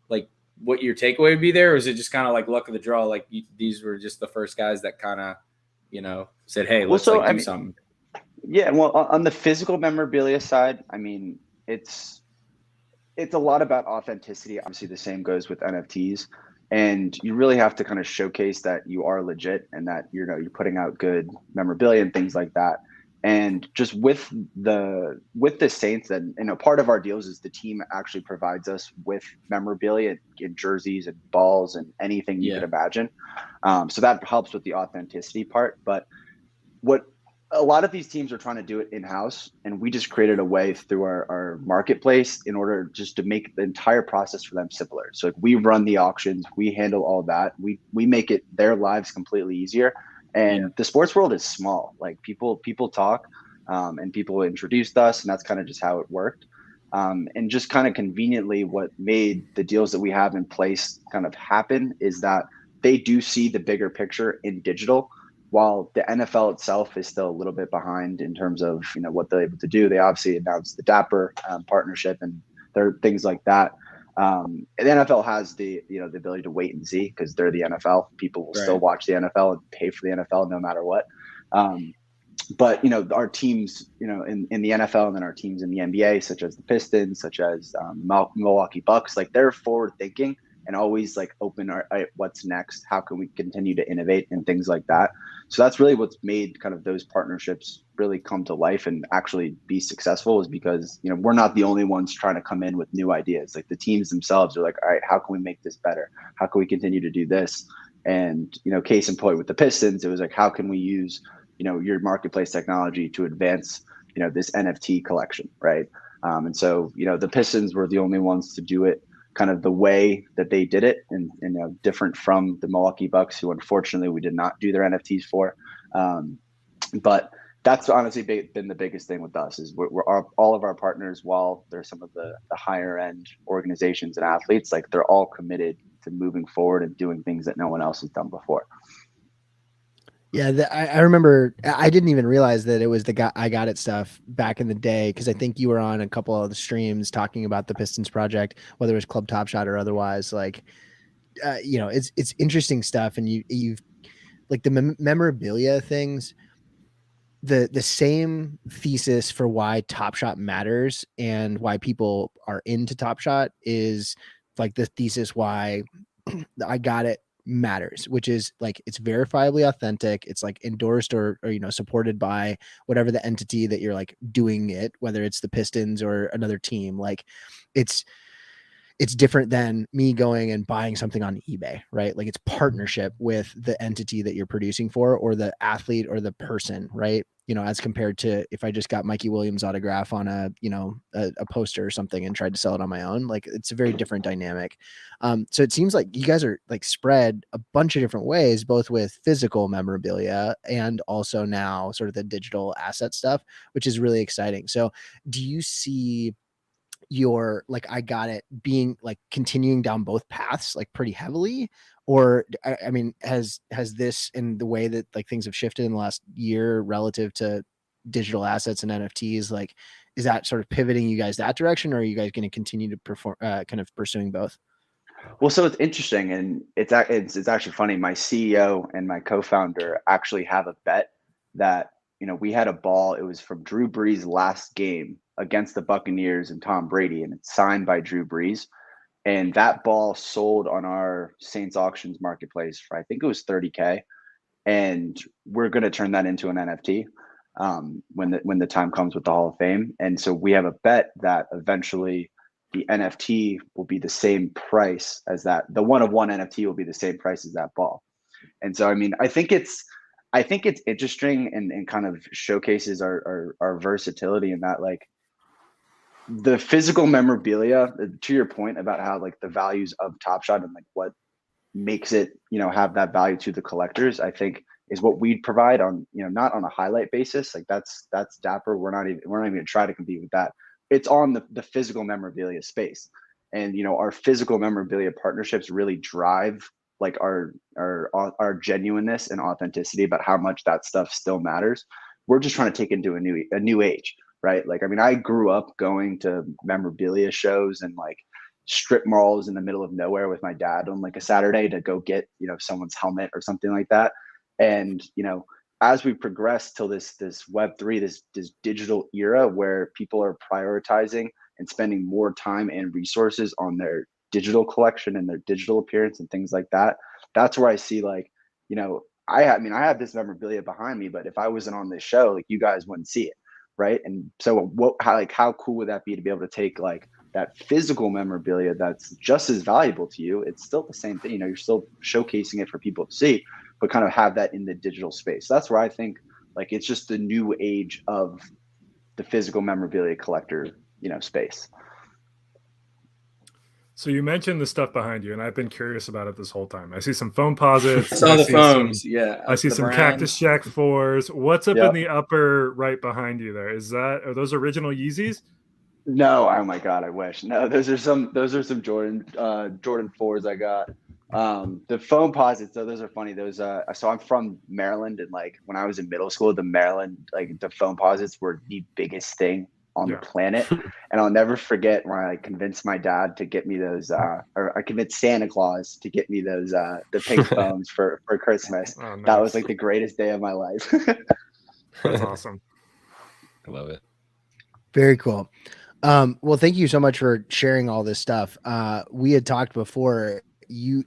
like what your takeaway would be there? Or is it just kind of like luck of the draw? Like these were just the first guys that kind of, you know, said, hey, let's do something. Yeah. Well, on the physical memorabilia side, I mean, it's a lot about authenticity. Obviously the same goes with NFTs. And you really have to kind of showcase that you are legit and that, you know, you're putting out good memorabilia and things like that. And just with the Saints, then, you know, part of our deals is the team actually provides us with memorabilia in jerseys and balls and anything you could imagine. So that helps with the authenticity part. But what a lot of these teams are trying to do it in-house, and we just created a way through our marketplace in order just to make the entire process for them simpler. So if we run the auctions, we handle all that, we make it their lives completely easier. And the sports world is small. Like people talk and people introduced us, and that's kind of just how it worked. And just kind of conveniently, what made the deals that we have in place kind of happen is that they do see the bigger picture in digital. While the NFL itself is still a little bit behind in terms of, you know, what they're able to do. They obviously announced the Dapper partnership, and there are things like that. And the NFL has the ability to wait and see because they're the NFL. People will still watch the NFL and pay for the NFL no matter what. But, you know, our teams, you know, in the NFL, and then our teams in the NBA, such as the Pistons, such as Milwaukee Bucks, like they're forward thinking and always like open what's next, how can we continue to innovate and things like that. So that's really what's made kind of those partnerships really come to life and actually be successful, is because, you know, we're not the only ones trying to come in with new ideas. Like the teams themselves are like, all right, how can we make this better? How can we continue to do this? And, you know, case in point with the Pistons, it was like, how can we use, you know, your marketplace technology to advance this NFT collection, right? And so, the Pistons were the only ones to do it kind of the way that they did it, and different from the Milwaukee Bucks, who unfortunately we did not do their NFTs for. But that's honestly been the biggest thing with us is all of our partners, while they're some of the higher end organizations and athletes, like they're all committed to moving forward and doing things that no one else has done before. Yeah, I remember. I didn't even realize that it was the IGotIt stuff back in the day, because I think you were on a couple of the streams talking about the Pistons project, whether it was Club TopShot or otherwise. Like, it's interesting stuff, and you've like the memorabilia things. The same thesis for why TopShot matters and why people are into TopShot is like the thesis why IGotIt matters, which is like it's verifiably authentic, it's like endorsed or supported by whatever the entity that you're like doing it, whether it's the Pistons or another team. Like it's different than me going and buying something on eBay, right? Like it's partnership with the entity that you're producing for, or the athlete or the person, right? As compared to if I just got Mikey Williams' autograph on a poster or something and tried to sell it on my own. Like it's a very different dynamic. So it seems like you guys are like spread a bunch of different ways, both with physical memorabilia and also now sort of the digital asset stuff, which is really exciting. So do you see your like IGotIt being like continuing down both paths like pretty heavily, or I mean has this, in the way that like things have shifted in the last year relative to digital assets and NFTs, like is that sort of pivoting you guys that direction, or are you guys going to continue to perform kind of pursuing both? Well, so it's interesting, and it's actually funny. My CEO and my co-founder actually have a bet that we had a ball. It was from Drew Brees' last game against the Buccaneers and Tom Brady, and it's signed by Drew Brees. And that ball sold on our Saints auctions marketplace for, I think it was $30K, and we're going to turn that into an NFT when the time comes with the Hall of Fame. And so we have a bet that eventually the NFT will be the same price as that. The one of one NFT will be the same price as that ball. And so, I mean, I think it's interesting and kind of showcases our versatility in that, like, the physical memorabilia, to your point about how like the values of TopShot and like what makes it, have that value to the collectors, I think is what we'd provide on, not on a highlight basis. Like that's dapper. We're not even going to try to compete with that. It's on the physical memorabilia space. And, our physical memorabilia partnerships really drive like our genuineness and authenticity about how much that stuff still matters. We're just trying to take it into a new age. Right. Like, I mean, I grew up going to memorabilia shows and like strip malls in the middle of nowhere with my dad on like a Saturday to go get, someone's helmet or something like that. And, as we progress till this Web3, this digital era where people are prioritizing and spending more time and resources on their digital collection and their digital appearance and things like that, that's where I see like, I have this memorabilia behind me, but if I wasn't on this show, like you guys wouldn't see it. Right. And so how cool would that be to be able to take like that physical memorabilia that's just as valuable to you? It's still the same thing. You're still showcasing it for people to see, but kind of have that in the digital space. That's where I think like it's just the new age of the physical memorabilia collector, space. So you mentioned the stuff behind you, and I've been curious about it this whole time. I see some foam posits. I saw the foams. I see some Cactus Jack 4s. What's up in the upper right behind you there? Are those original Yeezys? No, oh my God, I wish. No, those are some Jordan 4s I got. The foam posits, though, those are funny. Those so I'm from Maryland, and like when I was in middle school, the foam posits were the biggest thing on the planet. And I'll never forget when I convinced my dad to get me those, or I convinced Santa Claus to get me those, the pink foams for Christmas. Oh, nice. That was like the greatest day of my life. That's awesome. I love it. Very cool. Well, thank you so much for sharing all this stuff. We had talked before. You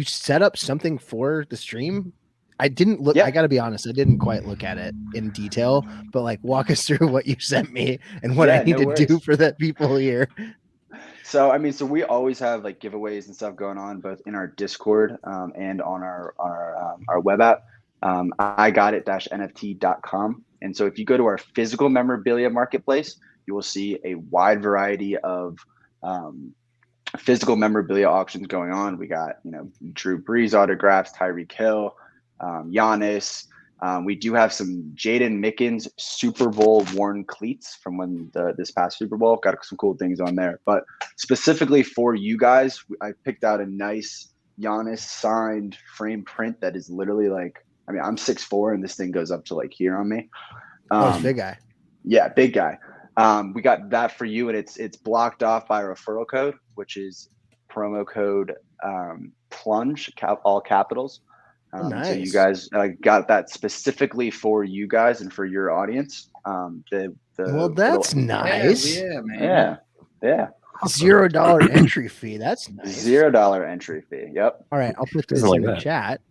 set up something for the stream. I didn't look. Yeah. I got to be honest. I didn't quite look at it in detail, but like walk us through what you sent me and what I need to do for the people here. So, I mean, we always have like giveaways and stuff going on both in our Discord and on our web app, IGotIt-NFT.com. And so if you go to our physical memorabilia marketplace, you will see a wide variety of physical memorabilia auctions going on. We got, Drew Brees autographs, Tyreek Hill, Giannis. We do have some Jaden Mickens Super Bowl worn cleats from when this past Super Bowl. Got some cool things on there. But specifically for you guys, I picked out a nice Giannis signed frame print that is literally like, I'm 6'4", and this thing goes up to like here on me. It's a big guy. Yeah, big guy. We got that for you, and it's blocked off by a referral code, which is promo code plunge, all capitals. Nice. So you guys got that specifically for you guys and for your audience. Well, that's nice. Yeah, man. Yeah. $0 entry fee. That's nice. $0 entry fee. Yep. All right, I'll put this in the chat.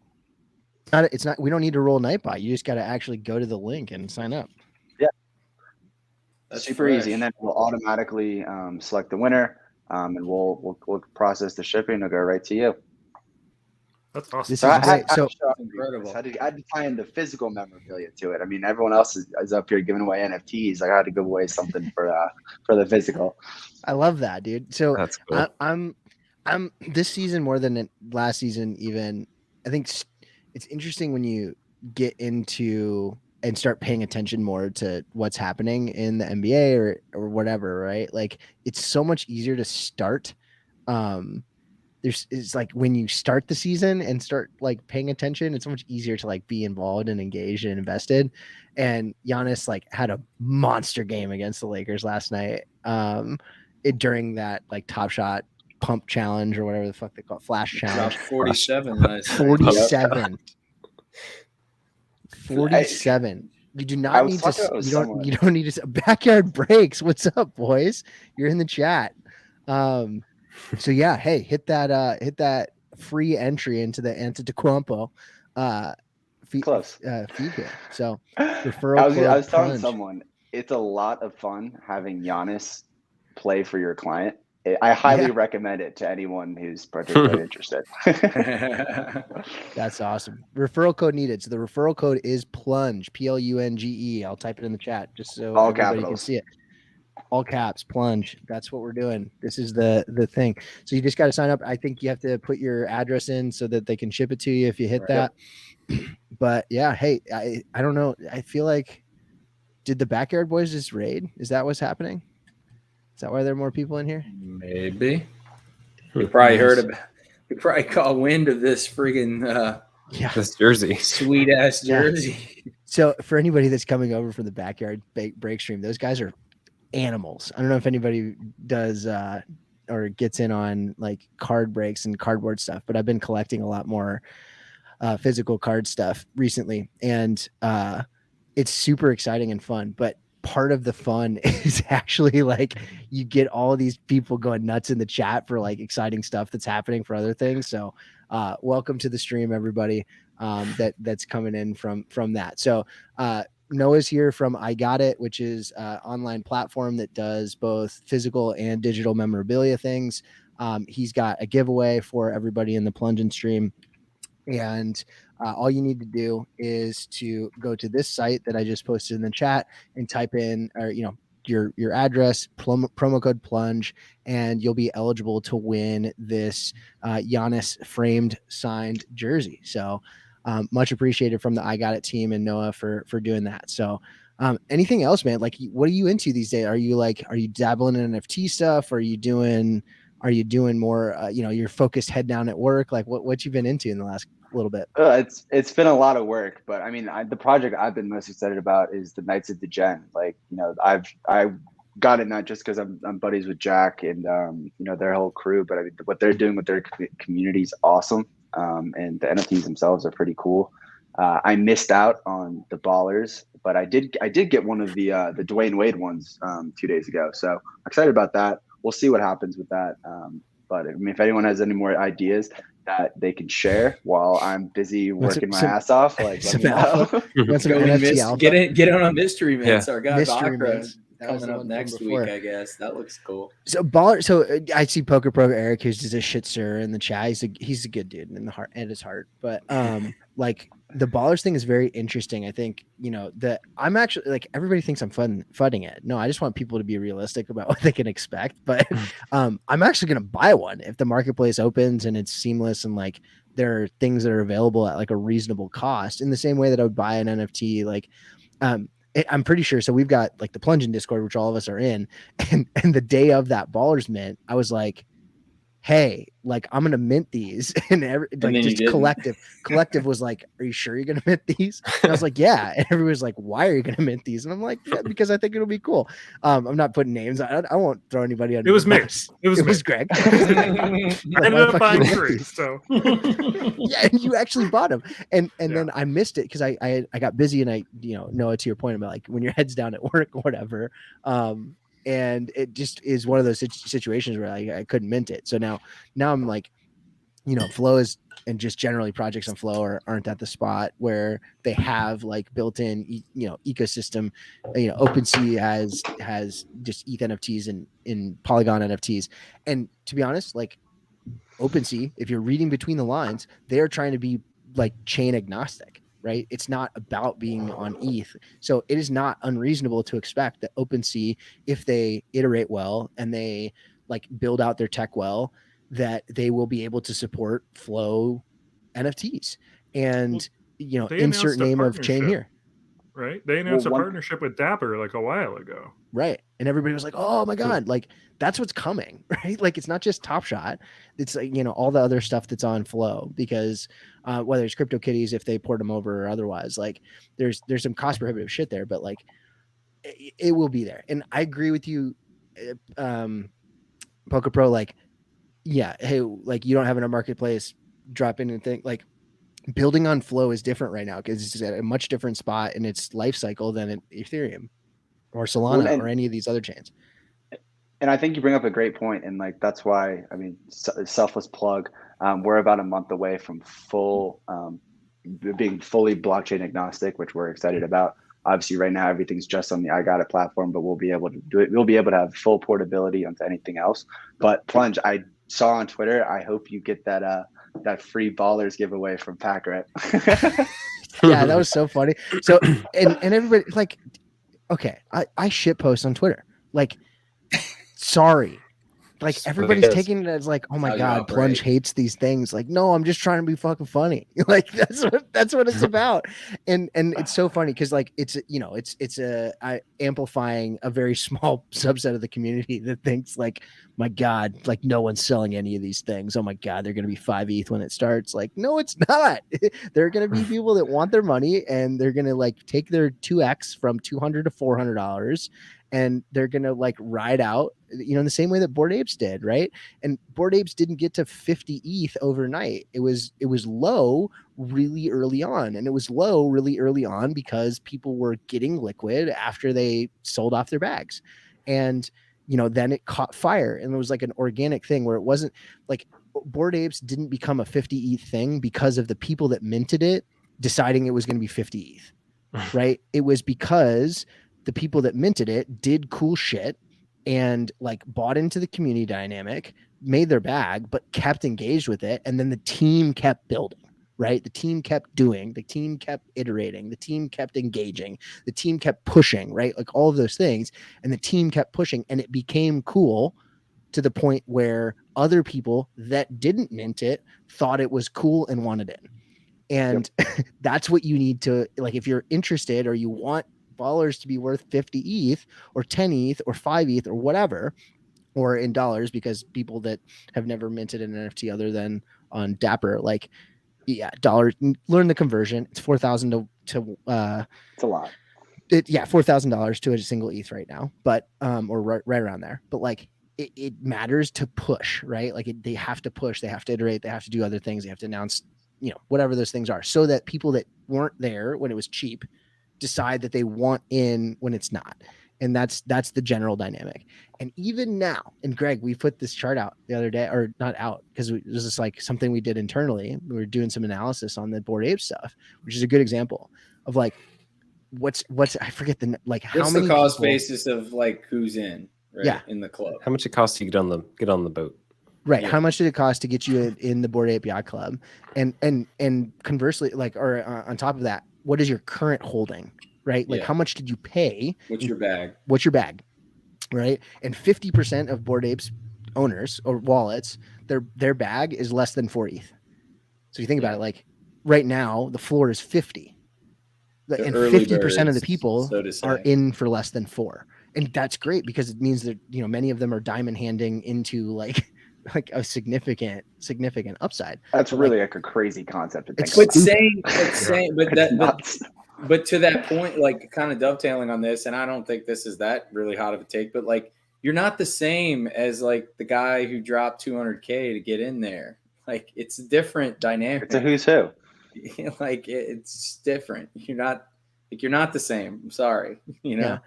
It's not. We don't need to roll Nightbot. You just got to actually go to the link and sign up. Yeah. That's super easy, and then we'll automatically select the winner, and we'll process the shipping. It'll go right to you. That's awesome. This is great. So incredible. I had to tie in the physical memorabilia to it. Everyone else is up here giving away NFTs. I had to give away something for the physical. I love that, dude. So that's cool. I'm this season more than last season. Even I think it's interesting when you get into and start paying attention more to what's happening in the NBA or whatever, right? Like it's so much easier to start. It's like when you start the season and start like paying attention, it's so much easier to like be involved and engaged and invested. And Giannis like had a monster game against the Lakers last night. During that like TopShot pump challenge or whatever the fuck they call it, flash challenge. 47 last 47. 47. You do not need to. You don't need to. Backyard breaks. What's up, boys? You're in the chat. So yeah, hey, hit that free entry into the Antetokounmpo feed here. So referral. I was telling someone it's a lot of fun having Giannis play for your client. I highly recommend it to anyone who's particularly interested. That's awesome. Referral code needed. So the referral code is plunge, PLUNGE. I'll type it in the chat just so all everybody capitals. can see it. All caps, plunge. That's what we're doing. This is the thing. So you just got to sign up. I think you have to put your address in so that they can ship it to you if you hit that. But yeah, hey, I don't know. I feel like, did the Backyard Boys just raid? Is that what's happening? Is that why there are more people in here? Maybe. You probably heard about. You probably caught wind of this friggin' this jersey, sweet ass jersey. Yeah. So for anybody that's coming over from the Backyard break stream, those guys are animals. I don't know if anybody does or gets in on like card breaks and cardboard stuff, but I've been collecting a lot more physical card stuff recently, and it's super exciting and fun. But part of the fun is actually like you get all these people going nuts in the chat for like exciting stuff that's happening for other things. So welcome to the stream, everybody that's coming in from that. So Noah's here from IGotIt, which is an online platform that does both physical and digital memorabilia things. He's got a giveaway for everybody in the Plungin stream. And all you need to do is to go to this site that I just posted in the chat and type in, or your address, promo code plunge, and you'll be eligible to win this Giannis framed signed jersey. So much appreciated from the IGotIt team and Noah for doing that. So anything else, man? Like, what are you into these days? Are you dabbling in NFT stuff? Are you doing more, you're focused head down at work? Like what you've been into in the last little bit? It's been a lot of work, but I mean, the project I've been most excited about is the Knights of Degen. Like, I've got it not just because I'm buddies with Jack and their whole crew, but I mean, what they're doing with their community is awesome. And the NFTs themselves are pretty cool. I missed out on the Ballers, but I did get one of the Dwayne Wade ones 2 days ago. So I'm excited about that. We'll see what happens with that. But I mean, if anyone has any more ideas that they can share while I'm busy working my ass off, like let me know. Get on a mystery mints. Our guy Mystery Bakra Mints. coming up next week, I guess. That looks cool. So baller. So I see Poker Pro Eric, who's just a shit stir in the chat. He's a good dude in the heart and his heart. But like the ballers thing is very interesting. I think that I'm actually like everybody thinks I'm fudding it. No, I just want people to be realistic about what they can expect. But I'm actually gonna buy one if the marketplace opens and it's seamless and like there are things that are available at like a reasonable cost. In the same way that I would buy an NFT, like I'm pretty sure. So we've got like the Plunge in Discord, which all of us are in, and the day of that Ballers Mint, I was like, hey, like I'm gonna mint these, and just collective was like, are you sure you're gonna mint these? And I was like, yeah, and everybody was like, why are you gonna mint these? And I'm like, yeah, because I think it'll be cool. I'm not putting names. I won't throw anybody under. It was me. It was Greg. I ended up buying 3. So yeah, and you actually bought them, and then I missed it because I got busy, and Noah, to your point about like when your head's down at work or whatever. And it just is one of those situations where I couldn't mint it. So now I'm like, Flow is, and just generally projects on Flow aren't at the spot where they have like built-in, ecosystem. OpenSea has just ETH NFTs and in Polygon NFTs. And to be honest, like OpenSea, if you're reading between the lines, they are trying to be like chain agnostic. Right? It's not about being on ETH. So it is not unreasonable to expect that OpenSea, if they iterate well and they like build out their tech well, that they will be able to support Flow NFTs and, insert name of chain here. Right. They announced a partnership with Dapper like a while ago. Right. And everybody was like, oh my God, like that's what's coming, right? Like it's not just TopShot. It's like, all the other stuff that's on Flow because whether it's CryptoKitties, if they port them over or otherwise, like there's some cost prohibitive shit there, but like it will be there. And I agree with you, Poker Pro, like, yeah, hey, like you don't have in a marketplace, drop in and think like building on Flow is different right now because it's at a much different spot in its life cycle than Ethereum or Solana or any of these other chains. And I think you bring up a great point, and like that's why selfless plug. We're about a month away from being fully blockchain agnostic, which we're excited about. Obviously, right now everything's just on the IGotIt platform, but we'll be able to do it. We'll be able to have full portability onto anything else. But Plunge, I saw on Twitter. I hope you get that free Ballers giveaway from Packret. Yeah, that was so funny. So and everybody like, okay, I shit post on Twitter. Like, sorry. Like everybody's taking it as like, oh my God, Plunge hates these things. Like, no, I'm just trying to be fucking funny. Like that's what it's about. And it's so funny because like it's amplifying a very small subset of the community that thinks like, my God, like no one's selling any of these things. Oh my God, they're gonna be 5 ETH when it starts. Like, no, it's not. There are gonna be people that want their money and they're gonna like take their 2x from $200 to $400. And they're going to like ride out, in the same way that Bored Apes did. Right. And Bored Apes didn't get to 50 ETH overnight. It was low really early on. And it was low really early on because people were getting liquid after they sold off their bags. And, then it caught fire and it was like an organic thing where it wasn't like Bored Apes didn't become a 50 ETH thing because of the people that minted it deciding it was going to be 50 ETH. Right. It was because the people that minted it did cool shit and like bought into the community dynamic, made their bag, but kept engaged with it. And then the team kept building, right? The team kept doing, the team kept iterating, the team kept engaging, the team kept pushing, right? Like all of those things. And the team kept pushing and it became cool to the point where other people that didn't mint it thought it was cool and wanted it. And that's what you need to, like, if you're interested or you want Ballers to be worth 50 ETH or 10 ETH or 5 ETH or whatever, or in dollars, because people that have never minted an NFT other than on Dapper, like, yeah, dollars, learn the conversion. It's 4,000 to it's a lot. $4,000 to a single ETH right now, but or right around there. But like it matters to push, right? Like they have to push, they have to iterate, they have to do other things, they have to announce, whatever those things are, so that people that weren't there when it was cheap decide that they want in when it's not. And that's the general dynamic. And even now, and Greg, we put this chart out the other day, or not out, because it was just like something we did internally. We were doing some analysis on the Bored Ape stuff, which is a good example of like what's I forget how what's many the cost people, basis of like who's in in the club? How much it costs to get on the boat? Right. Yeah. How much did it cost to get you in the Bored Ape Yacht Club? And conversely, or on top of that, what is your current holding? Right. Like how much did you pay? What's your bag? What's your bag? Right. And 50% of Bored Apes owners or wallets, their bag is less than 4 ETH. So you think about it, like right now, the floor is 50. And 50% of the people are in for less than 4. And that's great because it means that, many of them are diamond handing into like a significant upside. That's really like a crazy concept to think about. But to that point, like kind of dovetailing on this, and I don't think this is that really hot of a take, but like you're not the same as like the guy who dropped 200K to get in there. Like it's a different dynamic. It's a who's who. Like it's different. You're not the same. I'm sorry. Yeah.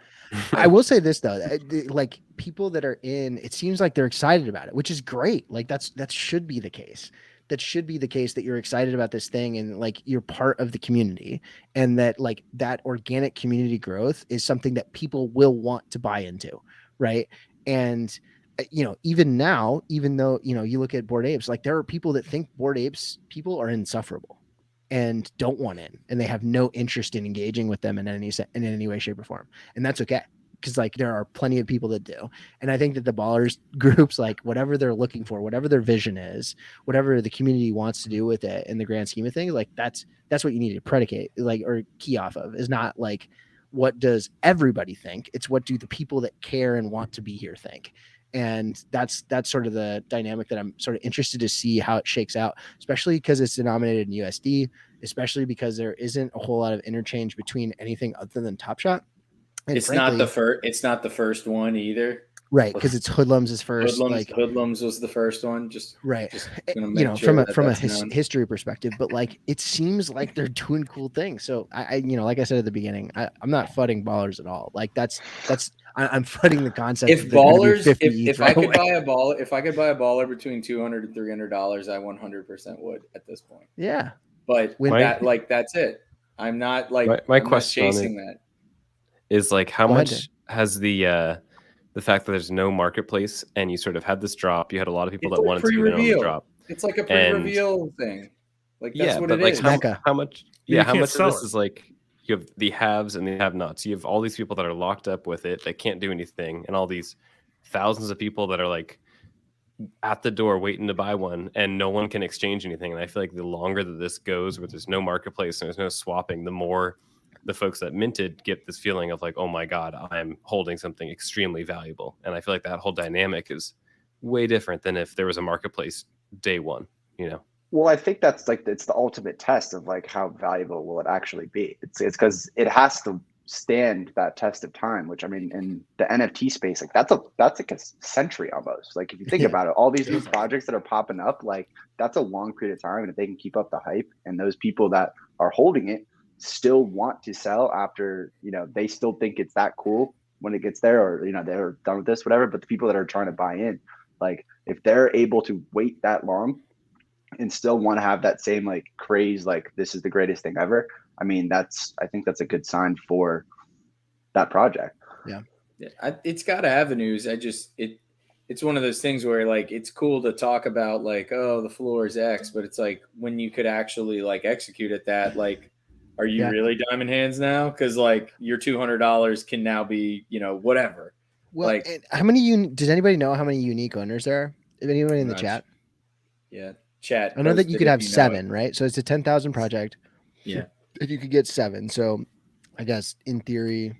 I will say this though, like people that are in, it seems like they're excited about it, which is great. Like that should be the case. That should be the case, that you're excited about this thing and like you're part of the community, and that like that organic community growth is something that people will want to buy into. Right. And even now, even though, you look at Bored Apes, like there are people that think Bored Apes people are insufferable and don't want in, and they have no interest in engaging with them in any way, shape, or form. And that's okay, because like there are plenty of people that do. And I think that the ballers groups, like whatever they're looking for, whatever their vision is, whatever the community wants to do with it in the grand scheme of things, like that's what you need to predicate, like, or key off of, is not like what does everybody think, it's what do the people that care and want to be here think. And that's sort of the dynamic that I'm sort of interested to see how it shakes out, especially because it's denominated in USD, especially because there isn't a whole lot of interchange between anything other than TopShot. And it's not the first one either. Right, because it's Hoodlums is first. Hoodlums was the first one. Just from a history perspective, but like it seems like they're doing cool things. So I like I said at the beginning, I'm not fudding ballers at all. Like I'm fudding the concept. If ballers, if I could buy a baller between $200 and $300, I 100% would at this point. Yeah, but that's it. I'm not like my question chasing that. Is like how much has the fact that there's no marketplace and you sort of had this drop, you had a lot of people that wanted to get in on the drop. It's like a pre-reveal thing. Like that's what it is. How much? Yeah, how much of this is like you have the haves and the have-nots. You have all these people that are locked up with it, they can't do anything, and all these thousands of people that are like at the door waiting to buy one, and no one can exchange anything. And I feel like the longer that this goes, where there's no marketplace and there's no swapping, the more the folks that minted get this feeling of like, oh my God, I'm holding something extremely valuable. And I feel like that whole dynamic is way different than if there was a marketplace day one, Well, I think that's like, it's the ultimate test of like, how valuable will it actually be? It's because it has to stand that test of time, which I mean, in the NFT space, like that's like a century almost. Like if you think about it, all these new projects that are popping up, like that's a long period of time. And if they can keep up the hype, and those people that are holding it still want to sell after, they still think it's that cool when it gets there, or, they're done with this, whatever. But the people that are trying to buy in, like if they're able to wait that long and still want to have that same like craze, like this is the greatest thing ever. I mean, I think that's a good sign for that project. Yeah. It's got avenues. It's one of those things where like, it's cool to talk about like, oh, the floor is X, but it's like when you could actually like execute at that, like, are you really diamond hands now? Because like your $200 can now be, whatever. Well, like how many does anybody know how many unique owners there are? Is anybody in the chat? Yeah, chat. I know that you could have 7, right? So it's a 10,000 project. Yeah, if you could get 7, so I guess in theory,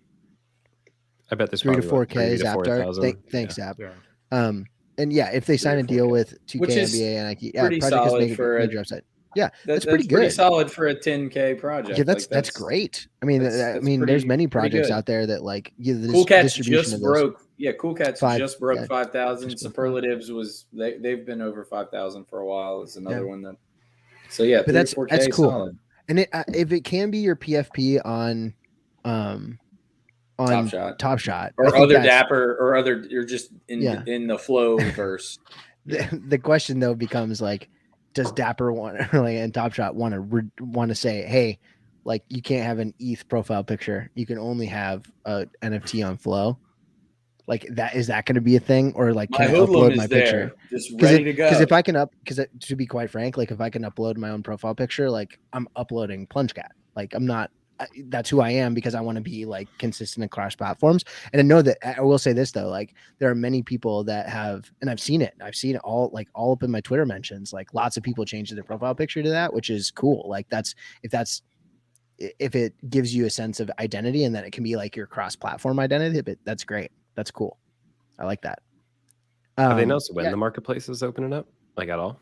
I bet there's 3 to 4K Zap Dart. Thanks, Zap. Yeah. And if they sign a deal with 2K NBA and Nike, pretty solid for a major upside. Yeah, that's pretty good. Pretty solsolid for a 10K project. Yeah, that's great. I mean, there's many projects out there that like Cool Cats just broke. Yeah, Cool Cats just broke 5,000. Superlatives was they've been over 5,000 for a while. Is another one that. So yeah, but that's cool. Solid. And if it can be your PFP on TopShot or other Dapper or other, you're just in the flow verse. The question though becomes like, does Dapper want and TopShot want to say, hey, Like you can't have an ETH profile picture. You can only have a NFT on Flow. Like that, is that going to be a thing, or like can I upload my picture? Just ready to go. Because if I can to be quite frank, like if I can upload my own profile picture, like I'm uploading PlungeCat. Like I'm not. That's who I am because I want to be like consistent across platforms. And I know that I will say this though, like there are many people that have, and I've seen it all up in my Twitter mentions. Like lots of people changed their profile picture to that, which is cool. Like if it gives you a sense of identity and that it can be like your cross-platform identity, but that's great. That's cool. I like that. Have they announced when the marketplace is opening up? Like at all?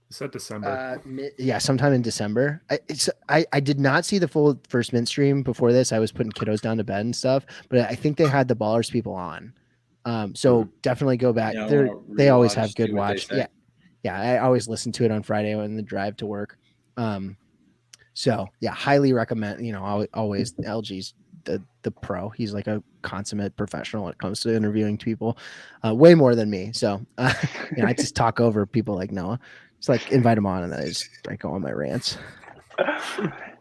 Is that December? Yeah, sometime in December. I did not see the full first mint stream before this. I was putting kiddos down to bed and stuff, but I think they had the Ballers people on. So definitely go back. They always have good watch. Yeah. I always listen to it on Friday on the drive to work. So yeah, highly recommend. Always LG's the pro. He's like a consummate professional when it comes to interviewing people, way more than me. So I just talk over people like Noah. It's like invite him on and then I go on my rants.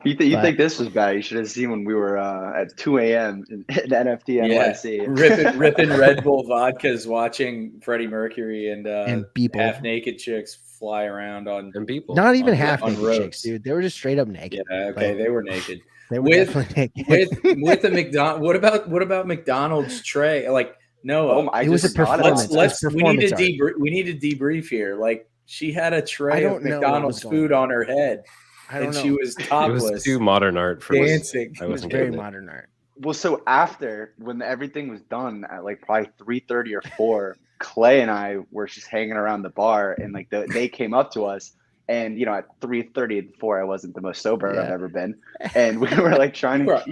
You think this was bad? You should have seen when we were at 2 a.m. in NFT NYC. ripping Red Bull vodkas, watching Freddie Mercury and people, half naked chicks fly around on and people. Not even half naked chicks, dude. They were just straight up naked. Yeah, okay, they were naked. They were definitely naked. with the McDonald's. What about McDonald's tray? Like no, it was a performance. We need to debrief here. Like she had a tray of McDonald's food on her head. And she was topless. It was too modern art for dancing. It was very modern art. Well, so after when everything was done at like probably 3:30 or 4, Clay and I were just hanging around the bar, and like they came up to us, and at 3:30 and 4, I wasn't the most sober I've ever been, and we were like trying to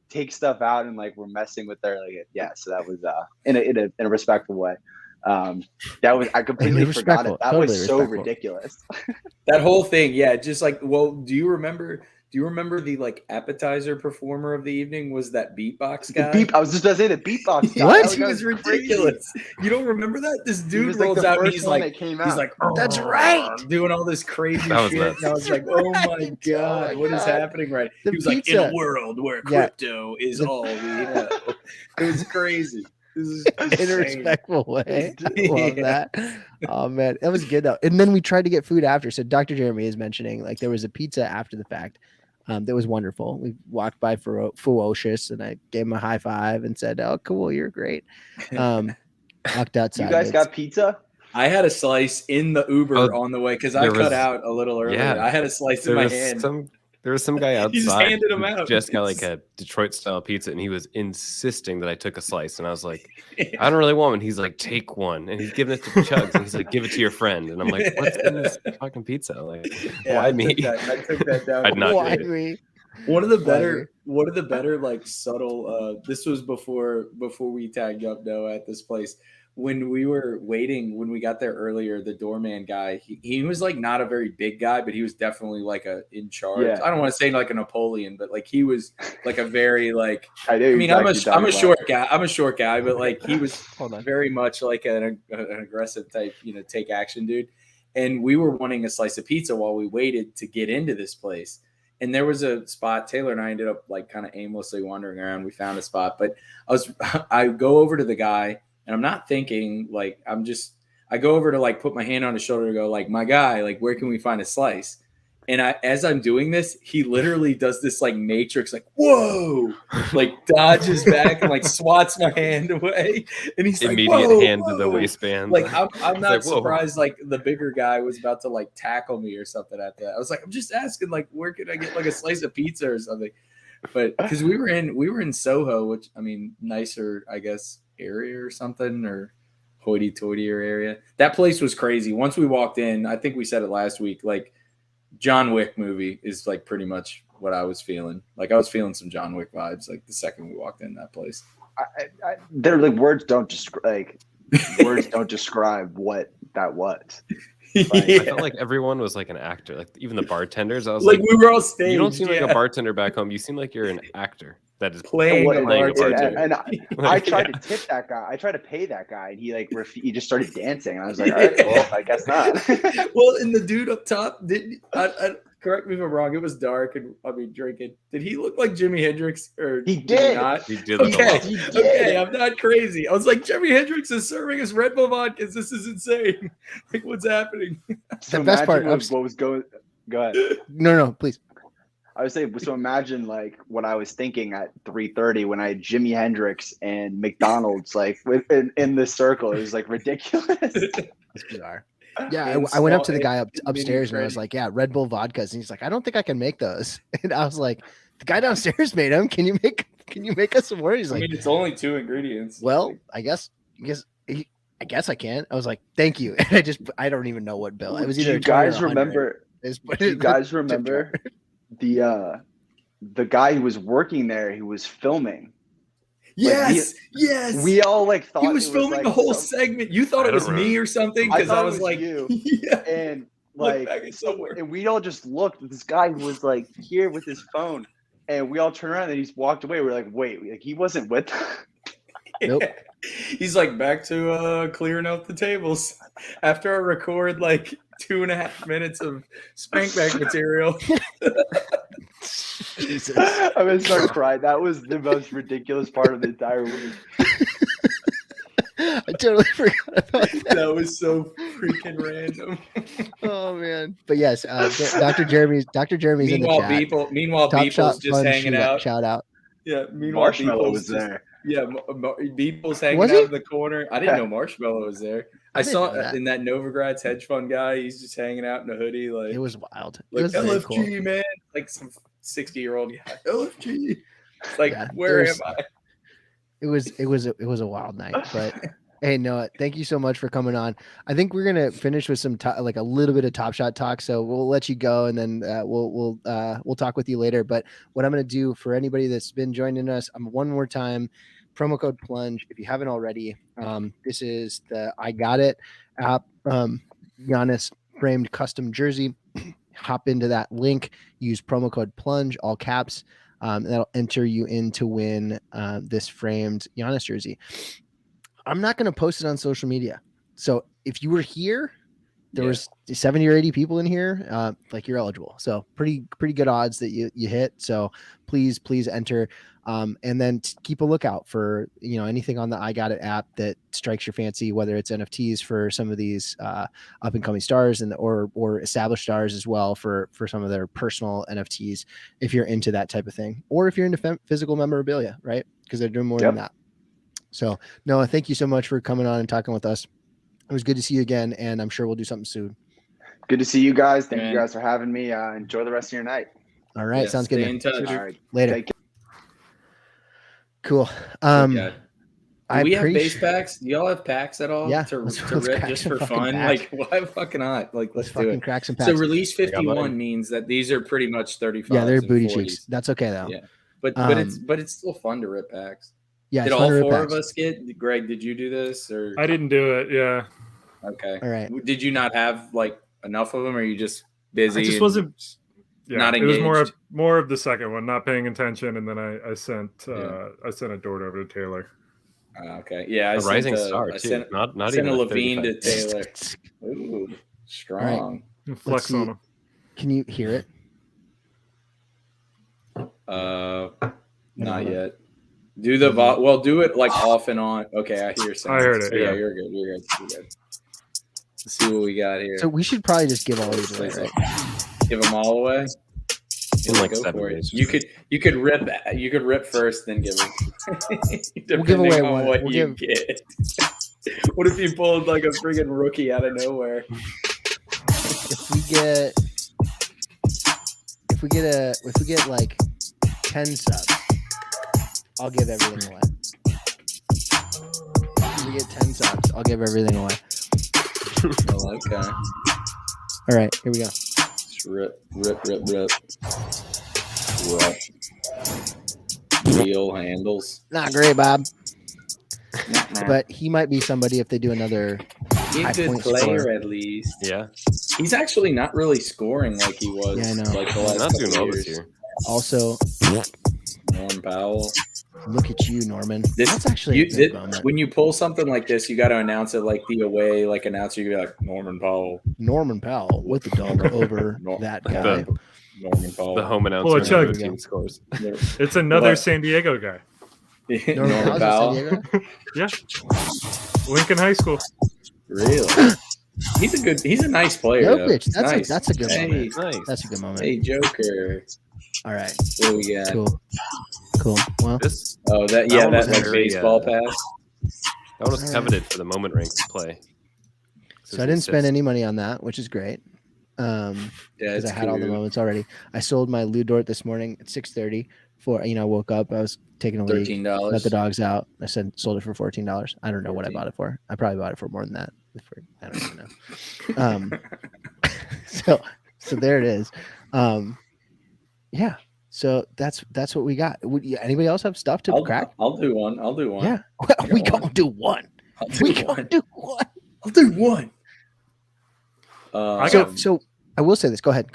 take stuff out, and like we're messing with her, like so that was in a respectful way. I completely forgot it. That was so ridiculous. That whole thing, just like, well, do you remember the like appetizer performer of the evening was that beatbox guy? I was just about to say the beatbox guy. What? He was ridiculous. You don't remember that? This dude rolls out and he's like, that's right, doing all this crazy shit. And I was like, oh my god, what is happening right? He was like, in a world where crypto is all we know. It was crazy. In a respectful way. I love that. Oh man, that was good though. And then we tried to get food after. So Dr. Jeremy is mentioning like there was a pizza after the fact. That was wonderful. We walked by Ferocious and I gave him a high five and said, "Oh, cool, you're great." Walked outside. You guys got pizza? I had a slice in the Uber on the way because I cut out a little earlier. Yeah, I had a slice in my hand. There was some guy outside. He just handed him out. Just got like a Detroit style pizza, and he was insisting that I took a slice. And I was like, I don't really want one. He's like, take one. And he's giving it to Chugs. And he's like, give it to your friend. And I'm like, what's in this fucking pizza? Like, why me? I took that down. I'd not why get me? it. One of the better like subtle. This was before we tagged up Noah at this place. When we were waiting, when we got there earlier, the doorman guy, he was like not a very big guy, but he was definitely like in charge. Yeah. I don't want to say like a Napoleon, but like he was like a very like. I'm a short guy. I'm a short guy, but like he was very much like an aggressive type, take action dude. And we were wanting a slice of pizza while we waited to get into this place. And there was a spot. Taylor and I ended up like kind of aimlessly wandering around. We found a spot, but I go over to the guy. And I'm not thinking like I go over to like put my hand on his shoulder and go like, my guy, like where can we find a slice? And as I'm doing this, he literally does this like matrix, like, whoa, like dodges back and like swats my hand away. And he's immediate hand to the waistband. Like I'm not surprised like the bigger guy was about to like tackle me or something at that. I was like, I'm just asking like where could I get like a slice of pizza or something? But because we were in Soho, which I mean nicer, I guess, area or something, or hoity-toity area. That place was crazy. Once we walked in, I think we said it last week, like John Wick movie is like pretty much what I was feeling. Like I was feeling some John Wick vibes like the second we walked in that place. They're like words don't describe what that was. Like, I felt like everyone was like an actor, like even the bartenders. I was like we were all staged. You don't seem like a bartender back home. You seem like you're an actor. that is playing a bartender. And I tried to tip that guy. I tried to pay that guy, and he like he just started dancing. And I was like, all right, well, I guess not. Well, and the dude up top didn't. Correct me if I'm wrong. It was dark, and drinking. Did he look like Jimi Hendrix, or he did? Not? He did. Okay, I'm not crazy. I was like, Jimi Hendrix is serving us Red Bull vodkas. This is insane. Like, what's happening? So the best part. What was going? Go ahead. No, please. I would say, so imagine like what I was thinking at 3:30 when I had Jimi Hendrix and McDonald's like in this circle. It was like ridiculous. It's bizarre. Yeah, I went up to the guy upstairs and I was like, "Yeah, Red Bull vodkas," and he's like, "I don't think I can make those." And I was like, "The guy downstairs made them. Can you make us some more?" He's like, it's only 2 ingredients. Well, I guess I can. I was like, "Thank you." And I don't even know what bill. It was either. Do you guys remember? The guy who was working there, he was filming. Yes. We all like thought he was filming like a whole segment. You thought it was me or something because I was like, you. Yeah. And like, and we all just looked at this guy who was like here with his phone, and we all turned around and he's walked away. We're like, wait, like he wasn't with us. Nope. He's like back to clearing out the tables after I record like 2.5 minutes of spank bag material. Jesus. I'm gonna start crying. That was the most ridiculous part of the entire week. I totally forgot about that. That was so freaking random. Oh man! But yes, Dr. Jeremy's in the chat. Meanwhile, Beeple's just hanging out. Shout out. Yeah, meanwhile, Marshmallow was there. Yeah, Beeple's hanging out in the corner. I didn't know Marshmallow was there. I saw in that Novogratz hedge fund guy. He's just hanging out in a hoodie. Like, it was wild. Like, it was LFG, cool. man. Like some 60-year-old guy. LFG. Like, where am I? It was a wild night. But hey, Noah, thank you so much for coming on. I think we're gonna finish with some like a little bit of TopShot talk. So we'll let you go, and then we'll talk with you later. But what I'm gonna do for anybody that's been joining us, one more time, promo code Plunge if you haven't already. This is the IGotIt app, Giannis framed custom jersey. Hop into that link, use promo code Plunge, all caps. That'll enter you in to win this framed Giannis jersey. I'm not going to post it on social media. So if you were here, there was 70 or 80 people in here, like you're eligible. So pretty good odds that you hit. So please enter. And then keep a lookout for, anything on the IGotIt app that strikes your fancy, whether it's NFTs for some of these up and coming stars or established stars as well for some of their personal NFTs, if you're into that type of thing, or if you're into physical memorabilia, right? Because they're doing more than that. So Noah, thank you so much for coming on and talking with us. It was good to see you again, and I'm sure we'll do something soon. Good to see you guys. Thank you guys for having me. Enjoy the rest of your night. All right. Sounds good. Stay in touch. All right. Later. Cool. Do we have base packs? Do y'all have packs at all? Yeah. To rip just for fun? Packs. Like, why fucking not? Like, let's do it. Crack some packs. So release 51 means that these are pretty much 35. Yeah, they're booty 40s. cheeks. That's okay though. Yeah. But it's still fun to rip packs. Yeah. Did all 4 of us get? Greg, did you do this or? I didn't do it. Yeah. Okay. All right. Did you not have like enough of them, or are you just busy? I just wasn't. Yeah, not engaged. It was more of the second one, not paying attention, and then I sent a door over to Taylor. Okay. Yeah. A rising star too. Not even a Levine to Taylor. Ooh, strong. Right. Flex on him. Can you hear it? Not yet. Do the well. Do it like off and on. Okay, I hear something. I heard it. Yeah, you're good. You're good. Let's see what we got here. So we should probably just give all these away, right? Give them all away. In like 7 days. You could rip first, then give them. We'll give away on one. What you get. What if you pulled like a friggin' rookie out of nowhere? If we get like 10 subs, I'll give everything away. If we get 10 subs, I'll give everything away. Oh, okay. All right, here we go. Just rip. Wheel handles. Not great, Bob. But he might be somebody if they do another. He's a good player at least. Yeah. He's actually not really scoring like he was. Yeah, I know. Like the last not doing couple well this years. year. Also, Norm Powell. Look at you, Norman. That's actually a good moment. When you pull something like this, you got to announce it like the away announcer. You be like Norman Powell. Norman Powell with the dollar over that guy. Norman Powell, the home announcer. Chug. Team scores. It's another San Diego guy. Norman Powell. San Diego? Yeah. Lincoln High School. Really? He's a nice player. Jokic. That's a good moment. Nice. That's a good moment. Hey, Joker. All right. What do we got? Cool. Well, that baseball pass. That was coveted for the moment rank play. So I didn't spend any money on that, which is great. Because I had all the moments already. I sold my Lou Dort this morning at 6:30. I woke up. I was taking a leak. $13. Let the dogs out. I sold it for $14. I don't know what I bought it for. I probably bought it for more than that. I don't even know. So there it is. Yeah. So that's what we got. Anybody else have stuff to crack? I'll do one. Yeah. We gonna do one. I'll do one. So I will say this. Go ahead.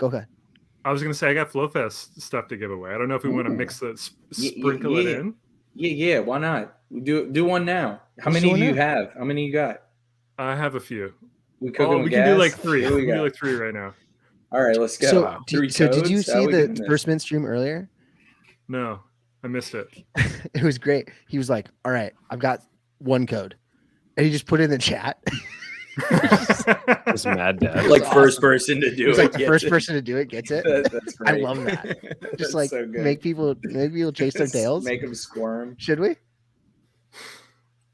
I was going to say I got FlowFest stuff to give away. I don't know if we want to mix the sprinkle it in. Yeah. Why not? Do one now. How many do you have? How many you got? I have a few. We can do like 3. We can do like 3 right now. All right, let's go. So did you see the First Mint stream earlier? No, I missed it. It was great. He was like, "All right, I've got one code," and he just put it in the chat. This mad dad. Like first person to do it. Like the first person to do it gets it. That's I love that. Just like so make people chase their tails. Make them squirm. Should we?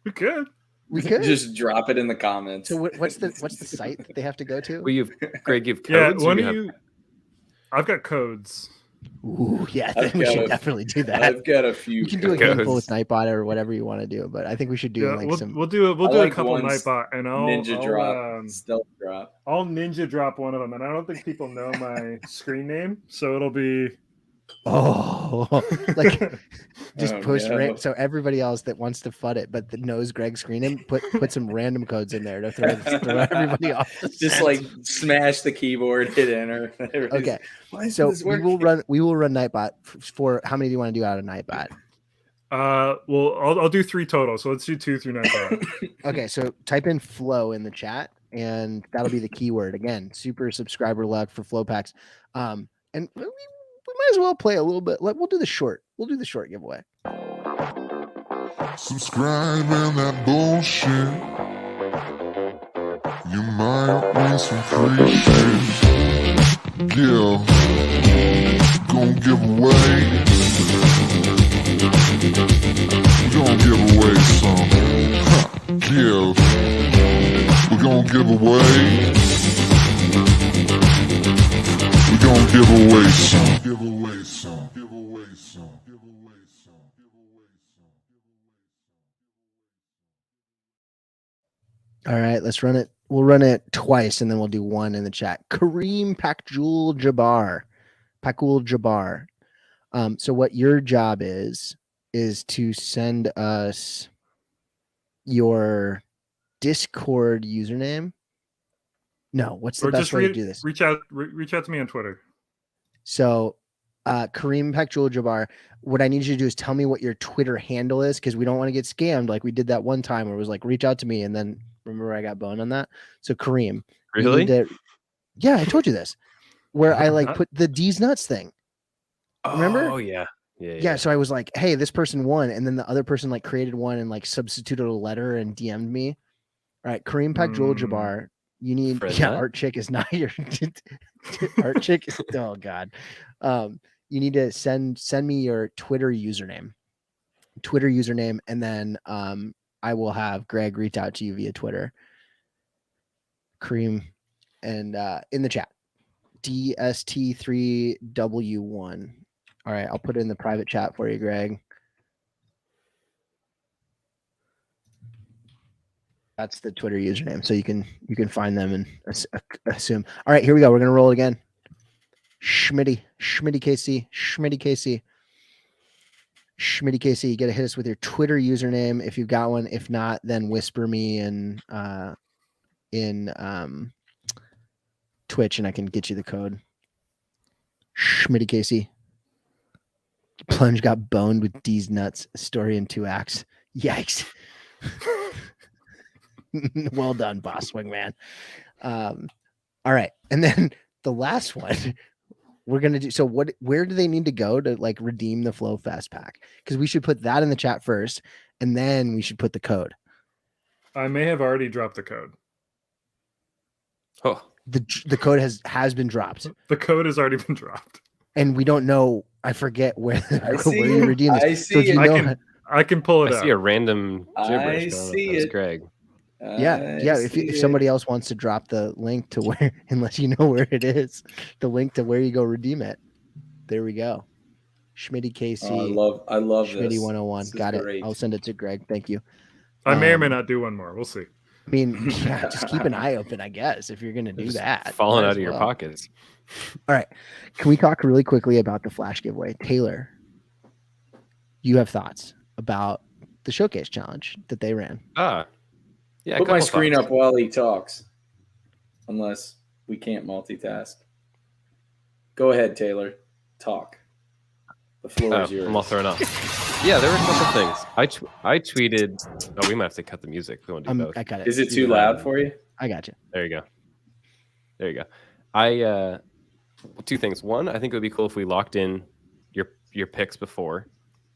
We could. We could just drop it in the comments. So what's the site that they have to go to? Well, Greg, give codes. Yeah, I've got codes. Ooh, yeah, then we should definitely do that. I've got a few. You can do a handful with Nightbot or whatever you want to do, but I think we should do We'll do a couple Nightbot, and I'll stealth drop. I'll ninja drop one of them, and I don't think people know my screen name, so it'll be. Like just post so everybody else that wants to FUD it but that knows Greg's screen name, put some random codes in there to throw everybody off. Just like smash the keyboard, hit enter. Okay, so we will run Nightbot for how many do you want to do out of Nightbot? Well, I'll do 3 total, so let's do 2 through Nightbot. Okay, so type in flow in the chat and that'll be the keyword. Again, super subscriber luck for flow packs. And we might as well play a little bit. We'll do the short giveaway. Subscribe and that bullshit. You might win some free shit. Yeah, gonna give away. We're gonna give away some. Give. We're gonna give away. Gonna give away some. Give away some. Give away some. Give away some. Give away some. All right, let's run it. We'll run it twice and then we'll do one in the chat. Kareem Pakul Jabbar. So what your job is to send us your Discord username. No, what's the best way to do this? Reach out to me on Twitter. So Kareem Pakul Jabbar, what I need you to do is tell me what your Twitter handle is, because we don't want to get scammed like we did that one time where it was like, reach out to me, and then remember I got boned on that. So Kareem. Really? Yeah, I told you this. Where I like put the D's nuts thing. Remember? Oh yeah. Yeah. So I was like, hey, this person won, and then the other person like created one and like substituted a letter and DM'd me. All right, Kareem Pakul Jabbar. You need Art Chick is not your Art Chick. Oh God. You need to send me your Twitter username, and then I will have Greg reach out to you via Twitter. Kareem, and in the chat, DST3W1. All right, I'll put it in the private chat for you, Greg. That's the Twitter username, so you can find them and assume. All right, here we go. We're gonna roll it again. Schmitty KC. You gotta hit us with your Twitter username if you've got one. If not, then whisper me in Twitch, and I can get you the code. Schmitty KC. Plunge got boned with D's nuts. Story in 2 acts. Yikes. Well done, boss wingman. All right. And then the last one we're going to do. So where do they need to go to like redeem the Flow Fast pack? Because we should put that in the chat first, and then we should put the code. I may have already dropped the code. Oh, the code has been dropped. The code has already been dropped. And we don't know. I forget where you redeem this. I see I can pull it up. I see a random gibberish. I see it. it. Greg. Yeah. If somebody else wants to drop the link to where, unless you know where it is, the link to where you go redeem it. There we go. Schmitty KC. I love Schmitty this. 101. This Got it. great. I'll send it to Greg. Thank you. I may or may not do one more. We'll see. I mean, yeah, just keep an eye open, I guess, if you're going to do that. Falling out of your pockets. All right. Can we talk really quickly about the Flash giveaway? Taylor, you have thoughts about the showcase challenge that they ran? Yeah. Put my screen up while he talks, unless we can't multitask. Go ahead, Taylor. Talk. The floor is yours. I'm all thrown off. Yeah, there were a couple things. I tweeted. Oh, we might have to cut the music. We want to do both. I got it. Is it too loud for you? I got you. There you go. I 2 things. One, I think it would be cool if we locked in your picks before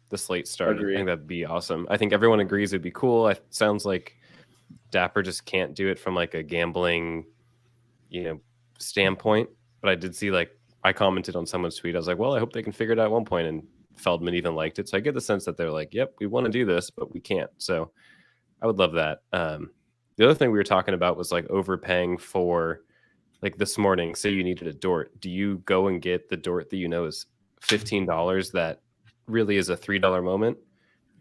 the slate started. Agreed. I think that'd be awesome. I think everyone agrees it'd be cool. It sounds like Dapper just can't do it from like a gambling, standpoint. But I did see I commented on someone's tweet. I was like, well, I hope they can figure it out at one point. And Feldman even liked it. So I get the sense that they're like, yep, we want to do this, but we can't. So I would love that. The other thing we were talking about was overpaying for this morning. Say you needed a Dort. Do you go and get the Dort that is $15 that really is a $3 moment?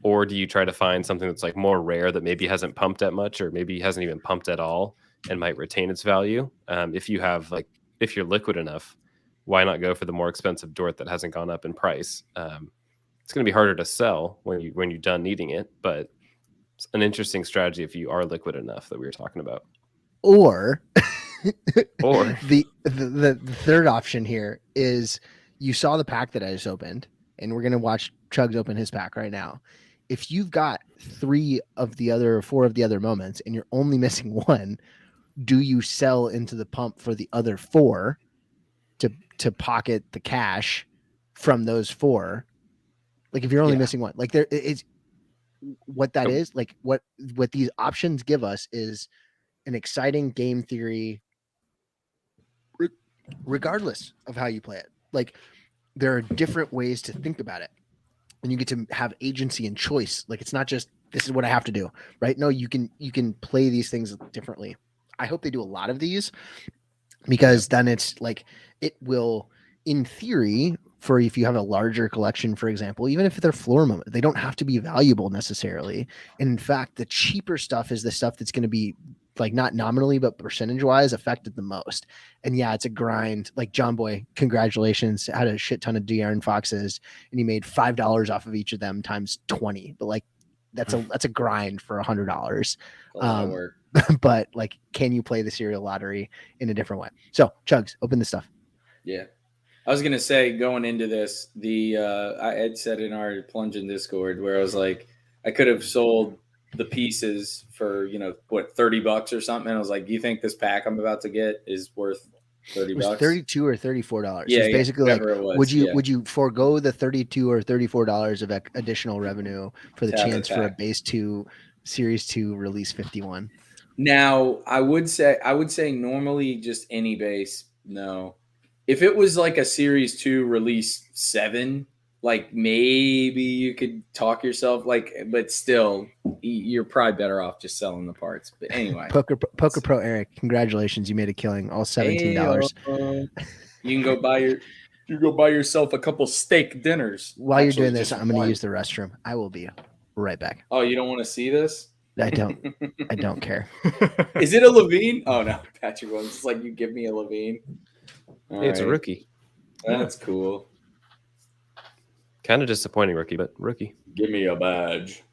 Or do you try to find something that's more rare that maybe hasn't pumped that much, or maybe hasn't even pumped at all and might retain its value? If you have if you're liquid enough, why not go for the more expensive Dort that hasn't gone up in price? It's going to be harder to sell when you're done needing it, but it's an interesting strategy if you are liquid enough that we were talking about. Or the third option here is you saw the pack that I just opened, and we're going to watch Chugs open his pack right now. If you've got 4 of the other moments and you're only missing 1, do you sell into the pump for the other 4 to pocket the cash from those 4? If you're only missing 1, there is what that is, what these options give us is an exciting game theory regardless of how you play it. There are different ways to think about it, and you get to have agency and choice. It's not just, this is what I have to do, right? No, you can play these things differently. I hope they do a lot of these, because then it's it will, in theory, for if you have a larger collection, for example, even if they're floor moment, they don't have to be valuable necessarily. And in fact, the cheaper stuff is the stuff that's going to be not nominally, but percentage wise affected the most. And yeah, it's a grind. John Boy, congratulations, had a shit ton of De'Aaron Foxes, and he made $5 off of each of them times 20. But that's a grind for $100. But can you play the serial lottery in a different way? So Chugs, open the stuff. Yeah. I was going to say, going into this, I had said in our Plunging Discord where I was like, I could have sold the pieces for, $30 or something. And I was like, do you think this pack I'm about to get is worth $30? It was $32 or $34. Yeah, it's basically it was, would you forego the $32 or $34 of additional revenue for the chance for a base 2 series 2 release 51? Now, I would say normally just any base, no. If it was a series 2 release 7, maybe you could talk yourself but still you're probably better off just selling the parts. But anyway, Poker Pro Eric, congratulations, you made a killing, all $17. You can go buy yourself a couple steak dinners. While you're doing this, I'm going to use the restroom. I will be right back. Oh, you don't want to see this? I don't care. Is it a Levine? Oh no, Patrick Williams. It's you give me a Levine. It's a rookie. That's cool. Kind of disappointing rookie, but rookie. Give me a badge.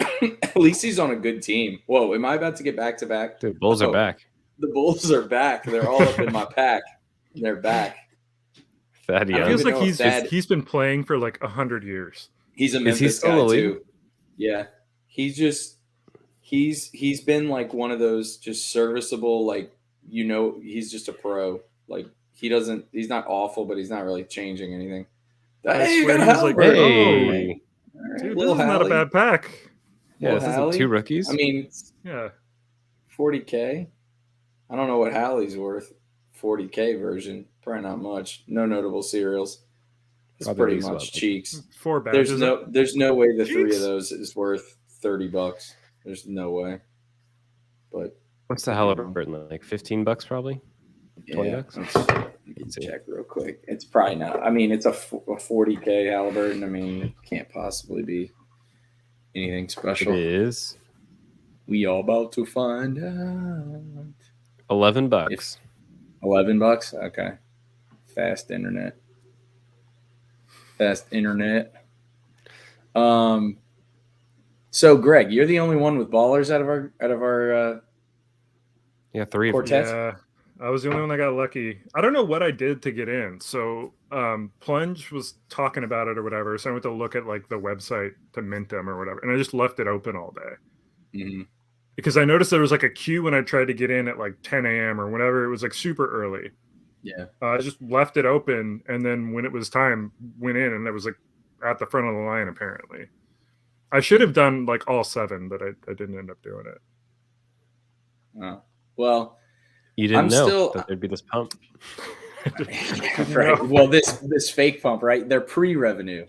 At least he's on a good team. Whoa, am I about to get back to back? Dude, Bulls are back. The Bulls are back. They're all up in my pack. They're back. It feels like he's been playing for like 100 years. He's a Memphis guy too. Yeah, he's been like one of those just serviceable, like, he's just a pro. Like he's not awful, but he's not really changing anything. Hey, you got Halliburton. Hey, dude, this is not a bad pack. Yeah, this isn't 2 rookies. I mean, yeah, 40K. I don't know what Hallie's worth. 40K version, probably not much. No notable serials. It's pretty much cheeks. 4 badges. There's no way the 3 of those is worth $30. There's no way. But what's the Halliburton like? $15 probably. $20. Let's check real quick. It's probably not. I mean, it's a 40K Halliburton. I mean, it can't possibly be anything special. It is. We all about to find out. $11. $11. Okay. Fast internet. So Greg, you're the only one with ballers out of our 3 quartet. Yeah, I was the only one that got lucky. I don't know what I did to get in. So Plunge was talking about it or whatever. So I went to look at like the website to mint them or whatever, and I just left it open all day. Mm-hmm. Because I noticed there was like a queue when I tried to get in at like 10 a.m. or whatever. It was like super early. Yeah. I just left it open, and then when it was time, went in, and it was like at the front of the line. Apparently, I should have done like all 7, but I didn't end up doing it. Oh. Well, you didn't know that there'd be this pump, right? Well, this fake pump, right? They're pre-revenue.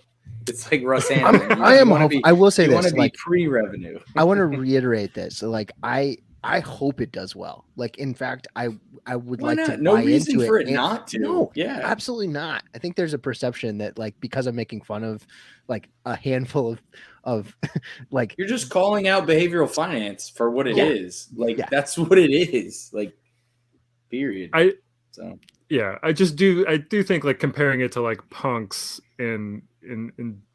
It's like Russ Anderson. I will say this. Want to be pre-revenue. I want to reiterate this. Like I hope it does well. Like in fact, I would like to no buy reason into for it. it not to. No, yeah, absolutely not. I think there's a perception that like because I'm making fun of like a handful of like you're just calling out behavioral finance for what it is. Like that's what it is. Like period. I do think like comparing it to like punks in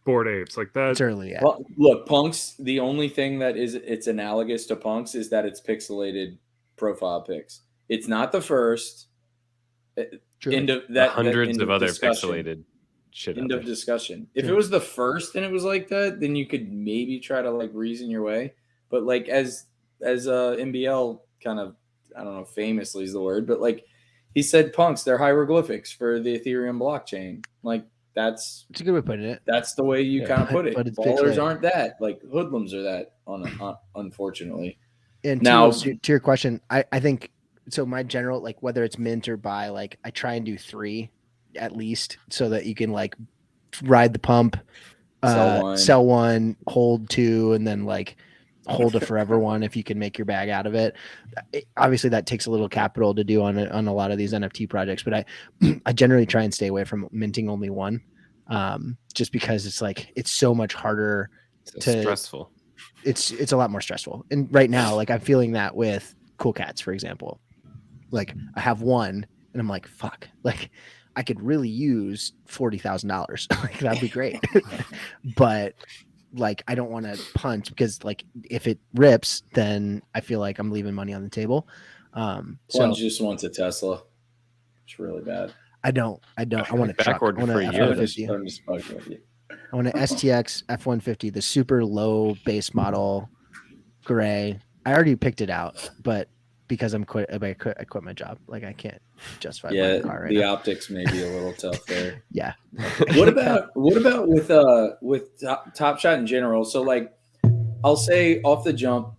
Bored Apes like that. Certainly, yeah. Well, look, punks. The only thing that it's analogous to punks is that it's pixelated profile pics. It's not the first. End of that. Hundreds of other pixelated shit. End of discussion. If it was the first and it was like that, then you could maybe try to like reason your way. But like as MBL kind of, I don't know, famously is the word, but like he said, punks, they're hieroglyphics for the Ethereum blockchain. Like it's a good way of putting it. That's the way you kind of put it. But ballers aren't that. Like hoodlums are that. Unfortunately. And now to your question, I think so. My general like whether it's mint or buy, like I try and do 3 at least so that you can like ride the pump, sell one, hold 2, and then like hold a forever one if you can make your bag out of it. Obviously that takes a little capital to do on a lot of these NFT projects, but I generally try and stay away from minting only 1, just because it's like it's so much harder stressful. It's a lot more stressful. And right now, like I'm feeling that with Cool Cats, for example. Like I have 1 and I'm like, fuck, like I could really use $40,000. Like that'd be great. But like I don't want to punt because like if it rips, then I feel like I'm leaving money on the table. Plunge just wants a Tesla. It's really bad. I don't. I want a truck. I want an F-150. I'm just fucking with you. I want an STX F-150, the super low base model, gray. I already picked it out, but because I quit my job, like I can't justify buying a car right now. Optics may be a little tough there. Yeah. What about with TopShot in general? So like, I'll say off the jump,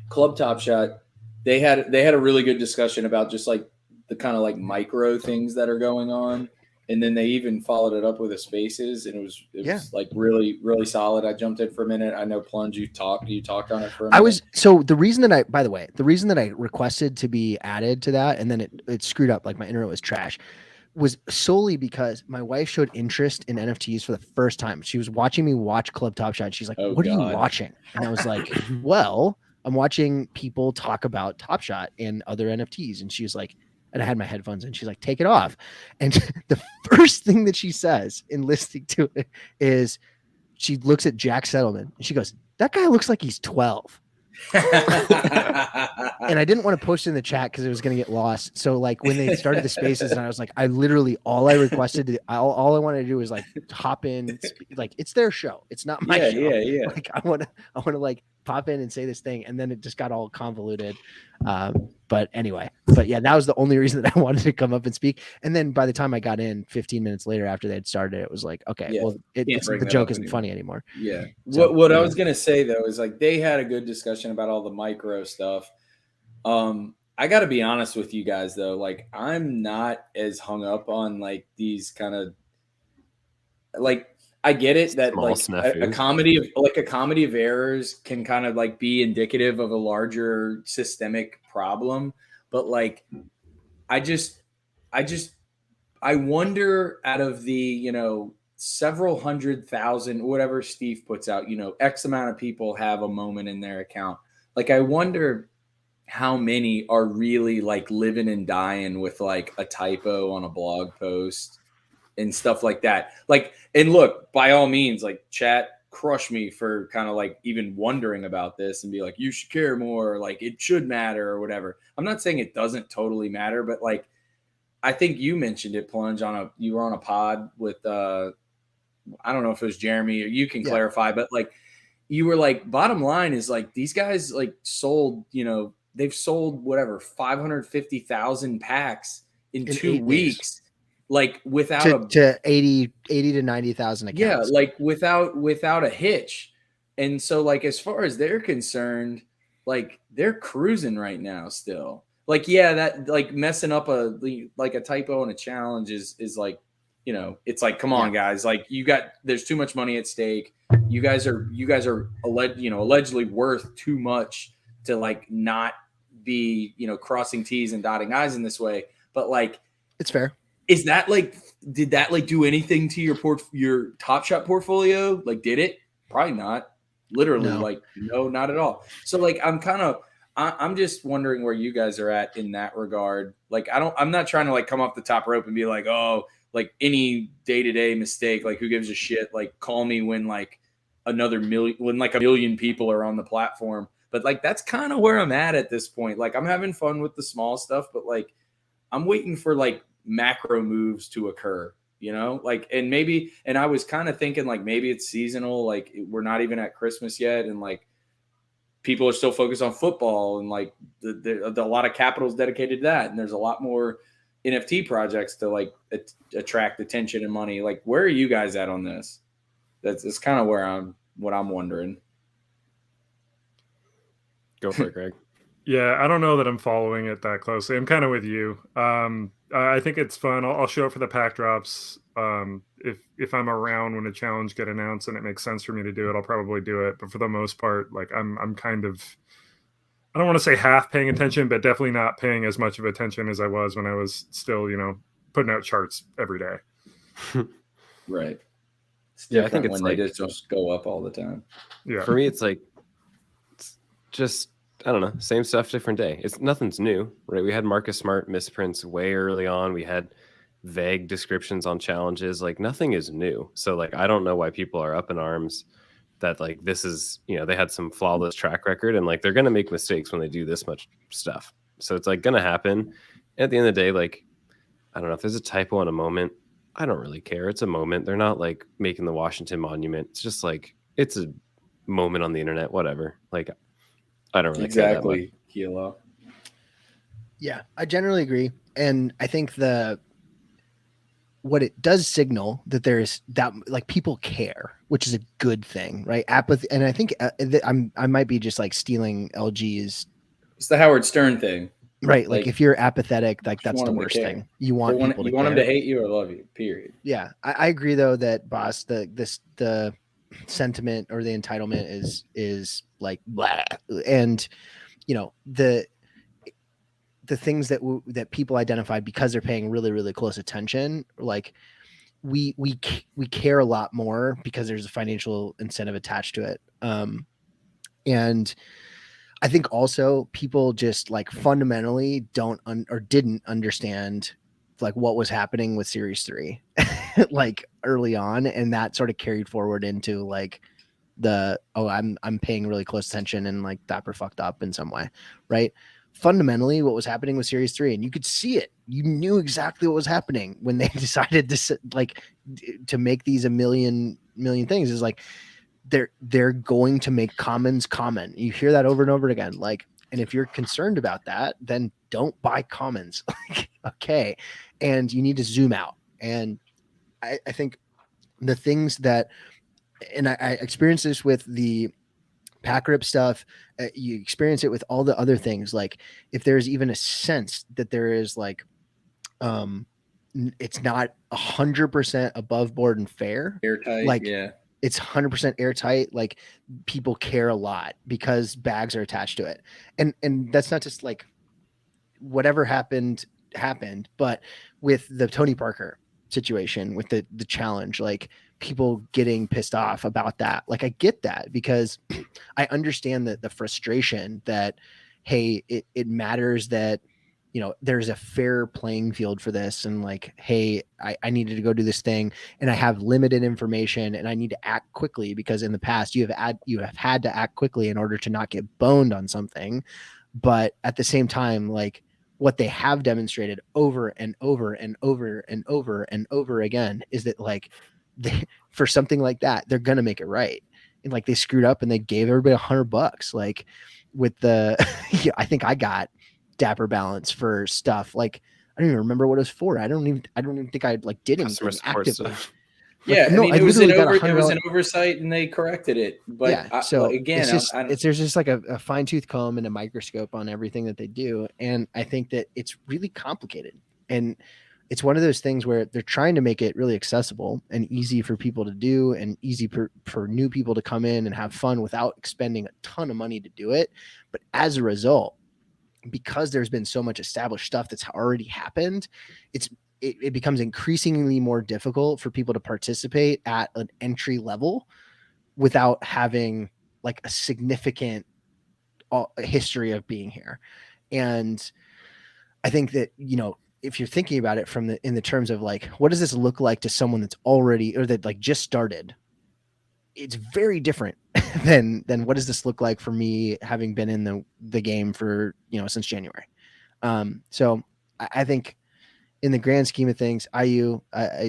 Club TopShot, they had a really good discussion about just like the kind of like micro things that are going on. And then they even followed it up with a spaces, and it was like really, really solid. I jumped in for a minute. I know Plunge, you talked on it for a minute. The reason that I requested to be added to that, and then it screwed up, like my internet was trash, was solely because my wife showed interest in NFTs for the first time. She was watching me watch Club TopShot. And she's like, "What are you watching?" And I was like, "Well, I'm watching people talk about TopShot and other NFTs." And she was like, and I had my headphones in. She's like, "Take it off." And the first thing that she says in listening to it is she looks at Jack Settleman and she goes, "That guy looks like he's 12. And I didn't want to post in the chat because it was going to get lost. So like when they started the spaces, and I was like, I literally all I requested, all I wanted to do was like hop in, like it's their show, it's not my show. Yeah. Like I want to like pop in and say this thing, and then it just got all convoluted. But anyway, yeah, that was the only reason that I wanted to come up and speak. And then by the time I got in 15 minutes later after they had started, it was like, okay, well, the joke isn't funny anymore. Yeah. So, what I was gonna say though is like they had a good discussion about all the micro stuff. I got to be honest with you guys though, like I'm not as hung up on like these kind of like I get it that like a comedy of errors can kind of like be indicative of a larger systemic problem, but like I wonder out of the several 100,000 whatever Steve puts out, X amount of people have a moment in their account. Like I wonder how many are really like living and dying with like a typo on a blog post and stuff like that. Like, and look, by all means, like chat, crush me for kind of like even wondering about this and be like, you should care more, or like it should matter or whatever. I'm not saying it doesn't totally matter, but like, I think you mentioned it, Plunge, you were on a pod with, I don't know if it was Jeremy or you can clarify, but like, you were like, bottom line is like, these guys like sold, they've sold whatever 550,000 packs in 2 weeks, like without to 80 to 90,000 accounts. Yeah, like without a hitch. And so like as far as they're concerned, like they're cruising right now still. Like yeah, that like messing up a typo and a challenge is like, it's like come on guys, like there's too much money at stake. You guys are allegedly worth too much to like not be crossing T's and dotting I's in this way, but like it's fair. Is that like did that like do anything to your TopShot portfolio? Like did it? Probably not. Literally, no. Like no, not at all. So like I'm just wondering where you guys are at in that regard. Like I'm not trying to like come off the top rope and be like, oh, like any day-to-day mistake, like who gives a shit? Like call me when like a million people are on the platform. But like that's kind of where I'm at this point. Like I'm having fun with the small stuff, but like I'm waiting for like macro moves to occur, like, and I was kind of thinking like maybe it's seasonal, like we're not even at Christmas yet. And like people are still focused on football and like a lot of capital is dedicated to that. And there's a lot more NFT projects to like attract attention and money. Like, where are you guys at on this? That's kind of what I'm wondering. Go for it, Greg. Yeah, I don't know that I'm following it that closely. I'm kind of with you. I think it's fun. I'll show up for the pack drops. If I'm around when a challenge get announced and it makes sense for me to do it, I'll probably do it. But for the most part, like I'm kind of, I don't want to say half paying attention, but definitely not paying as much of attention as I was when I was still, putting out charts every day. Right. Yeah, I think it's when like they just go up all the time. Yeah. For me, it's like just I don't know, same stuff, different day. Nothing's new, right? We had Marcus Smart misprints way early on. We had vague descriptions on challenges. Like nothing is new. So like I don't know why people are up in arms that like this is, they had some flawless track record and like they're gonna make mistakes when they do this much stuff. So it's like gonna happen. And at the end of the day, like I don't know if there's a typo on a moment. I don't really care. It's a moment. They're not like making the Washington Monument. It's just like it's a moment on the internet, whatever. Like I don't really care that much. Kilo. Yeah, I generally agree. And I think what it does signal that there's that like people care, which is a good thing, right? Apathy. And I think I might be just like stealing LG's. It's the Howard Stern thing. Right. Like if you're apathetic, like that's the worst thing. You want people to care. Them to hate you or love you, period. Yeah. I agree though that Boss, the sentiment or the entitlement is like blah. And the things that people identified because they're paying really, really close attention, like we care a lot more because there's a financial incentive attached to it. And I think also people just like fundamentally didn't understand like what was happening with Series 3 like early on, and that sort of carried forward into like I'm paying really close attention and like Dapper fucked up in some way, right? Fundamentally, what was happening with Series 3, and you could see it. You knew exactly what was happening when they decided to make these a million things. Is like they're going to make commons common. You hear that over and over again. Like, and if you're concerned about that, then don't buy commons. Okay, and you need to zoom out. And I think the things that, and I experienced this with the pack rip stuff. You experience it with all the other things. Like if there's even a sense that there is like, it's not 100% above board and fair. Airtight. Like yeah, it's 100% airtight. Like people care a lot because bags are attached to it. And that's not just like whatever happened, but with the Tony Parker situation, with the challenge, like people getting pissed off about that. Like I get that because I understand that the frustration that, hey, it matters that, you know, there's a fair playing field for this. And like, hey, I needed to go do this thing and I have limited information and I need to act quickly because in the past you have had to act quickly in order to not get boned on something. But at the same time, like what they have demonstrated over and over and over and over and over again is that like for something like that, they're going to make it right. And like they screwed up and they gave everybody $100. Like with the, I think I got Dapper balance for stuff. Like, I don't even remember what it was for. I don't even think I like did anything actively. Yeah, like, it was an oversight and they corrected it. But yeah, so again, there's just like a fine tooth comb and a microscope on everything that they do. And I think that it's really complicated. And it's one of those things where they're trying to make it really accessible and easy for people to do and easy for new people to come in and have fun without expending a ton of money to do it. But as a result, because there's been so much established stuff that's already happened, it becomes increasingly more difficult for people to participate at an entry level without having like a significant history of being here. And I think that, you know, if you're thinking about it in the terms of like, what does this look like to someone that's already, or that like just started, it's very different than what does this look like for me having been in the game for, you know, since January. So I think in the grand scheme of things, I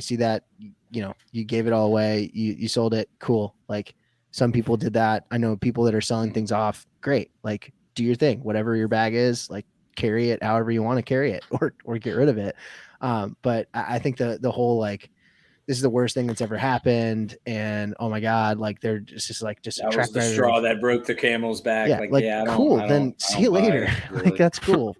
see that, you know, you gave it all away. You sold it. Cool. Like some people did that. I know people that are selling things off. Great. Like do your thing, whatever your bag is, like carry it however you want to carry it or get rid of it. But I think the whole, like, this is the worst thing that's ever happened. And oh my God, like they're just that was the straw that broke the camel's back. Yeah, like cool. Then see you later. Really. Like that's cool.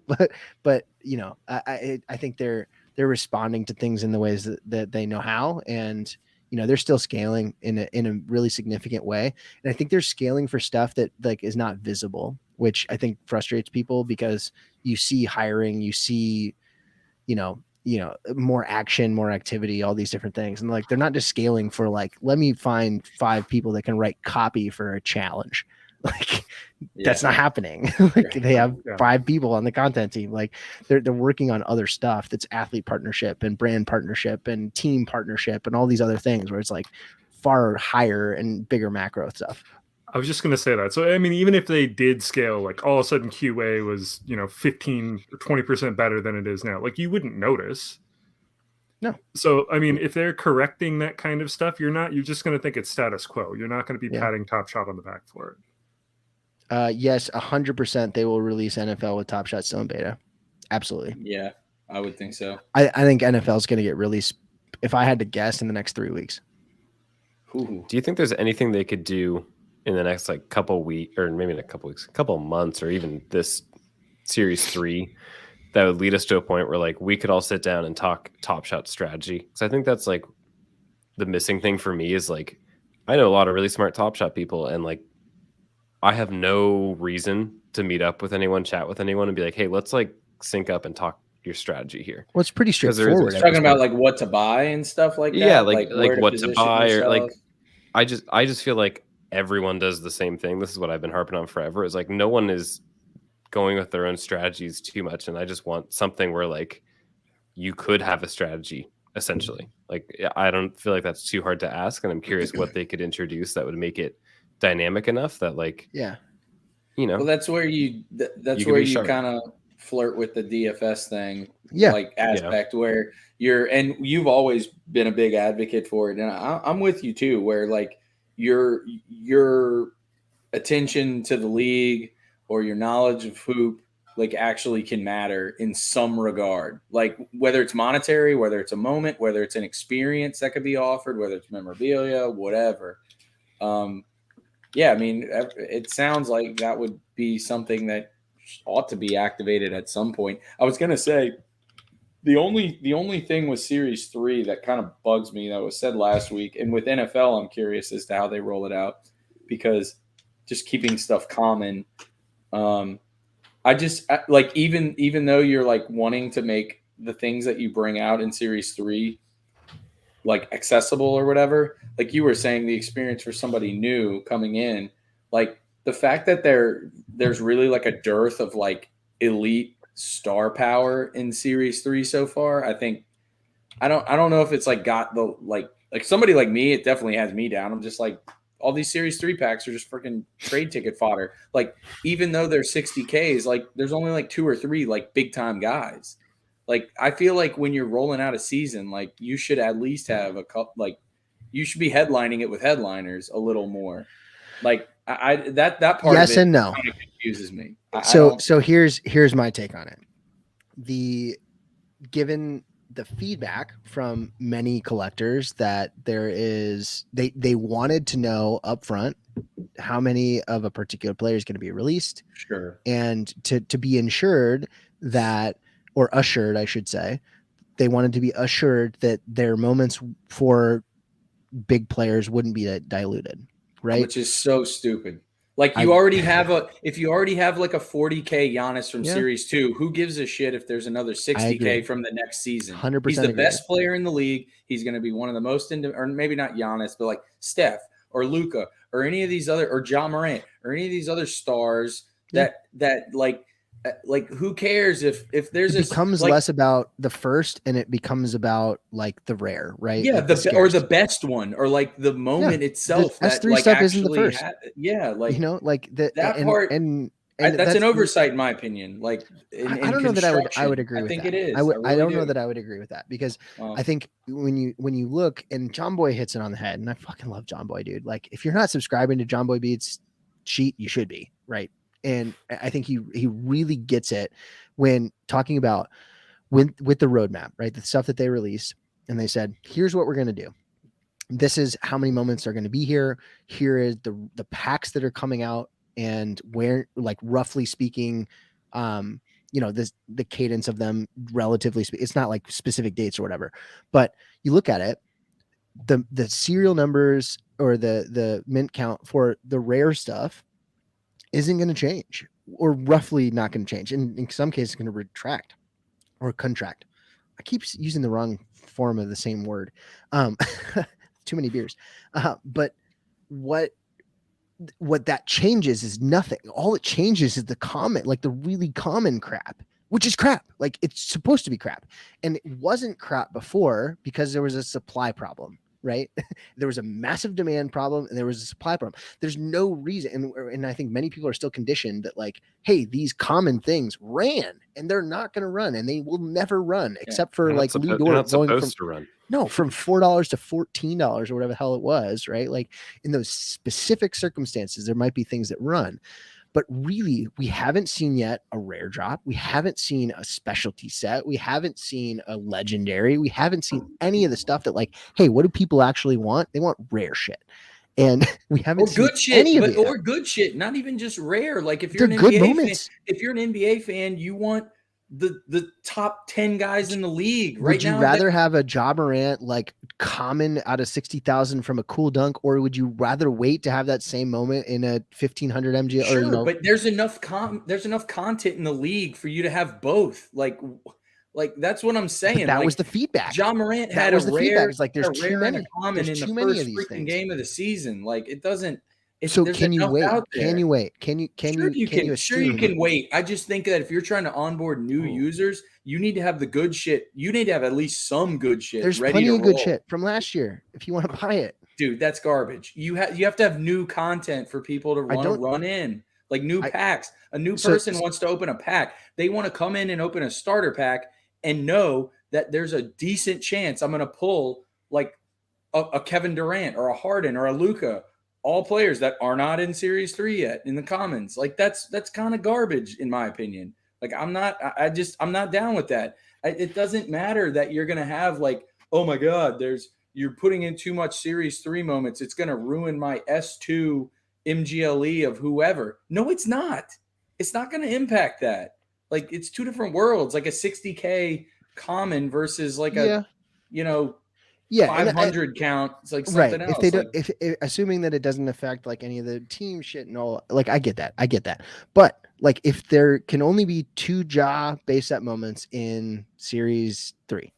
But you know, I think they're responding to things in the ways that they know how, and you know, they're still scaling in a really significant way. And I think they're scaling for stuff that like is not visible, which I think frustrates people because you see hiring, you see, you know, more action, more activity, all these different things. And like, they're not just scaling for like, let me find 5 people that can write copy for a challenge. Like that's not happening. Like they have 5 people on the content team. Like they're working on other stuff that's athlete partnership and brand partnership and team partnership and all these other things where it's like far higher and bigger macro stuff. I was just going to say that. So, I mean, even if they did scale, like all of a sudden QA was, you know, 15 or 20% better than it is now, like you wouldn't notice. No. So, I mean, if they're correcting that kind of stuff, you're just going to think it's status quo. You're not going to be patting TopShot on the back for it. Yes, 100% they will release NFL with TopShot still in beta. Absolutely. Yeah, I would think so. I think NFL is going to get released, if I had to guess, in the next 3 weeks. Ooh. Do you think there's anything they could do in the next like couple weeks, or maybe in a couple weeks, couple months, or even this Series 3 that would lead us to a point where like we could all sit down and talk TopShot strategy? Because I think that's like the missing thing for me is like I know a lot of really smart TopShot people, and like I have no reason to meet up with anyone, chat with anyone, and be like, hey, let's like sync up and talk your strategy here. Well, it's pretty straightforward. Talking about like what to buy and stuff like that. Yeah, like what to buy, or like I just feel like everyone does the same thing. This is what I've been harping on forever. Is like no one is going with their own strategies too much, and I just want something where like you could have a strategy essentially. Like I don't feel like that's too hard to ask, and I'm curious what they could introduce that would make it dynamic enough that like, well, that's where you kind of flirt with the DFS thing, like aspect where you've always been a big advocate for it. And I'm with you too, where like your attention to the league or your knowledge of hoop like actually can matter in some regard, like whether it's monetary, whether it's a moment, whether it's an experience that could be offered, whether it's memorabilia, whatever. I mean, it sounds like that would be something that ought to be activated at some point. I was going to say the only thing with Series 3 that kind of bugs me that was said last week, and with NFL, I'm curious as to how they roll it out, because just keeping stuff common. Like even though you're like wanting to make the things that you bring out in Series 3 like accessible or whatever, like you were saying, the experience for somebody new coming in, like the fact that there's really like a dearth of like elite star power in Series 3 so far. I think I don't know if it's like got the like somebody like me, it definitely has me down. I'm just like, all these Series 3 packs are just freaking trade ticket fodder. Like, even though they're 60Ks, like there's only like 2 or 3 like big time guys. Like, I feel like when you're rolling out a season, like you should at least have a couple, like you should be headlining it with headliners a little more. Like that part yes of it and no kind of confuses me. So here's my take on it. Given the feedback from many collectors that they wanted to know upfront how many of a particular player is going to be released. Sure. And to be ensured that, or assured, I should say, they wanted to be assured that their moments for big players wouldn't be diluted. Right. Which is so stupid. Like if you already have like a 40K Giannis from Series 2, who gives a shit if there's another 60K from the next season? 100%. He's the best player in the league. He's going to be one of the most or maybe not Giannis, but like Steph or Luka or any of these other, or Ja Morant or any of these other stars that like who cares if there's it becomes less about the first and it becomes about like the rare, right? Yeah, like the best one, or like the moment itself. The S3 stuff isn't the first. Like like that part. And that's an oversight in my opinion. Like I don't know that I would agree with that. I think it is. I don't know that I would agree with that, because I think when you look, and John Boy hits it on the head, and I fucking love John Boy, dude. Like if you're not subscribing to John Boy Beats Cheat, you should be, right? And I think he really gets it when talking about with the roadmap, right? The stuff that they released, and they said, here's what we're going to do. This is how many moments are going to be here. Here is the packs that are coming out, and where, like, roughly speaking, the cadence of them, relatively speaking. It's not like specific dates or whatever, but you look at it, the serial numbers or the mint count for the rare stuff isn't going to change, or roughly not going to change. And in some cases, it's going to retract or contract. I keep using the wrong form of the same word. Too many beers. But what that changes is nothing. All it changes is the common, like the really common crap, which is crap. Like it's supposed to be crap. And it wasn't crap before because there was a supply problem. Right. There was a massive demand problem and there was a supply problem. There's no reason. And I think many people are still conditioned that, like, hey, these common things ran and they're not going to run, and they will never run except for like Lee Dort going from $4 to $14 or whatever the hell it was. Right. Like in those specific circumstances, there might be things that run. But really, we haven't seen yet a rare drop. We haven't seen a specialty set. We haven't seen a legendary. We haven't seen any of the stuff that, like, hey, what do people actually want? They want rare shit. And we haven't seen good shit, any of it. Or good shit, not even just rare. Like if you're an NBA fan, you want the top 10 guys in the league right now. Would you rather have a Ja Morant like common out of 60,000 from a cool dunk, or would you rather wait to have that same moment in a 1500 MG? Sure, but there's enough content in the league for you to have both. Like that's what I'm saying. That was the feedback. Ja Morant had a rare. It's like there's too many. Common in the first freaking game of the season. Like it doesn't. So can you wait? Can you wait? Can you wait? I just think that if you're trying to onboard new users, you need to have the good shit. You need to have at least some good shit. There's ready plenty to of roll. Good shit from last year if you want to buy it. dude, that's garbage. You have to have new content for people to want to run in, like new packs. A new person wants to open a pack. They want to come in and open a starter pack and know that there's a decent chance I'm going to pull like a Kevin Durant or a Harden or a Luka, all players that are not in Series 3 yet in the commons. Like that's kind of garbage in my opinion. Like I'm not down with that. It doesn't matter that you're going to have like, oh my God, you're putting in too much Series 3 moments. It's going to ruin my S2 MGLE of whoever. No, it's not. It's not going to impact that. Like it's two different worlds, like a 60K common versus like a, 500 count. It's like something else. If they don't, if assuming that it doesn't affect like any of the team shit and all, like I get that. But like if there can only be 2 jaw base set moments in Series 3,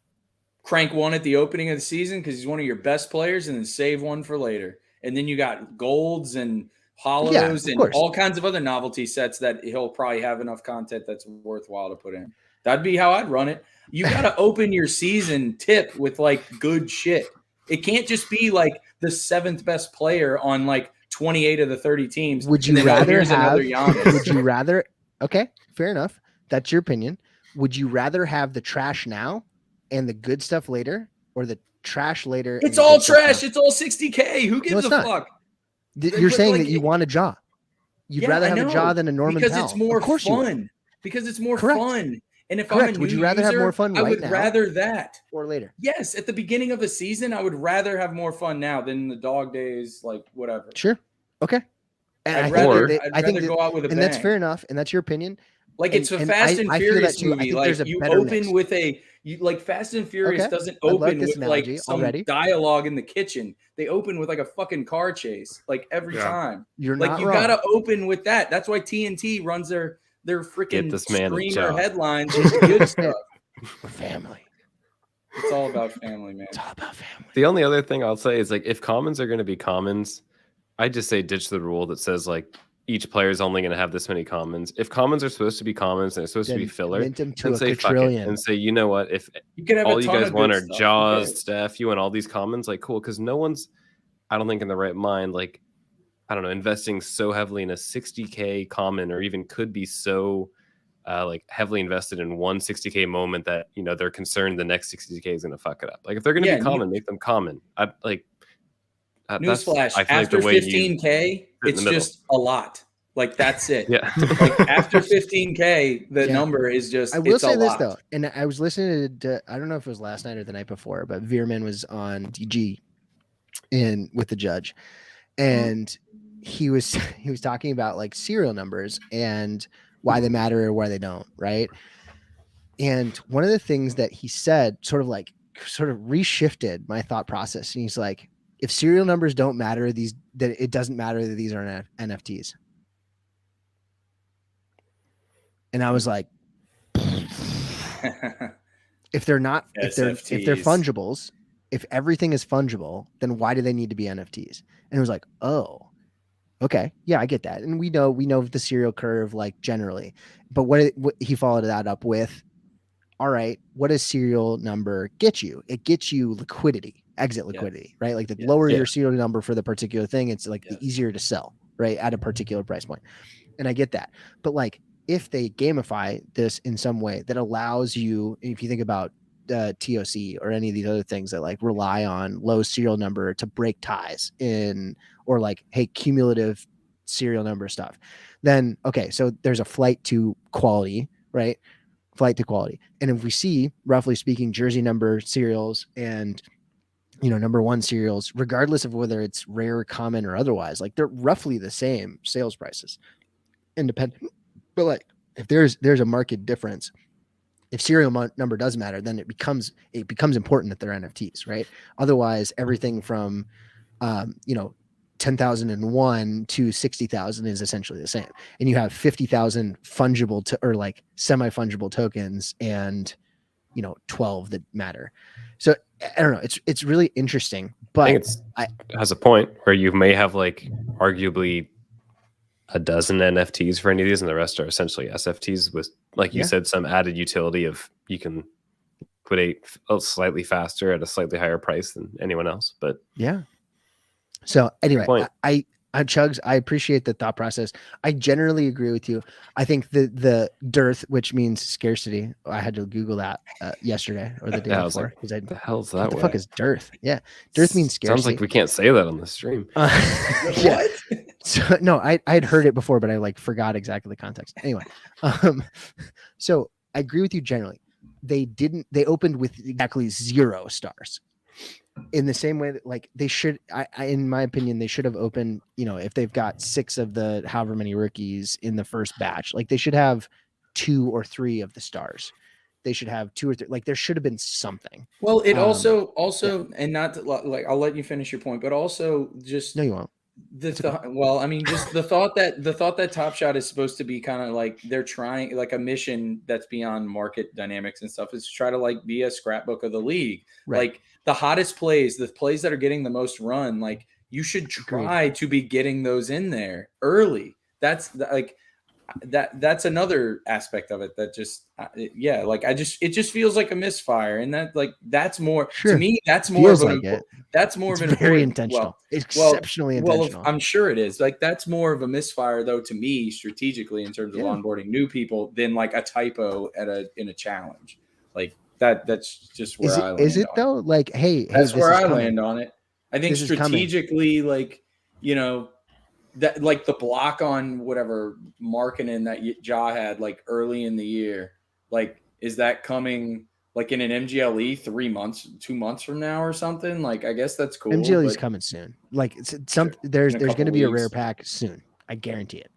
crank one at the opening of the season because he's one of your best players, and then save one for later. And then you got golds and hollows and all kinds of other novelty sets that he'll probably have enough content that's worthwhile to put in. That'd be how I'd run it. You got to open your season tip with like good shit. It can't just be like the 7th best player on like 28 of the 30 teams. Would you rather have? Would you rather? Okay, fair enough. That's your opinion. Would you rather have the trash now and the good stuff later, or the trash later? It's all trash. It's all 60K. Who gives a fuck? You're saying that you want a jaw. You'd rather have a jaw than a Norman because Powell. it's more fun. Because it's more fun. And if I'm a new would you rather have more fun I right would now rather that. Or later. Yes, at the beginning of the season, I would rather have more fun now than the dog days, like whatever. Sure. Okay. And I'd rather go out with a bang. And that's fair enough. And that's your opinion. Like it's a Fast and Furious movie. Like you open with like Fast and Furious doesn't open with like some dialogue in the kitchen. They open with like a fucking car chase, like every time. You're like not you wrong. Gotta open with that. That's why TNT runs their freaking streamer headlines with good stuff. Family. It's all about family, man. It's all about family. The only other thing I'll say is like if commons are going to be commons, I just say ditch the rule that says like each player is only going to have this many commons. If commons are supposed to be commons and it's supposed to be filler, then say fuck it and say, you know what? If all you guys want are Jaws, Steph, you want all these commons, like cool, because no one's, I don't think in the right mind, like I don't know, investing so heavily in a 60K common, or even could be so like heavily invested in one 60K moment that they're concerned the next 60K is going to fuck it up. Like if they're going to be common, make them common. Newsflash, after 15K, it's just a lot. Like that's it. Yeah. Like after 15K, the number is just. I will say this though, and I was listening to I don't know if it was last night or the night before, but Veerman was on DG with the judge, and he was talking about like serial numbers and why they matter or why they don't, right? And one of the things that he said sort of reshifted my thought process, and he's like, if serial numbers don't matter, that it doesn't matter that these are NFTs. And I was like, if they're not, if they're fungibles, if everything is fungible, then why do they need to be NFTs? And it was like, oh, okay, yeah, I get that. And we know the serial curve, like generally, but what he followed that up with, all right, what does serial number get you? It gets you liquidity. Exit liquidity, right? Like the lower your serial number for the particular thing, it's like the easier to sell, right? At a particular price point. And I get that. But like if they gamify this in some way that allows you, if you think about TOC or any of these other things that like rely on low serial number to break ties in, or like, hey, cumulative serial number stuff, then okay, so there's a flight to quality, right? Flight to quality. And if we see, roughly speaking, jersey number serials and number one serials, regardless of whether it's rare, common, or otherwise, like they're roughly the same sales prices, independent. But like, if there's a market difference, if serial number does matter, then it becomes important that they're NFTs, right? Otherwise, everything from 10,001 to 60,000 is essentially the same, and you have 50,000 fungible or like semi-fungible tokens, and 12 that matter. So I don't know. It's really interesting, but I think it has a point where you may have like arguably a dozen NFTs for any of these, and the rest are essentially SFTs with, like you said, some added utility of you can liquidate slightly faster at a slightly higher price than anyone else. But yeah, So anyway, I Chugs, I appreciate the thought process. I generally agree with you. I think the dearth, which means scarcity, I had to Google that yesterday or the day before. Like, the hell's that? What the fuck is dearth? Yeah, dearth means scarcity. Sounds like we can't say that on the stream. Yeah. So no, I'd heard it before, but I like forgot exactly the context. Anyway, so I agree with you generally. They opened with exactly 0 stars. In the same way that like they should, in my opinion, they should have opened, if they've got 6 of the however many rookies in the first batch, like they should have 2 or 3 of the stars. They should have 2 or 3, like there should have been something. Well, it also, yeah. And not to, like, I'll let you finish your point, but also just, no, you won't. Just the thought that TopShot is supposed to be kind of like they're trying like a mission that's beyond market dynamics and stuff is to try to like be a scrapbook of the league. Right. Like the hottest plays, the plays that are getting the most run, like you should try to be getting those in there early. That's like that's another aspect of it that just like it just feels like a misfire, and that like that's more to me that's more of an that's more of an very intentional, exceptionally intentional. Well, I'm sure it is. Like that's more of a misfire though to me strategically in terms of onboarding new people than like a typo in a challenge. Like that's just where I land. Is it though? Like hey, that's where I land on it. I think strategically, like that like the block on whatever marketing that Ja had like early in the year, like is that coming like in an MGLE 2 months from now or something? Like I guess that's cool. MGLE is coming soon. Like there's going to be a rare pack soon. I guarantee it.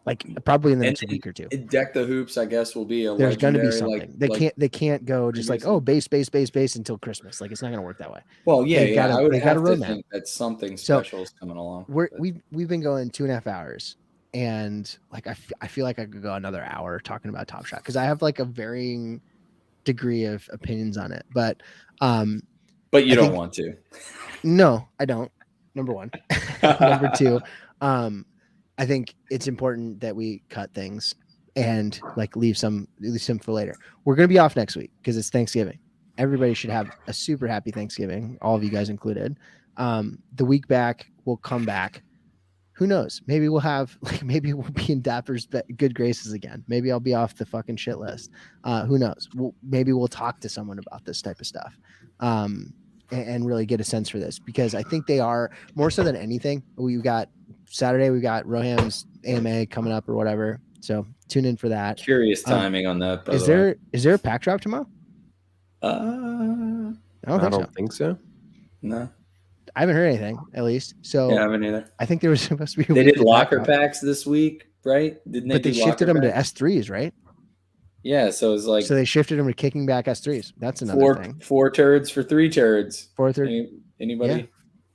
Like probably in the next week or 2. Deck the Hoops, I guess, will be there's going to be something. They can't go just like base until Christmas. Like it's not going to work that way. Well, I would have to think that something special is coming along. We've been going 2.5 hours, and like I feel like I could go another hour talking about TopShot because I have like a varying degree of opinions on it. But you don't want to. No, I don't. Number 1. Number 2. I think it's important that we cut things and like leave some for later. We're going to be off next week because it's Thanksgiving. Everybody should have a super happy Thanksgiving, all of you guys included. The week back, we'll come back. Who knows? Maybe we'll be in Dapper's good graces again. Maybe I'll be off the fucking shit list. Who knows? Maybe we'll talk to someone about this type of stuff. And really get a sense for this because I think they are more so than anything. We've got Saturday, we got Roham's AMA coming up or whatever. So tune in for that. Curious timing on that. Is there a pack drop tomorrow? I don't think so. No. I haven't heard anything, at least. So yeah, I haven't either. I think there was supposed to be they did locker packs this week, right? But they shifted them to S3s, right? Yeah, so it's like they shifted them to kicking back S3s. That's another thing. 4 turds for 3 turds. 4 turds.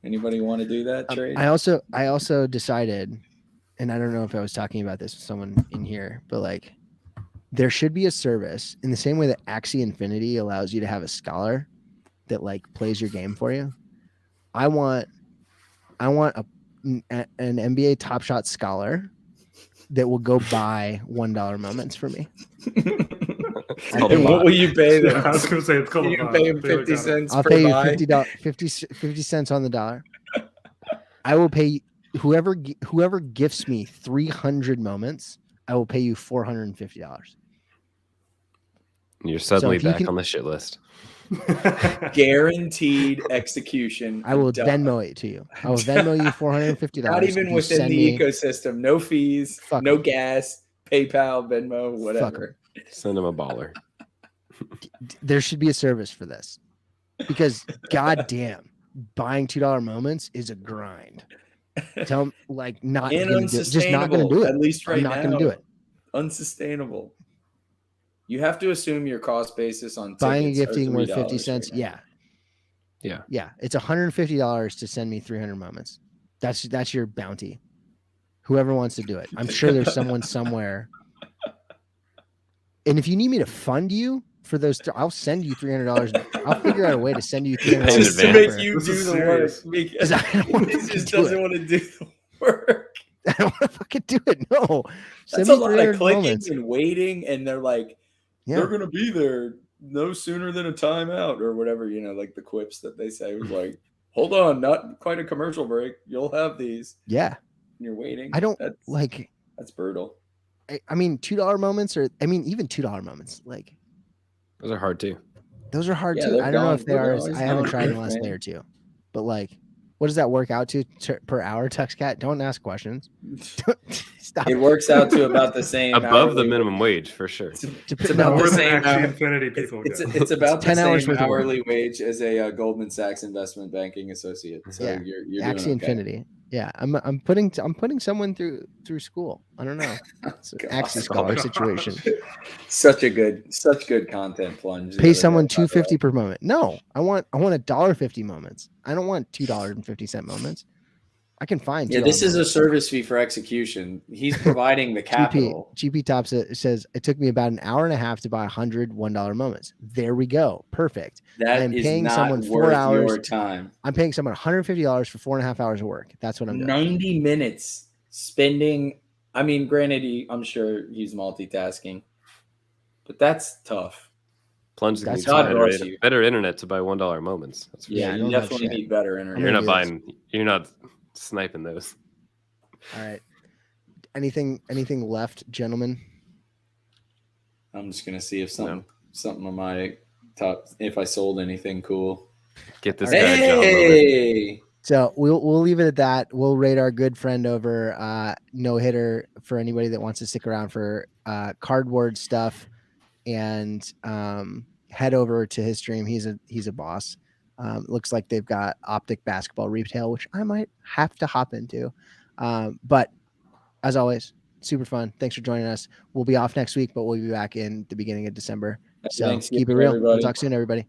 Anybody want to do that trade? I also decided, and I don't know if I was talking about this with someone in here, but like there should be a service in the same way that Axie Infinity allows you to have a scholar that like plays your game for you. I want an NBA TopShot scholar that will go buy $1 moments for me. And what will you pay them? I was going to say it's called. You pay him 50 cents. I'll pay you 50 cents on the dollar. I will pay whoever gifts me 300 moments. I will pay you $450. You're suddenly back on the shit list. Guaranteed execution. I will Venmo it to you. I will Venmo you $450. Not even within the ecosystem. No fees. No gas. PayPal, Venmo, whatever. Send him a baller. There should be a service for this because goddamn, buying $2 moments is a grind. Tell them like not just not going to do it. At least right now, I'm not going to do it. Unsustainable. You have to assume your cost basis on buying a gifting worth 50 cents. Yeah. It's $150 to send me 300 moments. That's your bounty. Whoever wants to do it. I'm sure there's someone somewhere. And if you need me to fund you for those, I'll send you $300. I'll figure out a way to send you $300 just to make you do the work because he just doesn't want to do the work. I don't want to fucking do it. No, that's a lot of clicking and waiting, and they're like, they're gonna be there no sooner than a timeout or whatever. Like the quips that they say was like, hold on, not quite a commercial break. You'll have these. Yeah. You're waiting. I don't that's brutal. I mean, $2 moments, or I mean, even $2 moments, like those are hard too. Those are hard too. I don't know if they are. I haven't tried in the last day or two, but like, what does that work out to per hour? TuxCat, don't ask questions. Stop. It works out to about the same above the minimum wage for sure. It's about the same Infinity people. It's about the same hourly wage as a Goldman Sachs investment banking associate. So yeah. you're Axie doing Infinity. Yeah, I'm putting someone through school. I don't know. It's an Axie Scholar situation. Such good content plunge. Pay someone $2.50 per moment. No, I want $1.50 moments. I don't want $2.50 moments. I can find. Yeah, this is a service fee for execution. He's providing the capital. GP Tops says it took me about an hour and a half to buy 100 $1 moments. There we go. Perfect. That is paying someone 4 hours. Your time. I'm paying someone $150 for 4.5 hours of work. That's what I'm doing. 90 minutes spending. I mean, granted, I'm sure he's multitasking, but that's tough. Plunge better internet to buy $1 moments. That's you definitely need better internet. You're not sniping those. All right. Anything left, gentlemen? I'm just gonna see if something on my top, if I sold anything cool. Get this guy John. So we'll leave it at that. We'll rate our good friend over no hitter for anybody that wants to stick around for cardboard stuff, and head over to his stream. He's a boss. Looks like they've got Optic basketball retail, which I might have to hop into. But as always, super fun. Thanks for joining us. We'll be off next week, but we'll be back in the beginning of December. So keep it real. We'll talk soon, everybody.